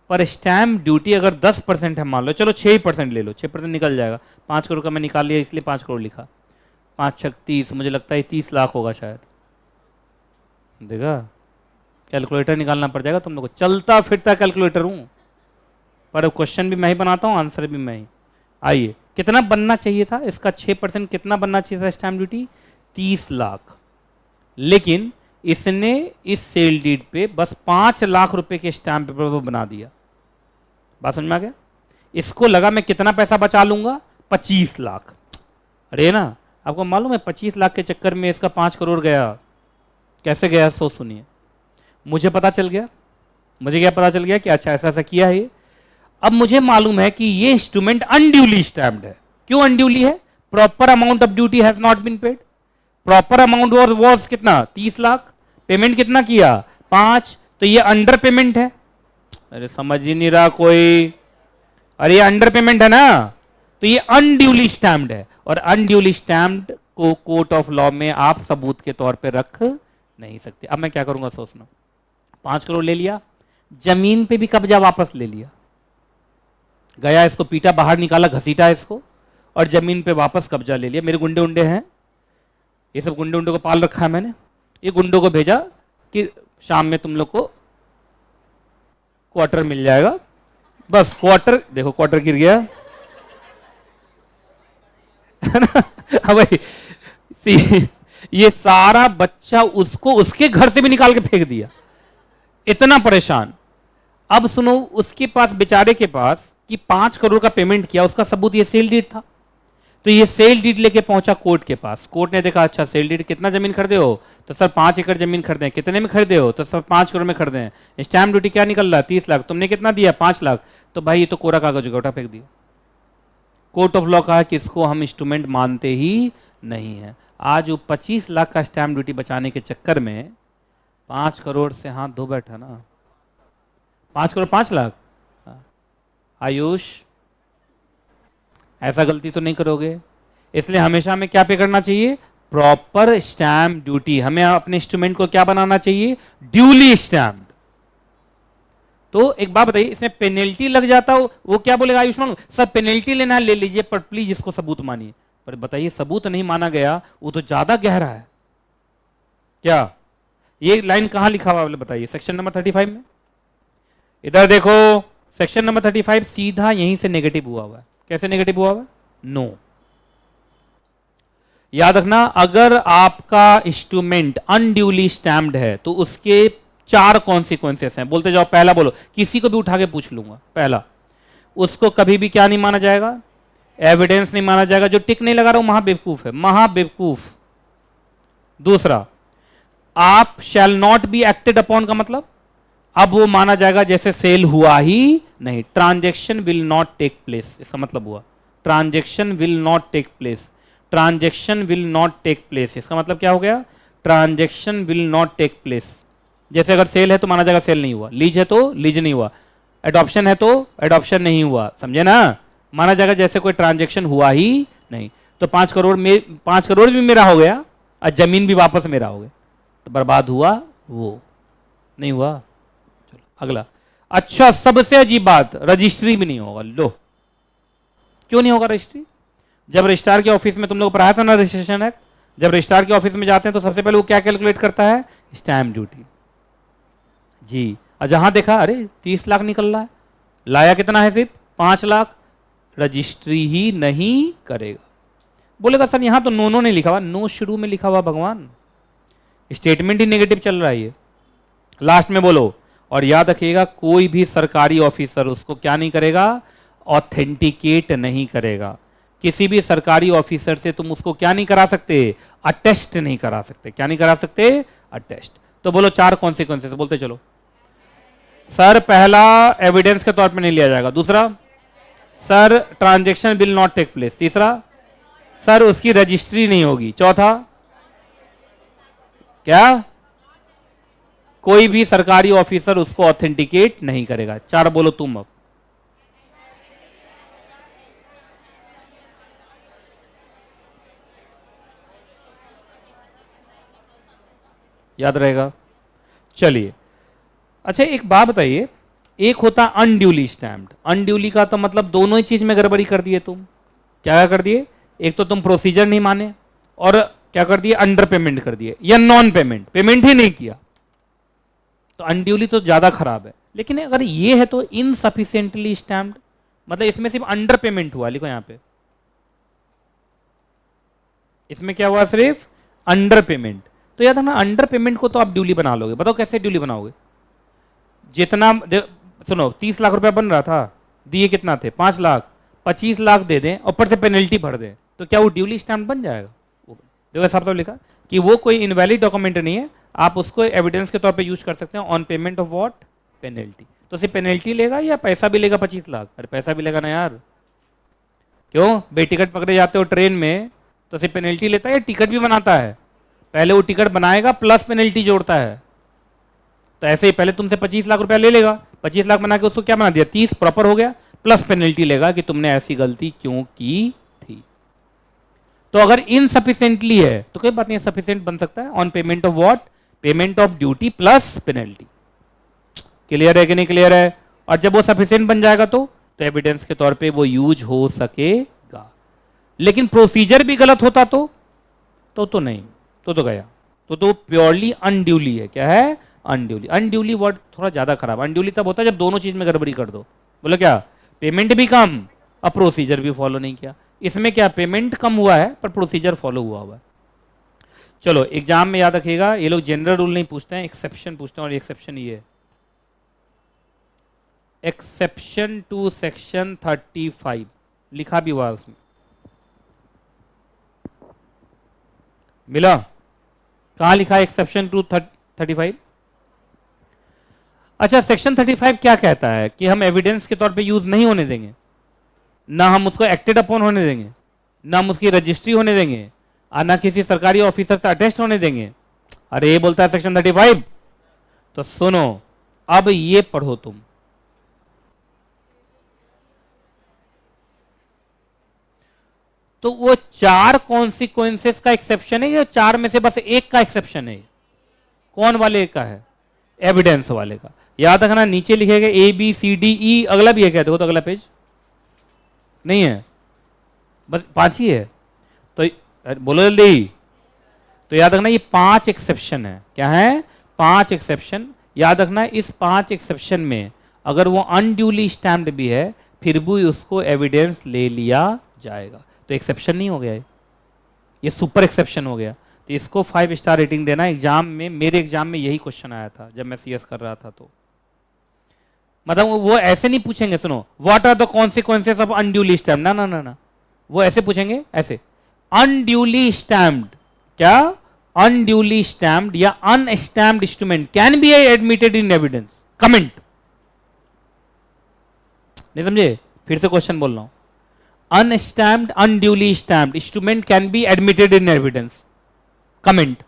पर स्टैम्प ड्यूटी अगर 10% है, मान लो, चलो 6% ले लो, 6% निकल जाएगा। 5 करोड़ का मैं निकाल लिया, इसलिए 5 करोड़ लिखा। 5 छक 30, मुझे लगता है 30 लाख होगा शायद। देखा, कैलकुलेटर निकालना पड़ जाएगा तुम लोग को, चलता फिरता कैलकुलेटर हूं, पर क्वेश्चन भी मैं ही बनाता हूं, आंसर भी मैं ही। आइए, कितना बनना चाहिए था इसका? 6% कितना बनना चाहिए था स्टैम्प ड्यूटी? 30 लाख। लेकिन इसने इस सेल डीड पे बस 5 लाख रुपए के स्टैम्प पेपर पर बना दिया। बात समझ में आ गया? इसको लगा मैं कितना पैसा बचा लूंगा? 25 लाख। अरे ना, आपको मालूम है 25 लाख के चक्कर में इसका 5 करोड़ गया। कैसे गया? सोच सुनिए। मुझे पता चल गया, मुझे क्या पता चल गया कि अच्छा ऐसा ऐसा किया है ये। अब मुझे मालूम है कि ये इंस्ट्रूमेंट अनड्यूली स्टैम्प्ड है। क्यों अनड्यूली है? Proper amount of duty has not been paid. Proper amount was कितना? 30 लाख। पेमेंट कितना किया? 5। तो ये अंडर पेमेंट है। अरे समझ ही नहीं रहा कोई। अरे ये अंडर पेमेंट है ना, तो ये अनड्यूली स्टैम्प्ड है, और अनड्यूली स्टैम्प्ड को कोर्ट ऑफ लॉ में आप सबूत के तौर पे रख नहीं सकते। अब मैं क्या करूंगा सोचना। 5 करोड़ ले लिया, जमीन पे भी कब्जा वापस ले लिया, गया इसको पीटा, बाहर निकाला, घसीटा इसको, और जमीन पे वापस कब्जा ले लिया। मेरे गुंडे उंडे हैं, ये सब गुंडे उंडे को पाल रखा है मैंने। ये गुंडों को भेजा कि शाम में तुम लोग को क्वार्टर मिल जाएगा। बस क्वार्टर, देखो क्वार्टर गिर गया है ना। अब भाई, ये सारा बच्चा उसको उसके घर से भी निकाल के फेंक दिया, इतना परेशान। अब सुनो, उसके पास, बेचारे के पास, कि 5 करोड़ का पेमेंट किया, उसका सबूत ये सेल डीड था। तो ये सेल डीड लेके पहुंचा कोर्ट के पास। कोर्ट ने देखा, अच्छा सेल डीड, कितना जमीन खरीदे हो? तो सर 5 एकड़ जमीन खरीदे। कितने में खरीदे हो? तो सर 5 करोड़ में खरीदे हैं। स्टैम्प ड्यूटी क्या निकल रहा है? 30 लाख। तुमने कितना दिया? 5 लाख। तो भाई ये तो कोरा कागज होगा, उठा फेंक दिया। कोर्ट ऑफ लॉ कहा कि इसको हम इंस्ट्रूमेंट मानते ही नहीं है। आज वो 25 लाख का स्टैम्प ड्यूटी बचाने के चक्कर में 5 करोड़ से हाथ धो बैठा ना। 5 करोड़ 5 लाख। आयुष, ऐसा गलती तो नहीं करोगे, इसलिए हमेशा हमें क्या पे करना चाहिए? Proper stamp duty. हमें अपने इंस्ट्रूमेंट को क्या बनाना चाहिए? Duly stamped. तो एक बात बताइए, इसमें पेनल्टी लग जाता हो, वो क्या बोलेगा आयुष्मान? सर पेनल्टी लेना है ले लीजिए, पर प्लीज इसको सबूत मानिए। पर बताइए, सबूत नहीं माना गया, वो तो ज्यादा गहरा है। क्या ये लाइन कहां लिखा हुआ है बताइए? सेक्शन नंबर 35 में। इधर देखो, सेक्शन नंबर 35 सीधा यहीं से नेगेटिव हुआ हुआ है। कैसे नेगेटिव हुआ हुआ है? नो। याद रखना, अगर आपका इंस्ट्रूमेंट अनड्यूली स्टैम्प्ड है तो उसके 4 कॉन्सिक्वेंसेस हैं। बोलते जाओ, पहला बोलो, किसी को भी उठा के पूछ लूंगा। पहला, उसको कभी भी क्या नहीं माना जाएगा? एविडेंस नहीं माना जाएगा। जो टिक नहीं लगा रहा हूं महाबेवकूफ है, महाबेवकूफ। दूसरा, आप shall not be acted upon का मतलब, अब वो माना जाएगा जैसे सेल हुआ ही नहीं। Transaction will not take place, इसका मतलब हुआ transaction will not take place. Transaction will not take place, इसका मतलब क्या हो गया? Transaction will not take place. जैसे अगर सेल है तो माना जाएगा सेल नहीं हुआ, लीज है तो लीज नहीं हुआ, एडॉप्शन है तो एडॉप्शन नहीं हुआ। समझे ना? माना जाएगा जैसे कोई ट्रांजेक्शन हुआ ही नहीं। तो 5 करोड़ में 5 करोड़ भी मेरा हो गया और जमीन भी वापस मेरा हो गया, तो बर्बाद हुआ वो, नहीं हुआ। चलो अगला। अच्छा, सबसे अजीब बात, रजिस्ट्री भी नहीं होगा। लो, क्यों नहीं होगा रजिस्ट्री? जब रजिस्ट्रार के ऑफिस में तुम लोग पढ़ाया था ना रजिस्ट्रेशन एक्ट, जब रजिस्ट्रार के ऑफिस में जाते हैं तो सबसे पहले वो क्या कैलकुलेट करता है? स्टैम्प ड्यूटी जी। और जहां देखा अरे 30 लाख निकल रहा है, लाया कितना है? सिर्फ 5 लाख, रजिस्ट्री ही नहीं करेगा। बोलेगा सर यहां तो नो नहीं लिखा हुआ। नो शुरू में लिखा हुआ भगवान, स्टेटमेंट ही नेगेटिव चल रहा है ये। लास्ट में बोलो, और याद रखिएगा कोई भी सरकारी ऑफिसर उसको क्या नहीं करेगा? ऑथेंटिकेट नहीं करेगा। किसी भी सरकारी ऑफिसर से तुम उसको क्या नहीं करा सकते? अटेस्ट नहीं करा सकते। क्या नहीं करा सकते? अटेस्ट। तो बोलो 4 कॉन्सिक्वेंसेस, बोलते चलो। सर पहला, एविडेंस के तौर पे नहीं लिया जाएगा। दूसरा, sir transaction will not take place. तीसरा, सर उसकी रजिस्ट्री नहीं होगी। चौथा, क्या? कोई भी सरकारी ऑफिसर उसको ऑथेंटिकेट नहीं करेगा। 4 बोलो तुम अब। याद रहेगा? चलिए, अच्छा एक बात बताइए, एक होता अनड्यूली स्टैम्प्ड। अनड्यूली का तो मतलब दोनों ही चीज में गड़बड़ी कर दिए तुम। क्या कर दिए? एक तो तुम प्रोसीजर नहीं माने, और क्या कर दिए? अंडर पेमेंट कर दिए, या नॉन पेमेंट, पेमेंट ही नहीं किया। तो अनड्यूली तो ज्यादा खराब है। लेकिन अगर ये है तो इनसफिशिएंटली स्टैम्प्ड, मतलब इसमें सिर्फ अंडर पेमेंट हुआ। लिखो यहां पे, इसमें क्या हुआ? सिर्फ अंडर पेमेंट। तो याद है ना, अंडर पेमेंट को तो आप ड्यूली बना लोगे। बताओ कैसे ड्यूली बनाओगे? जितना सुनो, 30 लाख रुपया बन रहा था, दिए कितना थे? 5 लाख। 25 लाख दे दें, ऊपर से पेनल्टी भर दें, तो क्या वो ड्यूली स्टैम्प बन जाएगा? देखो साहब तो लिखा कि वो कोई इनवैलिड डॉक्यूमेंट नहीं है, आप उसको एविडेंस के तौर पे यूज कर सकते हैं on payment of what? Penalty. तो सिर्फ पेनल्टी लेगा या पैसा भी लेगा? 25 लाख। अरे पैसा भी लेगा ना यार। क्यों? बेटिकट पकड़े जाते हो ट्रेन में तो सिर्फ पेनल्टी लेता है या टिकट भी बनाता है? पहले वो टिकट बनाएगा प्लस पेनल्टी जोड़ता है। तो ऐसे ही पहले तुमसे 25 लाख रुपया ले लेगा, 25 लाख बना के उसको क्या बना दिया? 30 प्रॉपर हो गया, प्लस पेनल्टी लेगा कि तुमने ऐसी गलती क्यों की थी। तो अगर इनसफिशिएंटली है तो कोई बात नहीं, सफिशिएंट बन सकता है on payment of what? Payment of duty plus penalty. Clear है कि नहीं क्लियर है? और जब वो सफिशिएंट बन जाएगा तो एविडेंस के तौर पे वो यूज हो सकेगा। लेकिन प्रोसीजर भी गलत होता तो नहीं, तो गया, तो प्योरली अनड्यूली है। क्या है? अनड्यूली। अनड्यूली वर्ड थोड़ा ज्यादा खराब। अनड्यूली तब होता है जब दोनों चीज में गड़बड़ी कर दो। बोलो क्या? पेमेंट भी कम और प्रोसीजर भी फॉलो नहीं किया। इसमें क्या, पेमेंट कम हुआ है पर प्रोसीजर फॉलो हुआ है। चलो एग्जाम में याद रखिएगा, ये लोग जनरल रूल नहीं पूछते हैं, एक्सेप्शन पूछते हैं। और एक्सेप्शन ये है, एक्सेप्शन टू सेक्शन 35 लिखा भी हुआ उसमें, मिला? कहां लिखा है एक्सेप्शन टू 35? अच्छा, सेक्शन 35 क्या कहता है कि हम एविडेंस के तौर पे यूज नहीं होने देंगे, ना हम उसको एक्टेड अपॉन होने देंगे, ना हम उसकी रजिस्ट्री होने देंगे, ना किसी सरकारी ऑफिसर से अटेस्ट होने देंगे। अरे ये बोलता है सेक्शन 35, तो सुनो अब ये पढ़ो तुम। तो वो 4 कॉन्सिक्वेंसेस का एक्सेप्शन है, या 4 में से बस एक का एक्सेप्शन है? कौन वाले का है? एविडेंस वाले का। याद रखना नीचे लिखेगा ABCDE, अगला भी है क्या? देखो तो अगला पेज नहीं है, बस 5 ही है। तो बोलो जल्दी। तो याद रखना ये 5 एक्सेप्शन है। क्या है? 5 एक्सेप्शन। याद रखना इस 5 एक्सेप्शन में अगर वो अनड्यूली स्टैम्प्ड भी है फिर भी उसको एविडेंस ले लिया जाएगा। तो एक्सेप्शन नहीं हो गया ये सुपर एक्सेप्शन हो गया। तो इसको 5 स्टार रेटिंग देना। एग्जाम में, मेरे एग्जाम में यही क्वेश्चन आया था जब मैं CS कर रहा था। तो मतलब वो ऐसे नहीं पूछेंगे, सुनो, what are the consequences of unduly stamped, ना ना ना ना, वो ऐसे पूछेंगे, ऐसे अनड्यूली स्टैम्प्ड। क्या? अनड्यूली स्टैम्प्ड या unstamped instrument can be admitted in evidence. Comment नहीं समझे? फिर से क्वेश्चन बोल रहा हूं। Unstamped, unduly stamped instrument can be admitted in evidence. Comment.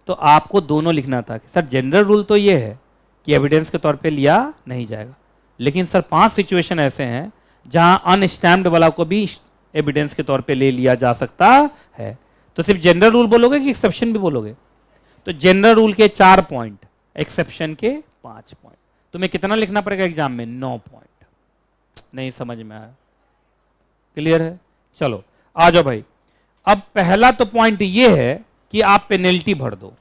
तो आपको दोनों लिखना था कि सर जनरल रूल तो ये है कि एविडेंस के तौर पे लिया नहीं जाएगा, लेकिन सर 5 सिचुएशन ऐसे हैं जहां अनस्टैम्प्ड वाला को भी एविडेंस के तौर पे ले लिया जा सकता है। तो सिर्फ जनरल रूल बोलोगे कि एक्सेप्शन भी बोलोगे? तो जनरल रूल के 4 पॉइंट, एक्सेप्शन के 5 पॉइंट। तुम्हें कितना लिखना पड़ेगा एग्जाम में? 9 पॉइंट। नहीं समझ में आया? क्लियर है? चलो आ जाओ भाई। अब पहला तो पॉइंट ये है कि आप पेनल्टी भर दो।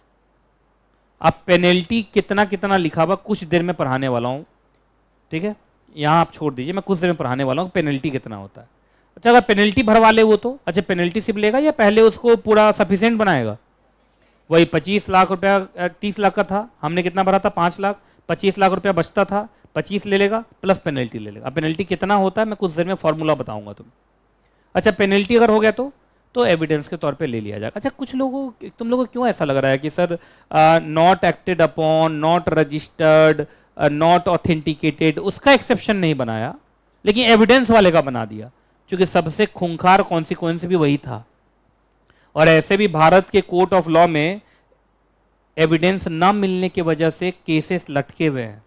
अब पेनल्टी कितना कितना लिखा हुआ कुछ देर में पढ़ाने वाला हूं, ठीक है? यहां आप छोड़ दीजिए, मैं कुछ देर में पढ़ाने वाला हूं पेनल्टी कितना होता है। अच्छा अगर पेनल्टी भरवा ले वो तो अच्छा पेनल्टी सिर्फ लेगा या पहले उसको पूरा सफिशिएंट बनाएगा? वही 25 लाख रुपया 30 लाख का था, हमने कितना भरा था? 5 लाख। 25 लाख रुपया बचता था, 25 ले लेगा प्लस पेनल्टी ले लेगा। अब पेनल्टी कितना होता है मैं कुछ देर में फॉर्मूला बताऊंगा तुम्हें। अच्छा पेनल्टी अगर हो गया तो एविडेंस के तौर पे ले लिया जाएगा। अच्छा कुछ लोगों, तुम लोगों को क्यों ऐसा लग रहा है कि sir not acted upon, not registered, not authenticated, उसका एक्सेप्शन नहीं बनाया लेकिन एविडेंस वाले का बना दिया? क्योंकि सबसे खूंखार कॉन्सिक्वेंस भी वही था। और ऐसे भी भारत के कोर्ट ऑफ लॉ में एविडेंस न मिलने की वजह से केसेस लटके हुए हैं,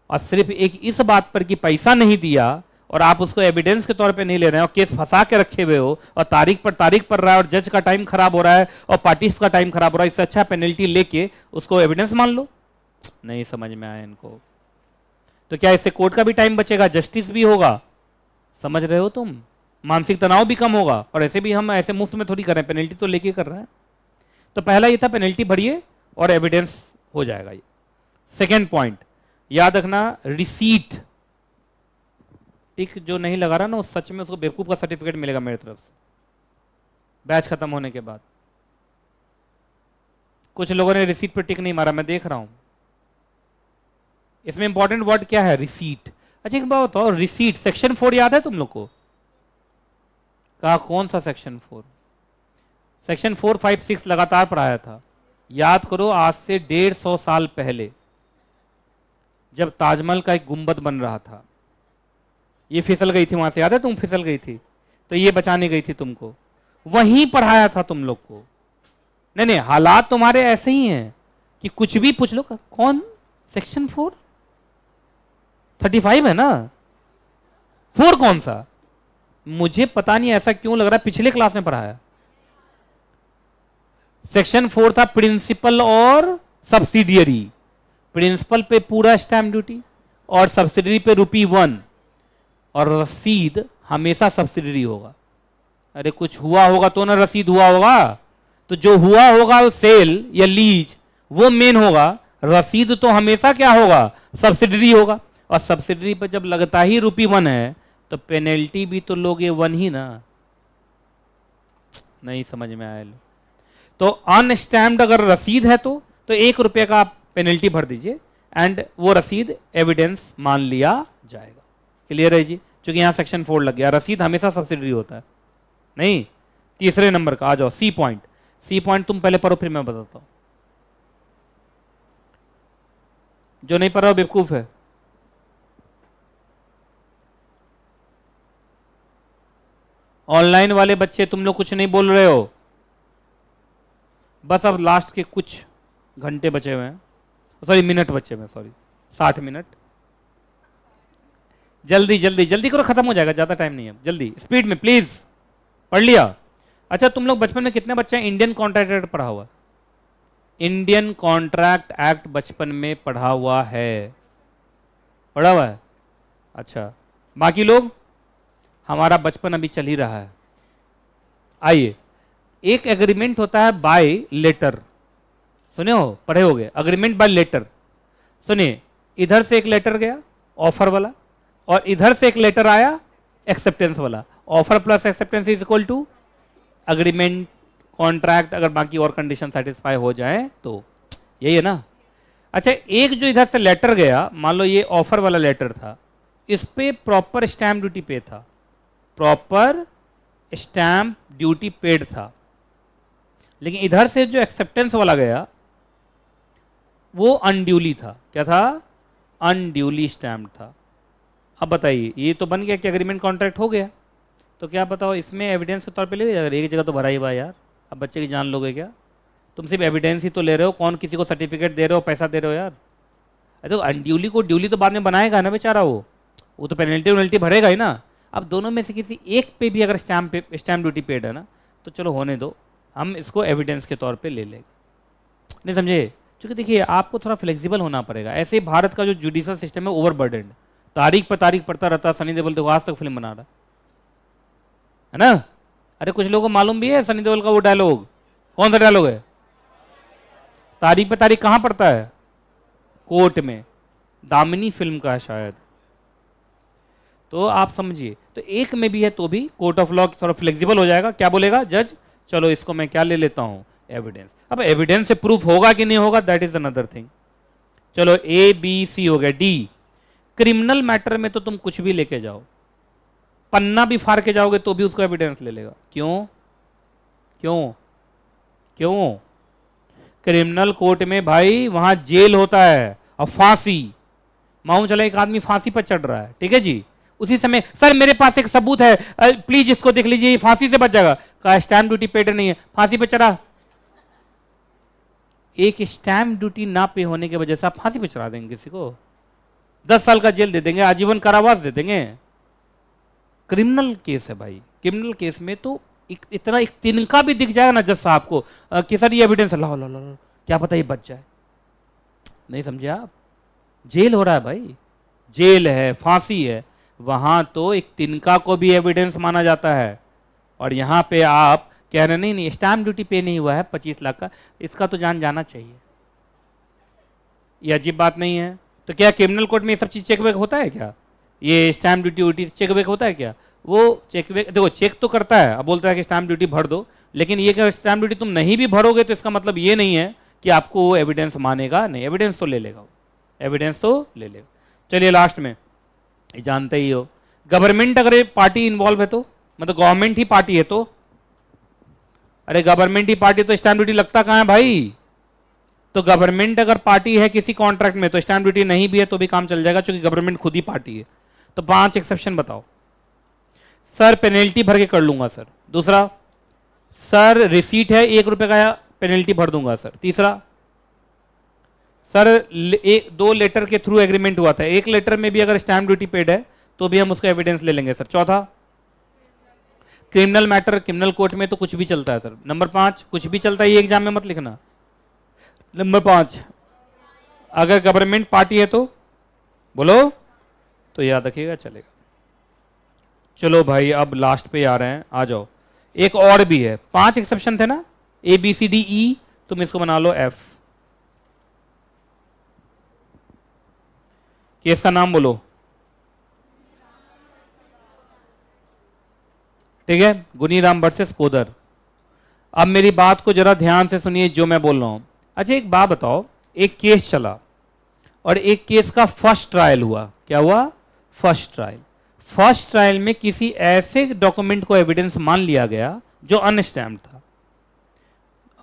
और सिर्फ एक इस बात पर कि पैसा नहीं दिया और आप उसको एविडेंस के तौर पे नहीं ले रहे हैं और केस फंसा के रखे हुए हो और तारीख पर रहा है और जज का टाइम खराब हो रहा है और पार्टीज का टाइम खराब हो रहा है, इससे अच्छा पेनल्टी लेके उसको एविडेंस मान लो। नहीं समझ में आया इनको? तो क्या इससे कोर्ट का भी टाइम बचेगा, जस्टिस भी होगा, समझ रहे हो तुम? मानसिक तनाव भी कम होगा। और ऐसे भी हम ऐसे मुफ्त में थोड़ी कर रहे हैं, पेनल्टी तो लेके कर रहे हैं। तो पहला ये था पेनल्टी भरिए और एविडेंस हो जाएगा। ये सेकेंड पॉइंट याद रखना, रिसीट। टिक जो नहीं लगा रहा ना उस सच में उसको बेवकूफ का सर्टिफिकेट मिलेगा मेरी तरफ से बैच खत्म होने के बाद। कुछ लोगों ने रिसीट पर टिक नहीं मारा, मैं देख रहा हूं। इसमें इंपॉर्टेंट वर्ड क्या है? रिसीट। अच्छा एक बात बताओ, रिसीट सेक्शन 4 याद है तुम लोग को? कहा कौन सा सेक्शन 4? सेक्शन 4, 5, 6 लगातार पढ़ाया था। याद करो आज से 150 साल पहले जब ताजमहल का एक गुंबद बन रहा था, ये फिसल गई थी वहां से, याद है? तुम फिसल गई थी तो ये बचाने गई थी तुमको, वहीं पढ़ाया था तुम लोग को। नहीं नहीं, हालात तुम्हारे ऐसे ही हैं कि कुछ भी पूछ लो। कौन? सेक्शन 4 35 है ना? 4 कौन सा? मुझे पता नहीं ऐसा क्यों लग रहा है पिछले क्लास में पढ़ाया। सेक्शन 4 था प्रिंसिपल और सब्सिडियरी। प्रिंसिपल पे पूरा स्टैंप ड्यूटी और सब्सिडियरी पे ₹1, और रसीद हमेशा सब्सिडियरी होगा। अरे कुछ हुआ होगा तो ना रसीद हुआ होगा, तो जो हुआ होगा वो सेल या लीज वो मेन होगा, रसीद तो हमेशा क्या होगा? सब्सिडियरी होगा। और सब्सिडियरी पर जब लगता ही ₹1 है तो पेनल्टी भी तो लोगे 1 ही ना। नहीं समझ में आया? तो अनस्टैम्प्ड अगर रसीद है तो ₹1 का आप पेनल्टी भर दीजिए एंड वो रसीद एविडेंस मान लिया जाएगा। क्लियर है जी? क्योंकि यहां सेक्शन 4 लग गया, रसीद हमेशा सब्सिडियरी होता है। नहीं, तीसरे नंबर का आ जाओ, सी पॉइंट। सी पॉइंट तुम पहले पढ़ो फिर मैं बताता हूं। जो नहीं पढ़ रहा बेवकूफ है। ऑनलाइन वाले बच्चे तुम लोग कुछ नहीं बोल रहे हो, बस अब लास्ट के कुछ घंटे बचे हुए हैं, सॉरी मिनट बचे हुए हैं, सॉरी 60 मिनट। जल्दी जल्दी जल्दी करो, खत्म हो जाएगा, ज्यादा टाइम नहीं है, जल्दी स्पीड में प्लीज। पढ़ लिया? अच्छा तुम लोग बचपन में कितने बच्चे हैं इंडियन कॉन्ट्रैक्ट एक्ट पढ़ा हुआ? इंडियन कॉन्ट्रैक्ट एक्ट बचपन में पढ़ा हुआ है? पढ़ा हुआ है? अच्छा, बाकी लोग? हमारा बचपन अभी चल ही रहा है। आइए, एक एग्रीमेंट होता है बाय लेटर, सुने हो, पढ़े होगे, अग्रीमेंट बाय लेटर। सुनिए, इधर से एक लेटर गया ऑफर वाला, और इधर से एक लेटर आया एक्सेप्टेंस वाला। Offer plus acceptance is equal to agreement contract, अगर बाकी और कंडीशन सेटिस्फाई हो जाए तो, यही है ना। अच्छा, एक जो इधर से लेटर गया, मान लो ये ऑफर वाला लेटर था, इस पे प्रॉपर स्टैम्प ड्यूटी पे था, प्रॉपर स्टैम्प ड्यूटी पेड था। लेकिन इधर से जो एक्सेप्टेंस वाला गया वो अनड्यूली था। क्या था? अनड्यूली स्टैम्प था। अब बताइए, ये तो बन गया कि एग्रीमेंट कॉन्ट्रैक्ट हो गया, तो क्या बताओ इसमें एविडेंस के तौर पे ले लिया? अगर एक जगह तो भरा ही हुआ यार, अब बच्चे की जान लोगे क्या? तुम सिर्फ एविडेंस ही तो ले रहे हो, कौन किसी को सर्टिफिकेट दे रहे हो, पैसा दे रहे हो यार? अरे तो अनड्यूली को ड्यूली तो बाद में बनाएगा ना बेचारा, वो तो पेनल्टी वेनल्टी भरेगा ही ना। अब दोनों में से किसी एक पे भी अगर स्टैम्प ड्यूटी पेड है ना, तो चलो होने दो, हम इसको एविडेंस के तौर पे ले लेंगे। नहीं समझे? क्योंकि देखिए आपको थोड़ा फ्लेक्सिबल होना पड़ेगा। ऐसे ही भारत का जो जुडिशल सिस्टम है ओवरबर्डन्ड, तारीख पर तारीख पढ़ता रहता है। सनी देओल तो आज तक फिल्म बना रहा है ना। अरे कुछ लोगों को मालूम भी है सनी देओल का वो डायलॉग, कौन सा डायलॉग है? तारीख पे तारीख कहां पड़ता है? कोर्ट में। दामिनी फिल्म का है शायद। तो आप समझिए, तो एक में भी है तो भी कोर्ट ऑफ लॉ थोड़ा फ्लेक्सिबल हो जाएगा। क्या बोलेगा जज? चलो इसको मैं क्या ले लेता हूं? एविडेंस। अब एविडेंस से प्रूफ होगा कि नहीं होगा, दैट इज अनदर थिंग। चलो ए बी सी हो गया। डी, क्रिमिनल मैटर में तो तुम कुछ भी लेके जाओ, पन्ना भी फाड़ के जाओगे तो भी उसको एविडेंस ले लेगा। क्यों? क्यों? क्यों? क्रिमिनल कोर्ट में भाई वहां जेल होता है और फांसी। मालूम चला एक आदमी फांसी पर चढ़ रहा है, ठीक है जी, उसी समय सर मेरे पास एक सबूत है, प्लीज इसको देख लीजिए, फांसी से बच जाएगा। कहा स्टैम्प ड्यूटी पेड नहीं है, फांसी पे चढ़ा। एक स्टैम्प ड्यूटी ना पे होने की वजह से आप फांसी पे चढ़ा देंगे किसी को? 10 साल का जेल दे देंगे, आजीवन कारावास दे देंगे। क्रिमिनल केस है भाई। क्रिमिनल केस में तो इतना एक तिनका भी दिख जाएगा ना जज साहब को कि सर ये एविडेंस, लाओ लाओ लाओ, क्या पता ये बच जाए। नहीं समझे आप? जेल हो रहा है भाई, जेल है, फांसी है, वहां तो एक तिनका को भी एविडेंस माना जाता है। और यहां पे आप कह रहे नहीं स्टैम्प ड्यूटी पे नहीं हुआ है 25 लाख का, इसका तो जान जाना चाहिए। ये अजीब बात नहीं है? तो क्या क्रिमिनल कोर्ट में ये सब चीज चेक वेक होता है क्या? ये स्टैम्प ड्यूटी चेक वेक होता है क्या? वो चेक वेक देखो चेक तो करता है, अब बोलता है कि स्टैम्प ड्यूटी भर दो, लेकिन ये कि स्टैम्प ड्यूटी तुम नहीं भी भरोगे तो इसका मतलब ये नहीं है कि आपको वो एविडेंस मानेगा नहीं। एविडेंस तो ले लेगा, एविडेंस तो ले लेगा। चलिए लास्ट में, जानते ही हो, गवर्नमेंट अगर पार्टी इन्वॉल्व है तो, मतलब गवर्नमेंट ही पार्टी है तो, अरे गवर्नमेंट ही पार्टी तो स्टैम्प ड्यूटी लगता कहां है भाई? तो गवर्नमेंट अगर पार्टी है किसी कॉन्ट्रैक्ट में तो स्टैम्प ड्यूटी नहीं भी है तो भी काम चल जाएगा, क्योंकि गवर्नमेंट खुद ही पार्टी है। तो 5 एक्सेप्शन बताओ। सर पेनल्टी भर के कर लूंगा सर। दूसरा, सर रिसीट है 1 रुपए का, पेनल्टी भर दूंगा सर। तीसरा, सर 2 लेटर के थ्रू एग्रीमेंट हुआ था, एक लेटर में भी अगर स्टैम्प ड्यूटी पेड है तो भी हम उसका एविडेंस ले लेंगे सर। चौथा, क्रिमिनल मैटर, क्रिमिनल कोर्ट में तो कुछ भी चलता है सर। नंबर 5, कुछ भी चलता है ये एग्जाम में मत लिखना। नंबर 5, अगर गवर्नमेंट पार्टी है तो बोलो, तो याद रखिएगा, चलेगा। चलो भाई अब लास्ट पे आ रहे हैं, आ जाओ। एक और भी है, 5 एक्सेप्शन थे ना, A B C D E, तुम इसको बना लो एफ। केस का नाम बोलो, ठीक है, गुनीराम वर्सेस कोदर। अब मेरी बात को जरा ध्यान से सुनिए जो मैं बोल रहा हूं। अच्छा एक बात बताओ, एक केस चला और एक केस का फर्स्ट ट्रायल हुआ। क्या हुआ? First trial. फर्स्ट ट्रायल में किसी ऐसे डॉक्यूमेंट को एविडेंस मान लिया गया जो अनस्टैम्प्ड था।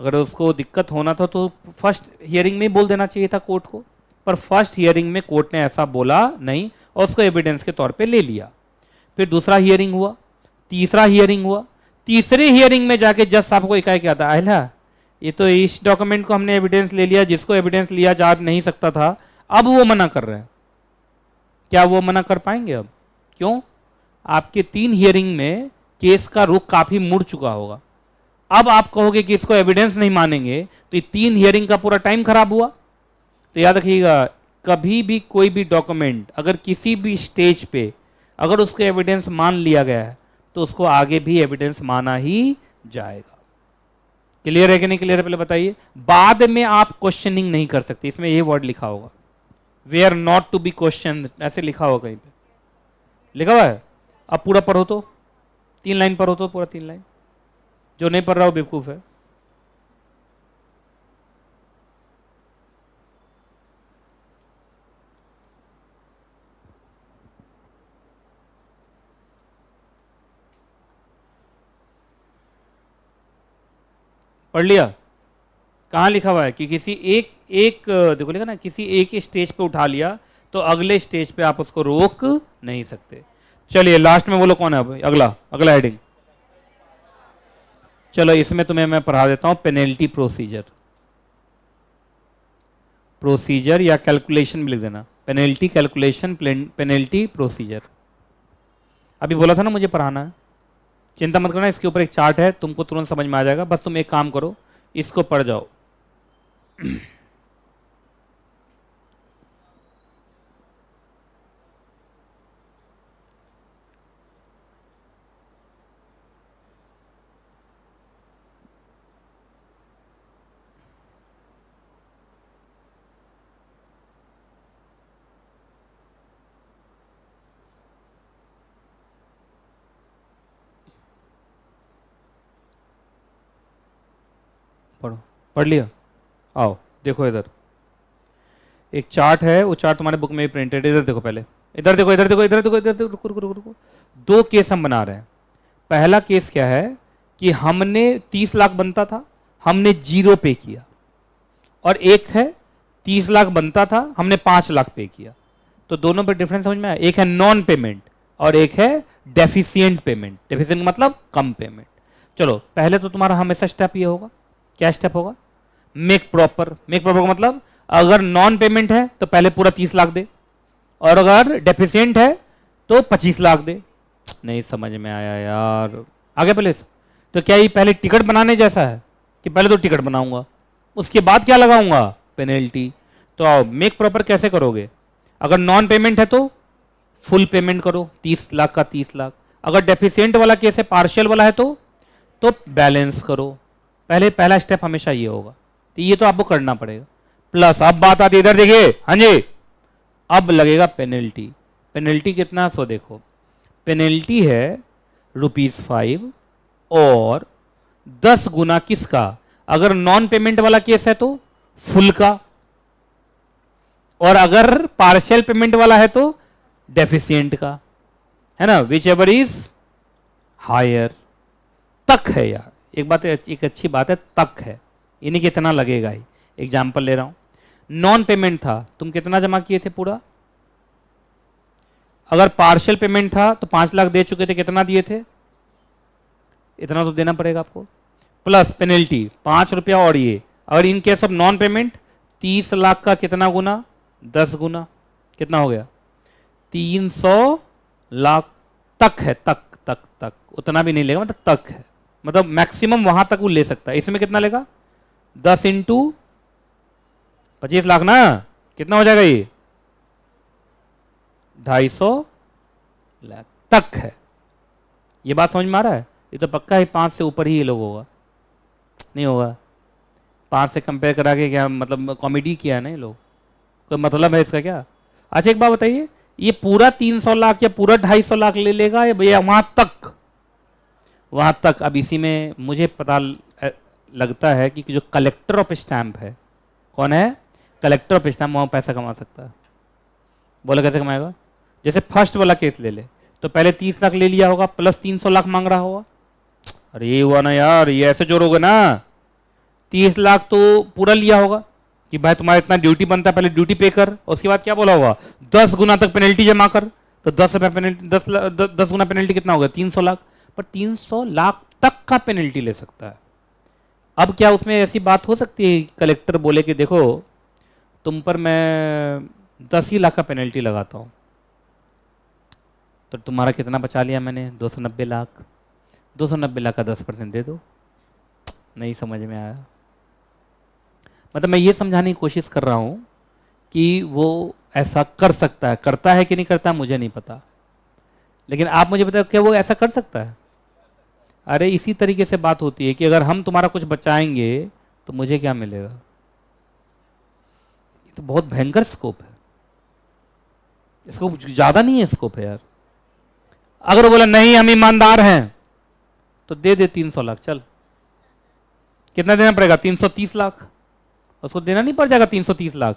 अगर उसको दिक्कत होना था तो फर्स्ट हियरिंग में बोल देना चाहिए था कोर्ट को, पर फर्स्ट हियरिंग में कोर्ट ने ऐसा बोला नहीं और उसको एविडेंस के तौर पे ले लिया। फिर दूसरा हियरिंग हुआ, तीसरा हियरिंग हुआ। तीसरे हियरिंग में जाके जज साहब को इकाई क्या था, अहला ये तो इस डॉक्यूमेंट को हमने एविडेंस ले लिया, जिसको एविडेंस लिया जा नहीं सकता था, अब वो मना कर रहे हैं। क्या वो मना कर पाएंगे अब? क्यों? आपके 3 हियरिंग में केस का रुख काफी मुड़ चुका होगा। अब आप कहोगे कि इसको एविडेंस नहीं मानेंगे, तो ये 3 हियरिंग का पूरा टाइम खराब हुआ। तो याद रखिएगा, कभी भी कोई भी डॉक्यूमेंट अगर किसी भी स्टेज पे अगर उसको एविडेंस मान लिया गया है, तो उसको आगे भी एविडेंस माना ही जाएगा। क्लियर है कि नहीं क्लियर है? पहले बताइए। बाद में आप क्वेश्चनिंग नहीं कर सकते, इसमें ये वर्ड लिखा होगा, where not to be question, ऐसे लिखा होगा कहीं पे, लिखा हुआ है। अब पूरा पढ़ो तो, 3 लाइन पढ़ो तो, पूरा 3 लाइन। जो नहीं पढ़ रहा हो बेवकूफ है। पढ़ लिया? कहाँ लिखा हुआ है कि किसी एक देखो लिखा ना, किसी एक स्टेज पे उठा लिया तो अगले स्टेज पे आप उसको रोक नहीं सकते। चलिए लास्ट में बोलो कौन है अब? अगला अगला हेडिंग। चलो इसमें तुम्हें मैं पढ़ा देता हूं, पेनल्टी प्रोसीजर। प्रोसीजर या कैलकुलेशन भी लिख देना, पेनल्टी कैलकुलेशन, पेनल्टी प्रोसीजर। अभी बोला था ना मुझे पढ़ाना है, चिंता मत करना, इसके ऊपर एक चार्ट है, तुमको तुरंत समझ में आ जाएगा। बस तुम एक काम करो, इसको पढ़ जाओ। पढ़ो, पढ़ लिया? आओ देखो इधर एक चार्ट है, वो चार्ट तुम्हारे बुक में भी प्रिंटेड है। इधर देखो, पहले इधर देखो, इधर देखो, इधर देखो, इधर देखो, रुको रुको रुको। 2 केस हम बना रहे हैं। पहला केस क्या है कि हमने 30 लाख बनता था, हमने 0 पे किया, और एक है 30 लाख बनता था, हमने 5 लाख पे किया। तो दोनों पे डिफरेंस समझ में आया? एक है नॉन पेमेंट और एक है डेफिशिएंट पेमेंट। डेफिशिएंट मतलब कम पेमेंट। चलो पहले तो तुम्हारा हमेशा स्टेप ये होगा, क्या स्टेप होगा? Make proper. मेक प्रॉपर का मतलब अगर नॉन पेमेंट है तो पहले पूरा 30 लाख दे, और अगर डेफिशिएंट है तो 25 लाख दे। नहीं समझ में आया यार, आगे पहले। तो क्या ये पहले टिकट बनाने जैसा है कि पहले तो टिकट बनाऊंगा उसके बाद क्या लगाऊंगा? पेनल्टी। तो आओ मेक प्रॉपर कैसे करोगे? अगर नॉन पेमेंट है तो फुल पेमेंट करो, 30 लाख का 30 लाख। अगर डेफिशिएंट वाला केस है, पार्शियल वाला है, तो बैलेंस करो। पहले पहला स्टेप हमेशा ये होगा, तो ये तो आपको करना पड़ेगा। प्लस अब बात आती है, इधर देखिए, हाँ जी, अब लगेगा पेनल्टी। पेनल्टी कितना? सो देखो, पेनल्टी है ₹5 और 10 गुना किसका? अगर नॉन पेमेंट वाला केस है तो फुल का, और अगर पार्शियल पेमेंट वाला है तो डेफिशिएंट का, है ना, विच एवर इज हायर। तक है यार, एक बात, एक अच्छी बात है, तक है, इन्हें कितना लगेगा ही। एग्जाम्पल ले रहा हूं, नॉन पेमेंट था, तुम कितना जमा किए थे पूरा? अगर पार्शियल पेमेंट था तो 5 लाख दे चुके थे, कितना दिए थे? इतना तो देना पड़ेगा आपको। प्लस पेनल्टी 5 रुपया, और ये अगर in case of non payment 30 lakh का कितना गुना? 10 गुना, कितना हो गया? 300 लाख। तक है, तक तक तक, उतना भी नहीं लेगा, मतलब तक है, मतलब मैक्सिमम वहां तक वो ले सकता है। इसमें कितना लेगा? 10 इंटू 25 लाख ना, कितना हो जाएगा ये? 250 लाख तक है। ये बात समझ में आ रहा है? ये तो पक्का है 5 से ऊपर ही ये लोग होगा, नहीं होगा। 5 से कंपेयर करा के क्या मतलब, कॉमेडी किया है ना ये लोग, कोई मतलब है इसका क्या? अच्छा एक बात बताइए, ये पूरा 300 लाख या पूरा 250 लाख ले लेगा या भैया वहां तक? वहां तक। अब इसी में मुझे पता लगता है कि जो कलेक्टर ऑफ स्टैंप है, कौन है? कलेक्टर ऑफ स्टैंप, वहां पैसा कमा सकता है। बोले कैसे कमाएगा? जैसे फर्स्ट वाला केस ले ले, तो पहले 30 लाख ले लिया होगा, प्लस 300 लाख मांग रहा होगा। अरे ये हुआ ना यार, ये ऐसे जोड़ोगे ना, 30 लाख तो पूरा लिया होगा कि भाई तुम्हारा इतना ड्यूटी बनता है, पहले ड्यूटी पे कर, उसके बाद क्या बोला होगा? 10 गुना तक पेनल्टी जमा कर। तो 10 रुपया पेनल्टी, 10 गुना पेनल्टी कितना होगा? 300 लाख। पर 300 लाख तक का पेनल्टी ले सकता है, अब क्या उसमें ऐसी बात हो सकती है कलेक्टर बोले कि देखो तुम पर मैं 10 ही लाख का पेनल्टी लगाता हूँ, तो तुम्हारा कितना बचा लिया मैंने? 290 लाख। 290 लाख का 10% दे दो। नहीं समझ में आया? मतलब मैं ये समझाने की कोशिश कर रहा हूँ कि वो ऐसा कर सकता है, करता है कि नहीं करता मुझे नहीं पता, लेकिन आप मुझे बताओ क्या वो ऐसा कर सकता है? अरे इसी तरीके से बात होती है कि अगर हम तुम्हारा कुछ बचाएंगे तो मुझे क्या मिलेगा। ये तो बहुत भयंकर स्कोप है, इसको ज्यादा नहीं है स्कोप है यार। अगर वो बोला नहीं हम ईमानदार हैं तो दे दे 300 लाख, चल कितना देना पड़ेगा? 330 लाख। उसको देना नहीं पड़ जाएगा 330 लाख,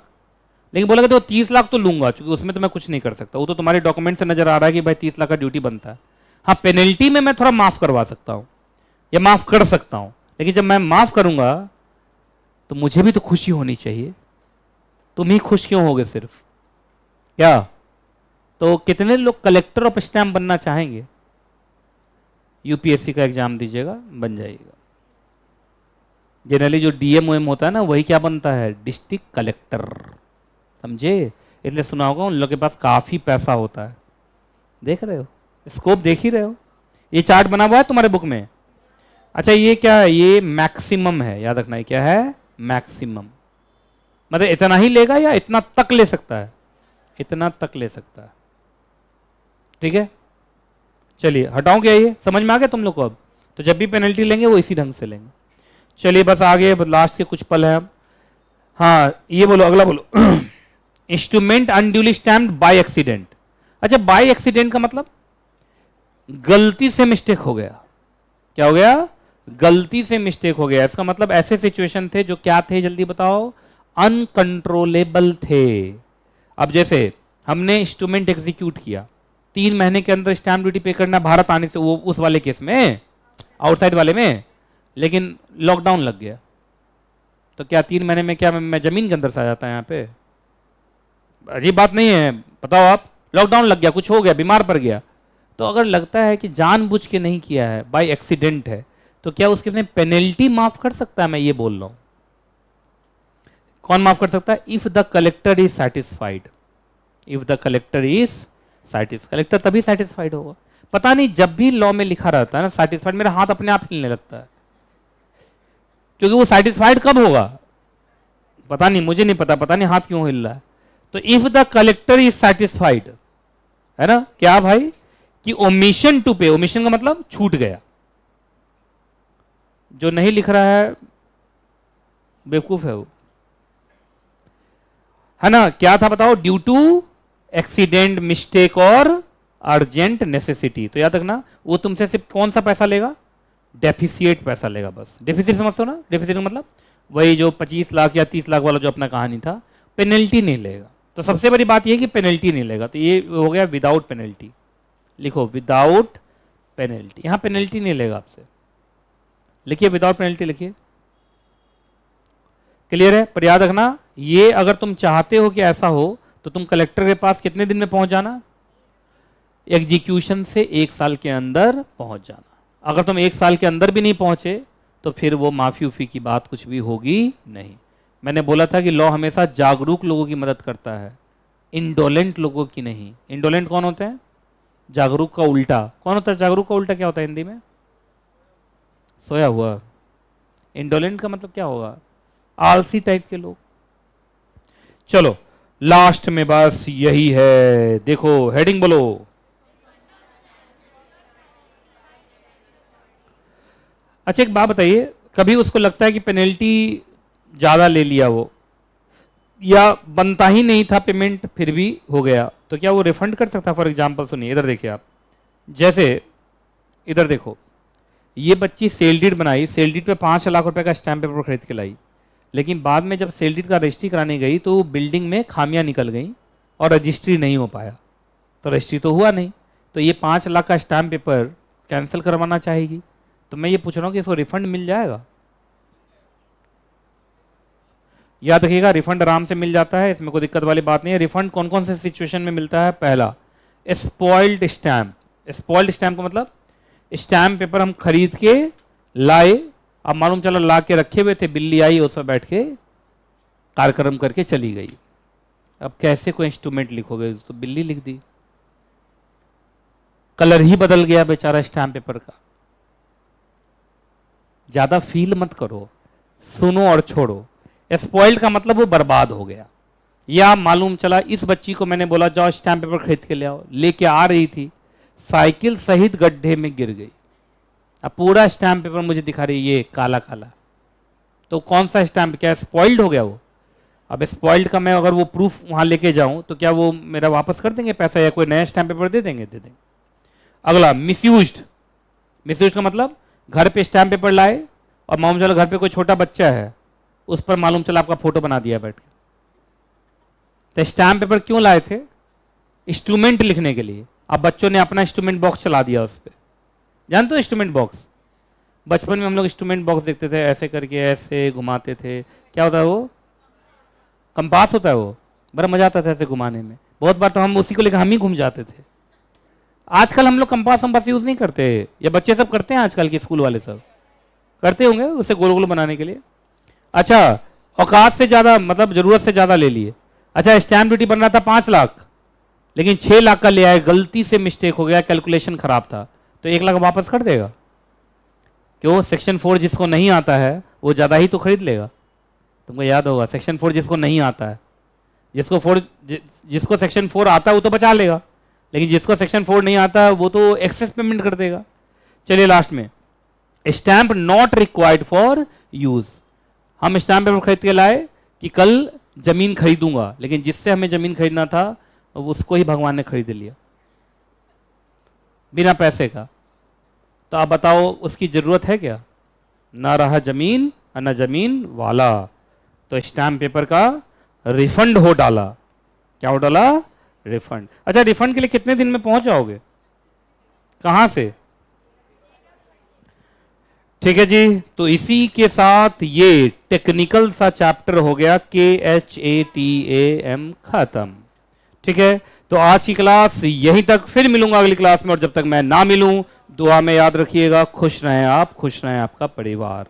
लेकिन बोला तो 30 लाख तो लूंगा, क्योंकि उसमें तो मैं कुछ नहीं कर सकता, वो तो तुम्हारे डॉक्यूमेंट से नजर आ रहा है कि भाई 30 लाख का ड्यूटी बनता है। हाँ पेनल्टी में मैं थोड़ा माफ करवा सकता हूं या माफ कर सकता हूं, लेकिन जब मैं माफ करूंगा तो मुझे भी तो खुशी होनी चाहिए। तुम ही खुश क्यों होगे सिर्फ? क्या तो कितने लोग कलेक्टर ऑफ स्टैम्प बनना चाहेंगे? यूपीएससी का एग्जाम दीजिएगा, बन जाइएगा। जनरली जो डीएम ओएम होता है ना, वही क्या बनता है? डिस्ट्रिक्ट कलेक्टर, समझे? इसलिए सुना होगा उन लोग के पास काफी पैसा होता है। देख रहे हो, स्कोप देख ही रहे हो। ये चार्ट बना हुआ है तुम्हारे बुक में। अच्छा ये क्या है? ये मैक्सिमम है, याद रखना है क्या है? मैक्सिमम। मतलब इतना ही लेगा या इतना तक ले सकता है? इतना तक ले सकता है। ठीक है, चलिए हटाऊं क्या? ये समझ में आ गया तुम लोग को अब? तो जब भी पेनल्टी लेंगे वो इसी ढंग से लेंगे। चलिए बस आगे लास्ट के कुछ पल है अब। हाँ ये बोलो, अगला बोलो। Instrument unduly stamped by accident. अच्छा बाय एक्सीडेंट का मतलब गलती से मिस्टेक हो गया। क्या हो गया? गलती से मिस्टेक हो गया। इसका मतलब ऐसे सिचुएशन थे जो क्या थे, जल्दी बताओ? अनकंट्रोलेबल थे। अब जैसे हमने इंस्ट्रूमेंट एग्जीक्यूट किया, 3 महीने के अंदर स्टैम्प ड्यूटी पे करना भारत आने से, वो उस वाले केस में, आउटसाइड वाले में, लेकिन लॉकडाउन लग गया तो क्या 3 महीने में क्या मैं जमीन के अंदर से आ जाता है यहाँ पे? अजीब बात नहीं है? बताओ आप, लॉकडाउन लग गया, कुछ हो गया, बीमार पड़ गया, तो अगर लगता है कि जानबूझ के नहीं किया है, बाय एक्सीडेंट है, तो क्या उसके लिए पेनल्टी माफ कर सकता है? मैं ये बोल रहा हूं। कौन माफ कर सकता है? If the collector is satisfied. If the collector is satisfied, collector तभी सेटिस्फाइड होगा। पता नहीं जब भी लॉ में लिखा रहता है ना सेटिस्फाइड, मेरा हाथ अपने आप हिलने लगता है, क्योंकि वो सेटिस्फाइड कब होगा पता नहीं, मुझे नहीं पता, पता नहीं हाथ क्यों हिल रहा है। तो if the collector is satisfied, है ना क्या भाई, कि ओमिशन टू पे, ओमिशन का मतलब छूट गया। जो नहीं लिख रहा है बेवकूफ है वो, है ना? क्या था बताओ? ड्यू टू एक्सीडेंट, मिस्टेक और अर्जेंट नेसेसिटी। तो याद रखना वो तुमसे सिर्फ कौन सा पैसा लेगा? डेफिसिएट पैसा लेगा बस। डेफिसिट समझते हो ना? डेफिसिट का मतलब वही जो 25 लाख या 30 लाख वाला जो अपना कहानी था, पेनल्टी नहीं लेगा। तो सबसे बड़ी बात यह कि पेनल्टी नहीं लेगा, तो ये हो गया विदाउट पेनल्टी। लिखो विदाउट पेनल्टी, यहां पेनल्टी नहीं लेगा आपसे, लिखिए विदाउट पेनल्टी लिखिए। क्लियर है? पर याद रखना ये अगर तुम चाहते हो कि ऐसा हो तो तुम कलेक्टर के पास कितने दिन में पहुंच जाना? एग्जीक्यूशन से 1 साल के अंदर पहुंच जाना। अगर तुम 1 साल के अंदर भी नहीं पहुंचे तो फिर वो माफी उफी की बात कुछ भी होगी नहीं। मैंने बोला था कि लॉ हमेशा जागरूक लोगों की मदद करता है, इंडोलेंट लोगों की नहीं। इंडोलेंट कौन होते हैं? जागरूक का उल्टा। कौन होता है जागरूक का उल्टा? क्या होता है हिंदी में? सोया हुआ। इंडोलेंट का मतलब क्या होगा? आलसी टाइप के लोग। चलो लास्ट में बस यही है, देखो हेडिंग बोलो। अच्छा एक बात बताइए, कभी उसको लगता है कि पेनल्टी ज्यादा ले लिया वो, या बनता ही नहीं था पेमेंट फिर भी हो गया, तो क्या वो रिफंड कर सकता? फॉर एग्जांपल सुनिए, इधर देखिए आप, जैसे इधर देखो, ये बच्ची सेल डीड बनाई, सेल डीड पे 5 लाख रुपए का स्टैम्प पेपर खरीद के लाई, लेकिन बाद में जब सेल डीड का रजिस्ट्री कराने गई तो बिल्डिंग में खामियां निकल गई और रजिस्ट्री नहीं हो पाया, तो रजिस्ट्री तो हुआ नहीं, तो ये 5 लाख का स्टैम्प पेपर कैंसिल करवाना चाहेगी। तो मैं ये पूछ रहा हूँ कि इसको रिफंड मिल जाएगा? याद रखिएगा रिफंड आराम से मिल जाता है, इसमें कोई दिक्कत वाली बात नहीं है। रिफंड कौन कौन से सिचुएशन में मिलता है? पहला, स्पॉइल्ड स्टैम्प। स्पॉइल्ड स्टैम्प का मतलब स्टैम्प पेपर हम खरीद के लाए अब मालूम चला ला के रखे हुए थे, बिल्ली आई उस पर बैठ के कार्यक्रम करके चली गई। अब कैसे कोई इंस्ट्रूमेंट लिखोगे, तो बिल्ली लिख दी। कलर ही बदल गया बेचारा स्टैम्प पेपर का। ज्यादा फील मत करो, सुनो और छोड़ो। स्पॉइल्ड का मतलब वो बर्बाद हो गया। या मालूम चला इस बच्ची को मैंने बोला जाओ स्टैम्प पेपर खरीद के ले आओ, लेके आ रही थी, साइकिल सहित गड्ढे में गिर गई। अब पूरा स्टैम्प पेपर मुझे दिखा रही है ये काला काला, तो कौन सा स्टैम्प, क्या स्पॉइल्ड हो गया वो? अब स्पॉइल्ड का मैं अगर वो प्रूफ वहां लेके जाऊं तो क्या वो मेरा वापस कर देंगे पैसा, या कोई नया स्टैम्प पेपर दे देंगे? दे देंगे। अगला मिसयूज्ड। मिसयूज्ड का मतलब घर पे स्टैम्प पेपर लाए और मालूम चला घर पे कोई छोटा बच्चा है, उस पर मालूम चला आपका फोटो बना दिया बैठ के। तो स्टैम्प पेपर क्यों लाए थे? इंस्ट्रूमेंट लिखने के लिए। अब बच्चों ने अपना इंस्ट्रूमेंट बॉक्स चला दिया उस पर। जानते हो इंस्ट्रूमेंट बॉक्स? बचपन में हम लोग इंस्ट्रूमेंट बॉक्स देखते थे, ऐसे करके ऐसे घुमाते थे। क्या होता है वो? कंपास होता है वो। बड़ा मजा आता था ऐसे घुमाने में। बहुत बार तो हम उसी को लेकर हम ही घूम जाते थे। आजकल हम लोग कंपास यूज नहीं करते, या बच्चे सब करते हैं आजकल के स्कूल वाले सब करते होंगे उसे गोल गोल बनाने के लिए। अच्छा, औकात से ज्यादा मतलब जरूरत से ज्यादा ले लिए। अच्छा, स्टैम्प ड्यूटी बन रहा था 5 लाख, लेकिन 6 लाख का ले आए, गलती से मिस्टेक हो गया, कैलकुलेशन खराब था, तो 1 लाख वापस कर देगा? क्यों? सेक्शन 4 जिसको नहीं आता है वो ज्यादा ही तो खरीद लेगा। तुमको याद होगा सेक्शन 4 जिसको नहीं आता है, जिसको सेक्शन 4 आता है वो तो बचा लेगा, लेकिन जिसको सेक्शन 4 नहीं आता वो तो एक्सेस पेमेंट कर देगा। चलिए लास्ट में, stamp not required for use. हम स्टैंप पेपर खरीद के लाए कि कल जमीन खरीदूंगा, लेकिन जिससे हमें जमीन खरीदना था उसको ही भगवान ने खरीद लिया बिना पैसे का। तो आप बताओ उसकी जरूरत है क्या? ना रहा जमीन और ना जमीन वाला, तो स्टैम्प पेपर का रिफंड हो डाला। क्या हो डाला? रिफंड। अच्छा, रिफंड के लिए कितने दिन में पहुंच जाओगे? कहां से? ठीक है जी, तो इसी के साथ ये टेक्निकल सा चैप्टर हो गया KHATAM खत्म। ठीक है, तो आज की क्लास यहीं तक, फिर मिलूंगा अगली क्लास में, और जब तक मैं ना मिलूं दुआ में याद रखिएगा, खुश रहें आप, खुश रहें आपका परिवार।